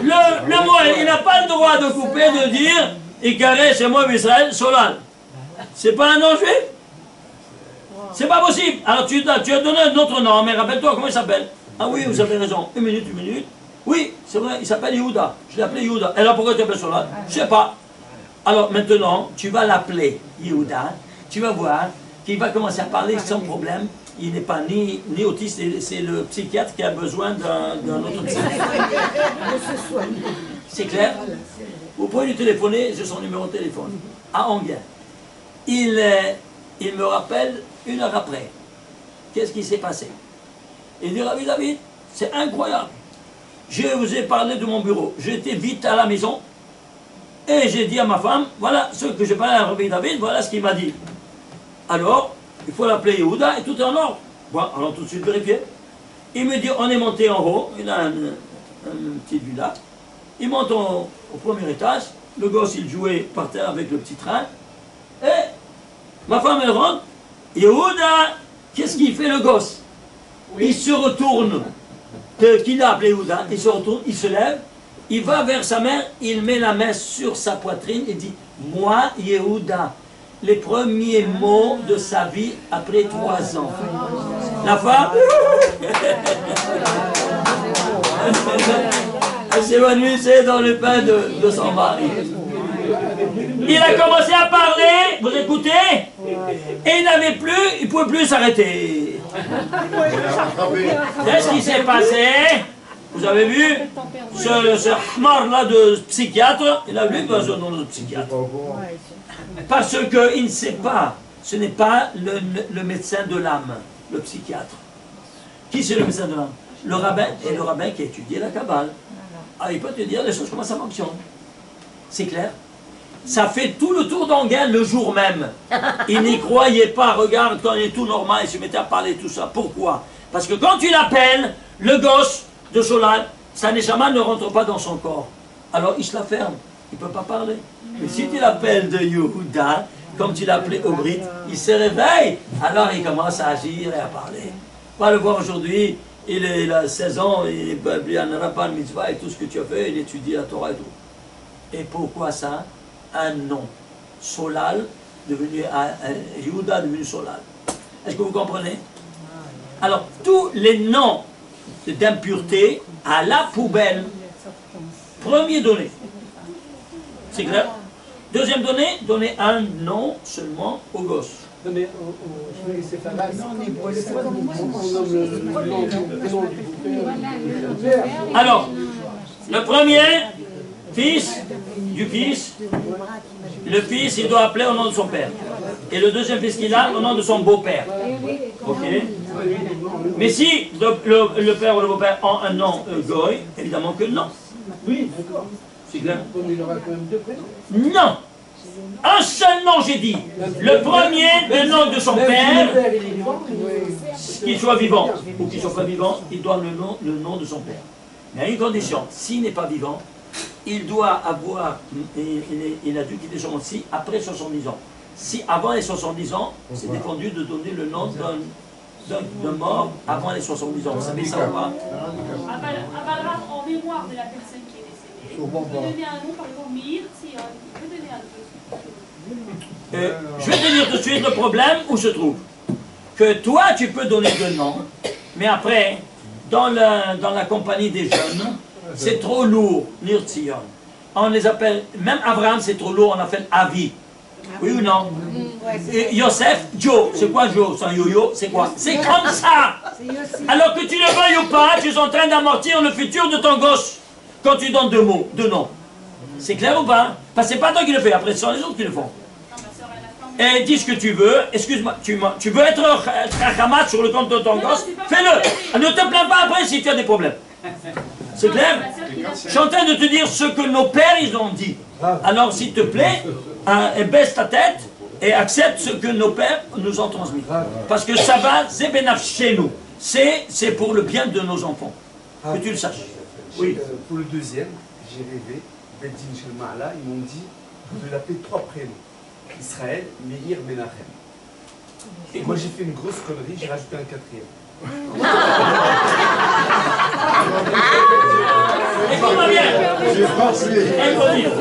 Le mot, il n'a pas le droit de couper, de dire, Icaré, c'est moi, Israël, Solal. C'est pas un nom juif? C'est pas possible. Alors tu as donné un autre nom, mais rappelle-toi comment il s'appelle. Ah oui, vous avez raison. Une minute. Oui, c'est vrai, il s'appelle Yehuda. Je l'ai appelé Yehuda. Et alors pourquoi tu appelles Solal? Je sais pas. Alors maintenant, tu vas l'appeler Yehuda. Tu vas voir qu'il va commencer à parler sans problème. Il n'est pas ni autiste, c'est le psychiatre qui a besoin d'un autre psychiatre. C'est clair? Vous pouvez lui téléphoner, j'ai son numéro de téléphone. À Anguin. Il me rappelle 1 heure après. Qu'est-ce qui s'est passé? Il dit, Rabbi David, c'est incroyable. Je vous ai parlé de mon bureau. J'étais vite à la maison et j'ai dit à ma femme, voilà ce que j'ai parlé à Rabbi David, voilà ce qu'il m'a dit. Alors, il faut l'appeler Yehuda et tout est en ordre. Bon, allons tout de suite vérifier. Il me dit, on est monté en haut, il a une petite villa. il monte au premier étage, le gosse il jouait par terre avec le petit train, et ma femme elle rentre, Yehuda, qu'est-ce qu'il fait le gosse? Il se retourne, qu'il a appelé Yehuda, il se retourne, il se lève, il va vers sa mère, il met la main sur sa poitrine et dit, moi Yehuda, les premiers mots de sa vie après 3 ans. La femme, elle s'évanouissait dans le pain de son mari. Il a commencé à parler, vous écoutez, et il ne pouvait plus s'arrêter. Qu'est-ce qui s'est passé? Vous avez vu ce khmar-là de psychiatre, il a vu pas son nom de psychiatre. Parce qu'il ne sait pas, ce n'est pas le médecin de l'âme, le psychiatre. Qui c'est le médecin de l'âme? Le rabbin, et le rabbin qui a étudié la Kabbale. Ah, il peut te dire les choses, comment ça fonctionne. C'est clair? Ça fait tout le tour d'Anguin le jour même. Il n'y croyait pas, regarde, quand il est tout normal, il se mettait à parler tout ça. Pourquoi? Parce que quand tu l'appelles, le gosse de Solal, sa neshama ne rentre pas dans son corps. Alors il se la ferme, il ne peut pas parler. Mais si tu l'appelles de Yehuda, comme tu l'appelais au Brit, il se réveille, alors il commence à agir et à parler. On va le voir aujourd'hui, il a 16 ans, il est un rabban mitzvah et tout ce que tu as fait, il étudie la Torah et tout. Et pourquoi ça? Un nom. Solal, devenu Yehuda, devenu Solal. Est-ce que vous comprenez? Alors, tous les noms d'impureté à la poubelle. Premier donné. C'est clair? Deuxième donné, donner un nom seulement au gosse. Donner au chemin céphalade. Alors, le premier fils du fils, le fils il doit appeler au nom de son père. Et le deuxième fils qu'il a au nom de son beau-père. Ok? Mais si le père ou le beau-père ont un nom goy, évidemment que non. Oui, d'accord. C'est clair? Mais il aura quand même 2 prénoms. Non! Un seul nom, j'ai dit. Le premier, le nom de son père, qu'il soit vivant ou qu'il ne soit pas vivant, il doit le nom de son père. Mais à une condition, s'il n'est pas vivant, il doit avoir, il a dû quitter son monde si après 70 ans. Si avant les 70 ans, c'est défendu de donner le nom d'un mort avant les 70 ans. Vous savez ça ou pas? En mémoire de la personne qui est décédée, on peut donner un nom, par exemple Mir, si on peut donner un nom. Je vais te dire tout de suite le problème où se trouve. Que toi, tu peux donner 2 noms, mais après, dans la compagnie des jeunes, c'est trop lourd, Nirtzion. On les appelle, même Abraham, c'est trop lourd, on appelle Avi. Oui ou non? Et Yosef, Joe. C'est quoi Joe? C'est un yo-yo? C'est quoi? C'est comme ça! Alors que tu le veuilles ou pas, tu es en train d'amortir le futur de ton gosse quand tu donnes 2 noms. C'est clair ou pas? Parce que c'est pas toi qui le fais, après ce sont les autres qui le font. Et dis ce que tu veux, excuse-moi, tu veux être Hamas sur le compte de ton gosse? Fais-le! Ne te plains pas après si tu as des problèmes. C'est clair? Je suis en train de te dire ce que nos pères ils ont dit. Alors s'il te plaît, baisse ta tête et accepte ce que nos pères nous ont transmis. Parce que ça va, chez nous. C'est pour le bien de nos enfants. Que tu le saches. Oui. Pour le deuxième, j'ai rêvé, Beddin Shelma'ala, ils m'ont dit de l'appeler 3 prénoms. Israël, Meir, Menachem. Et moi j'ai fait une grosse connerie, j'ai rajouté un 4e. Écoute-moi bien.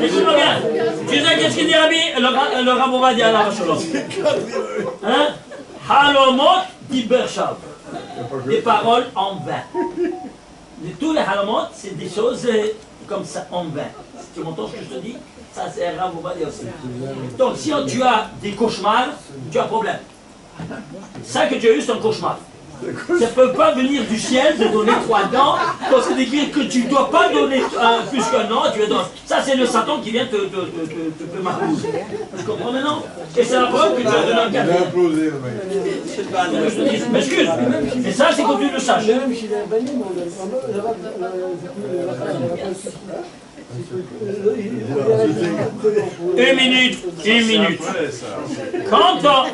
Écoute-moi bien. Tu sais qu'est-ce qu'il dit Rabbi? Le Rav Ovadia la Shalom. Hein? Halomot dibershav. Des paroles en vain. Tous les halomot, c'est des choses comme ça, en vain. Tu m'entends ce que je te dis? Ça, c'est Rav Ovadia aussi. Donc, si tu as des cauchemars, tu as un problème. Ça que tu as eu, c'est un cauchemar. Ça ne peut pas venir du ciel de donner 3 dents, parce que d'écrire que tu ne dois pas donner plus qu'un an, tu es dans... Ça, c'est le Satan qui vient te marcouser. Tu comprends maintenant? Et c'est la preuve que tu as donné un café. Il a implosé, le mec. Je te dis, m'excuse. Mais ça, c'est que tu le saches. Une minute.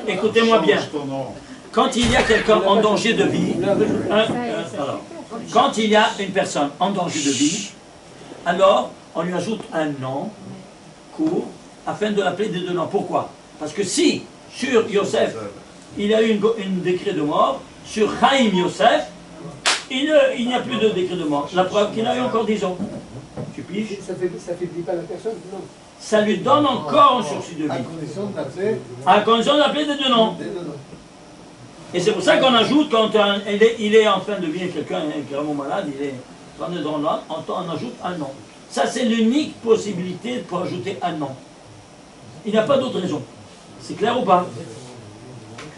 Écoutez-moi bien. Quand il y a quelqu'un en danger de vie, quand il y a une personne en danger de vie, alors on lui ajoute un nom court afin de l'appeler des deux noms. Pourquoi? Parce que si sur Yosef, il y a eu une décret de mort, sur Chaim Yosef, il n'y a plus de décret de mort. La preuve qu'il a eu encore 10 ans. Tu piges? Ça faiblit pas la personne, non. Ça lui donne encore un sursis de vie. À condition de l'appeler. À condition d'appeler des deux noms. Et c'est pour ça qu'on ajoute, quand il est en fin de vie, quelqu'un est gravement malade, il est dans le droit, on ajoute un nom. Ça, c'est l'unique possibilité pour ajouter un nom. Il n'y a pas d'autre raison. C'est clair ou pas?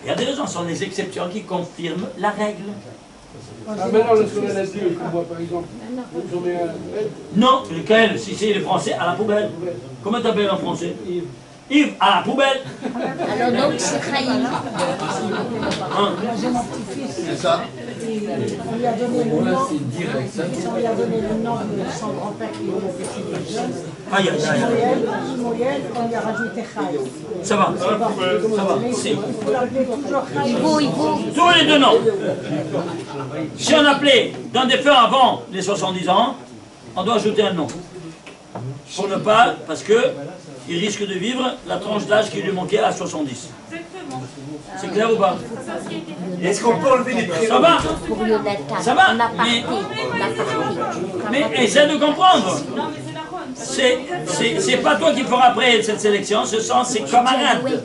Il y a des raisons, ce sont les exceptions qui confirment la règle. Maintenant, le soleil là-dessus, qu'on voit par exemple, vous en avez un. Non, lequel? Si c'est les Français, à la poubelle. Comment t'appelles en français? Yves, à la poubelle. Alors donc c'est Chaim. J'ai mon petit-fils. C'est ça. On lui a donné le nom. C'est direct, ça. On lui a donné le nom de son grand-père qui est décédé jeune. Aïe, aïe, aïe. Moyenne, on lui a rajouté Chaim. Ça va, ça va. Il faut l'appeler toujours Chaim. Il faut. Tous les deux noms. Si on appelait d'un défunt avant les 70 ans, on doit ajouter un nom. Pour ne pas, parce que il risque de vivre la tranche d'âge qui lui manquait à 70. Exactement. C'est clair ou pas? Est-ce qu'on peut enlever les prénoms? Ça va? Pour le latin. Ça va? On a parté. Mais essaie de comprendre. Non, mais c'est la bonne. C'est pas toi qui feras après cette sélection, ce sont ses camarades.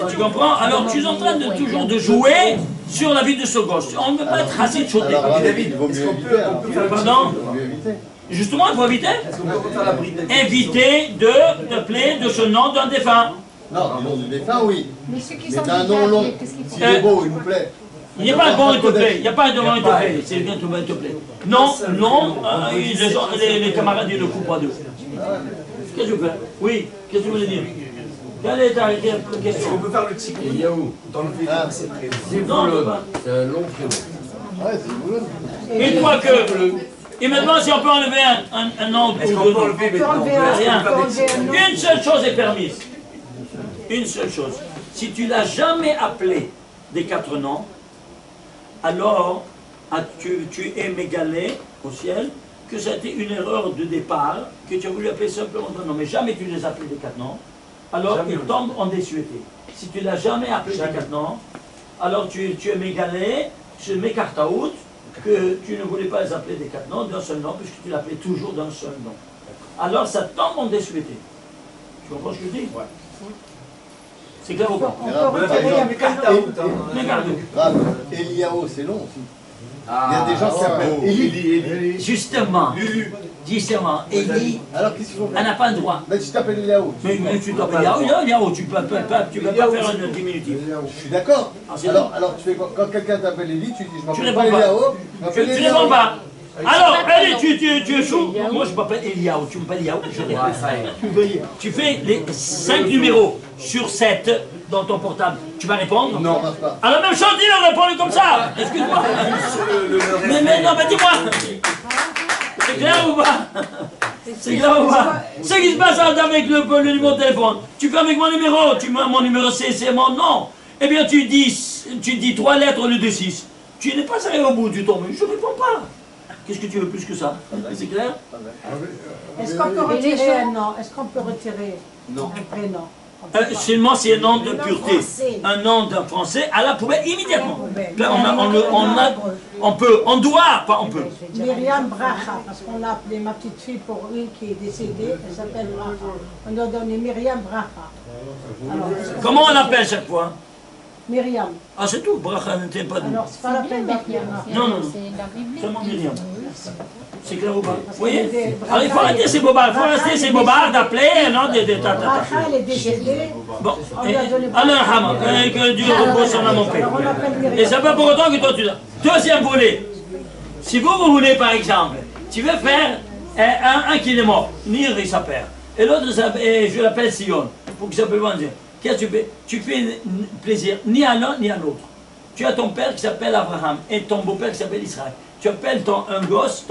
Tu comprends? Alors tu es en train de toujours de jouer sur la vie de ce gosse. On ne peut pas être assez choté. David, est-ce qu'on peut faire Pardon? Justement, il faut éviter. Est-ce qu'on peut faire la bride? Éviter d'appeler de ce nom d'un défunt. Non, du nom du défunt, oui. Mais ceux qui Mais sont d'un déjà nom long. appelés, qu'est-ce qu'ils font S'il est beau, il nous plaît. Il n'y a pas de bon, il te plaît. Il n'y a pas de bon, il te plaît. C'est bien, tout va, il te plaît. Non, non, les camarades, ils ne coupent pas d'eux. Qu'est-ce que tu fais? Oui, qu'est-ce que tu voulais dire? Quelle est ta Est-ce question? qu'on peut faire le ticket Et Yahoo. d'enlever ces prénoms? Zéphulon. C'est un long prénom. Ouais, c'est cool. Une fois que... Et maintenant, si on peut enlever un nom Est-ce ou qu'on deux peut noms. enlever On peut maintenant? enlever un, Rien. on peut enlever un nom. Une seule chose est permise. Une seule chose. Si tu l'as jamais appelé des 4 noms, alors tu es mégalé au ciel que ça a été une erreur de départ, que tu as voulu appeler simplement un nom, mais jamais tu les as appelés des 4 noms, alors Jamais. ils tombent en désuété. Si tu l'as jamais appelé des 4 noms, alors tu es mégalé, tu m'écartaout, que tu ne voulais pas les appeler des 4 noms, d'un seul nom, puisque tu l'appelais toujours d'un seul nom. Alors ça tombe en désuété. Tu comprends ce que je dis? Ouais. C'est clair ou pas? On peut retirer un prénom. Mais regarde, Grave. Eliao, c'est long aussi. Ah, Il y a des gens qui s'appellent Eli. justement, Eli, Alors qu'est-ce qu'il faut elle faire? n'a pas le droit. Ben, tu t'appelles Eliao. Mais tu t'appelles Yao, tu peux pas faire un diminutif. Je suis d'accord. Ah, c'est Alors tu fais quoi? Quand quelqu'un t'appelle Eli, tu dis je Tu m'appelle réponds pas pas. Eliao, je m'appelle Tu ne Eliao. réponds pas. Alors, allez, tu es chaud. Moi, je m'appelle Eliao, tu m'appelles Yao, je réponds. Tu fais les 5 numéros sur 7 dans ton portable. Tu vas répondre? Non, marche pas. Alors, même chose, dis-le, réponds comme ça. Excuse-moi. Mais non, mais dis-moi. C'est clair ou pas? C'est clair ou pas? Ce qui se passe avec le numéro de téléphone. Tu fais avec mon numéro, mon numéro c'est mon nom. Eh bien, tu dis 3 lettres au lieu de 6. Tu n'es pas arrivé au bout du temps, mais je ne réponds pas. Qu'est-ce que tu veux plus que ça? C'est clair? Est-ce qu'on peut retirer un nom? Est-ce qu'on peut retirer un prénom? Seulement c'est un nom de pureté. Un nom d'un français à la poubelle immédiatement. Là, on doit, pas on peut. Myriam Bracha, parce qu'on l'a appelé ma petite fille pour une qui est décédée, elle s'appelle Bracha. On lui a donné Myriam Bracha. Alors, Comment on l'appelle chaque fois? Myriam. Ah, c'est tout, Bracha n'était pas dit. Alors, c'est pas la peine d'appeler Bracha. Non, non, non. C'est la Bible. Seulement Myriam. C'est clair ou pas? Vous voyez? Alors il faut arrêter ces bobards, il faut arrêter ces bobards d'appeler, non, des tata. Bracha, elle est décédée. Bon, On lui a donné alors, Hama, que Dieu repose son âme en paix. Alors, on l'appelle Myriam. Et c'est pas pour autant que toi tu l'as. Deuxième volet. Si vous voulez, par exemple, tu veux faire un qui est mort, Nir il s'appelle, et l'autre, je l'appelle Sion, pour que ça peut dire. Qu'est-ce que tu fais? Tu fais plaisir ni à l'un ni à l'autre. Tu as ton père qui s'appelle Abraham et ton beau-père qui s'appelle Israël. Tu appelles ton gosse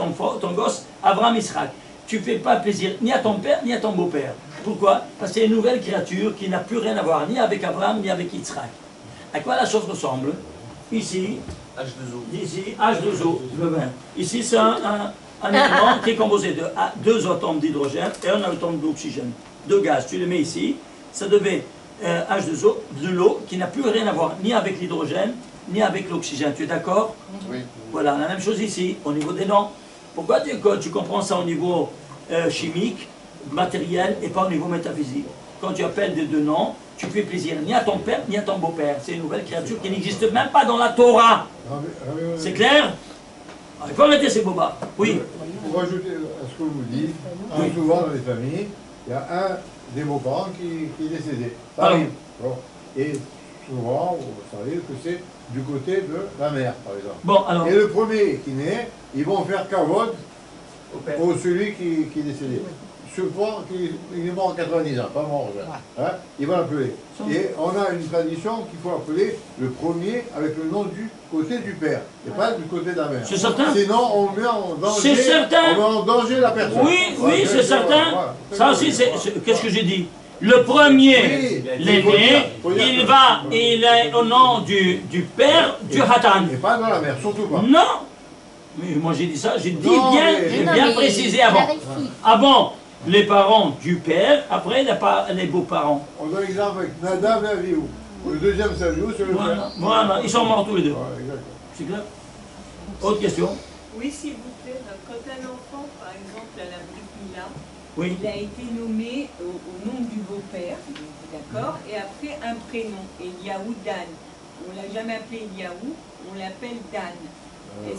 Abraham Israël. Tu ne fais pas plaisir ni à ton père ni à ton beau-père. Pourquoi? Parce que c'est une nouvelle créature qui n'a plus rien à voir ni avec Abraham ni avec Israël. À quoi la chose ressemble? Ici, H2O. ici, H2O, le vin. Ici, c'est un un élément qui est composé de deux atomes d'hydrogène et un atome d'oxygène. Deux gaz, tu les mets ici, ça devient H2O, de l'eau qui n'a plus rien à voir ni avec l'hydrogène, ni avec l'oxygène. Tu es d'accord? Oui. Voilà, la même chose ici, au niveau des noms. Pourquoi tu comprends ça au niveau chimique, matériel, et pas au niveau métaphysique? Quand tu appelles des deux noms, tu fais plaisir ni à ton père, ni à ton beau-père. C'est une nouvelle créature qui n'existe même pas dans la Torah. C'est clair? Alors, il faut arrêter ces bobas. Oui. Pour rajouter à ce que vous dites, souvent dans les familles, il y a un des beaux-parents qui est décédé. Ça arrive. Bon. Et souvent, vous savez que c'est du côté de la mère, par exemple. Bon, alors... Et le premier qui naît, ils vont faire kavod au celui qui est décédé. Je crois qu'il est mort en 90 ans, pas mort. Hein? Ils vont l'appeler. Et on a une tradition qu'il faut appeler le premier avec le nom du côté du père, et pas du côté de la mère. C'est certain? Sinon, on met en danger, c'est certain. on met en danger la personne. Oui, oui, c'est certain. Voilà. Ça aussi, qu'est-ce que j'ai dit? Le premier, l'aîné, il est au nom du père, du Hatan. Et pas dans la mère, surtout pas. Non. Mais moi j'ai dit ça, j'ai bien précisé avant. Avant, les parents du père, après les beaux-parents. On donne l'exemple avec Nadav et Avihu. Le deuxième c'est Avihu, c'est le père. Voilà, ils sont morts tous les deux. Ouais, c'est clair? Autre question? Oui, s'il vous plaît. Quand un enfant, par exemple, à la Brit Mila, oui. Il a été nommé au nom du beau-père, d'accord, et après un prénom, Eliaou Dan. On ne l'a jamais appelé Eliaou, on l'appelle Dan.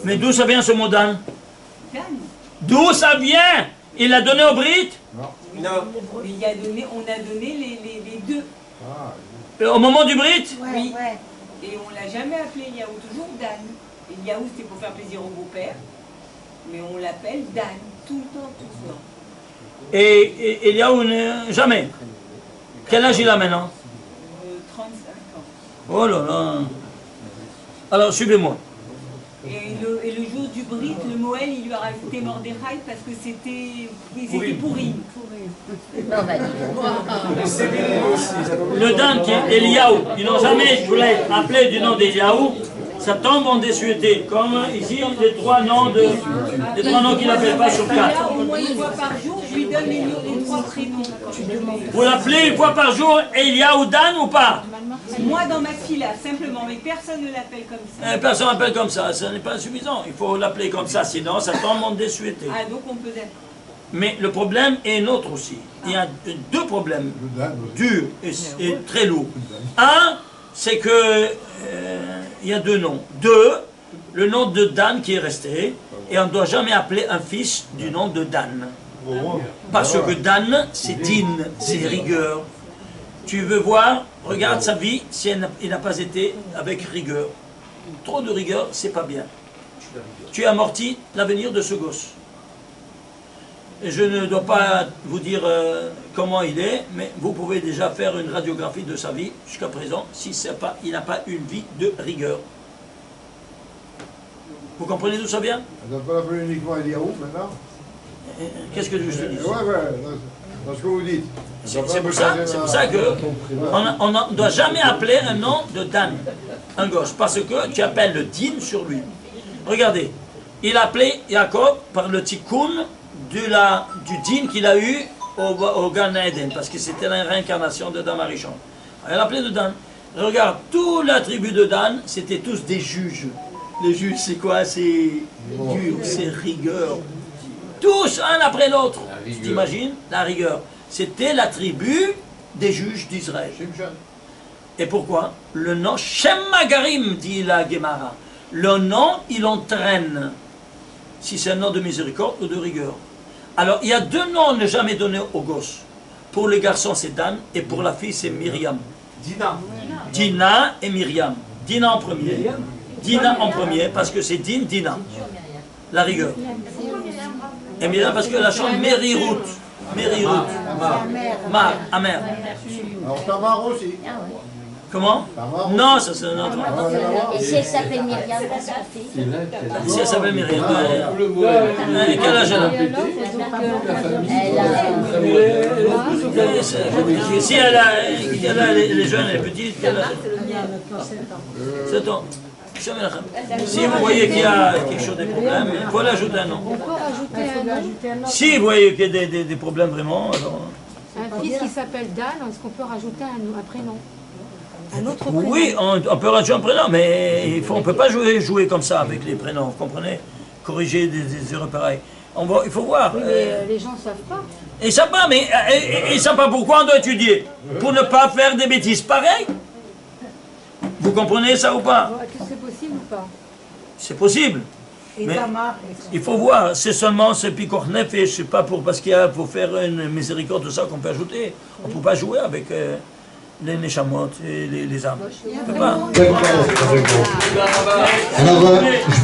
Mais d'où ça vient ce mot Dan? Dan. D'où ça vient? Il l'a donné au Brit? Non. Mais on a donné les deux. Au moment du Brit? Oui. Ouais. Et on ne l'a jamais appelé Eliaou, toujours Dan. Eliaou, c'était pour faire plaisir au beau-père, mais on l'appelle Dan, tout le temps, tout le temps. Et Eliaou, jamais. Quel âge il a maintenant? 35 ans. Oh là là. Alors, suivez-moi. Et le jour du Brit, le Moël, il lui a rajouté Mordechai parce que c'était pourri. Le Dan qui est Eliaou, ils n'ont jamais appelé du nom d'Eliaou. Ça tombe en désuété, comme ici les trois noms qu'il n'appelle pas sur quatre. Au moins une fois par jour, je lui donne les trois prénoms. Vous l'appelez une fois par jour Eliaou Dan ou pas? Moi dans ma fille là, simplement, mais personne ne l'appelle comme ça. Personne ne l'appelle comme ça, ce n'est pas suffisant. Il faut l'appeler comme ça, sinon ça tombe en désuété. Ah, donc on peut... Mais le problème est un autre aussi. Il y a deux problèmes durs et très lourds. Un, c'est que il y a deux noms. Deux, le nom de Dan qui est resté, et on ne doit jamais appeler un fils du nom de Dan. Parce que Dan, c'est din, c'est rigueur. Tu veux voir, regarde sa vie, si il n'a pas été avec rigueur. Trop de rigueur, c'est pas bien. Tu amortis l'avenir de ce gosse. Et je ne dois pas vous dire comment il est, mais vous pouvez déjà faire une radiographie de sa vie jusqu'à présent, si il n'a pas une vie de rigueur. Vous comprenez d'où ça vient? On ne doit pas l'appeler uniquement Eliaou maintenant. Qu'est-ce que je te dis? Ouais, dans ce que vous dites. C'est pour ça qu'on ne doit jamais appeler un nom de Dan, un gosse, parce que tu appelles le din sur lui. Regardez, il a appelé Jacob par le tikkun du din qu'il a eu au Gan Eden, parce que c'était la réincarnation de Dan Arishon. Il a appelé de Dan. Regarde, toute la tribu de Dan, c'était tous des juges. Les juges, c'est quoi? C'est dur, c'est rigueur. Tous, un après l'autre. Tu t'imagines? La rigueur. C'était la tribu des juges d'Israël. Et pourquoi? Le nom Shem Magarim, dit la Gemara. Le nom, il entraîne. Si c'est un nom de miséricorde ou de rigueur. Alors, il y a deux noms ne jamais donnés aux gosses. Pour les garçons, c'est Dan, et pour la fille, c'est Myriam. Dina. Dina et Myriam. Dina en premier. Dina en premier, parce que c'est Din, Dina. La rigueur. Et Myriam, parce que la chante Merirut. Merirut. Mar, amer. Alors, Tamar aussi. Comment? Non, ça c'est un autre. Et si elle s'appelle Myriam, qu'est-ce qu'on fait? Si elle s'appelle Myriam, quel âge elle a? Si elle a les jeunes, elle est petite, quel âge? 7 ans. Si vous voyez qu'il y a quelque chose de problème, il faut l'ajouter un nom. On peut rajouter un nom. Si vous voyez qu'il y a des problèmes vraiment, alors... Un fils qui s'appelle Dan, est-ce qu'on peut rajouter un prénom? Un autre prénom? Oui, on peut rajouter un prénom, mais on ne peut pas jouer comme ça avec les prénoms, vous comprenez? Corriger des erreurs pareilles. Il faut voir. Oui, mais les gens ne savent pas. Ils ne savent pas, mais ils ne savent pas pourquoi on doit étudier. Pour ne pas faire des bêtises pareilles. Vous comprenez ça ou pas? Est-ce que c'est possible ou pas? C'est possible. Mais il faut voir, c'est seulement ce picornef et je sais pas parce qu'il faut faire une miséricorde, tout ça qu'on peut ajouter. On ne peut pas jouer avec les neshamot et les âmes. On peut pas. Alors,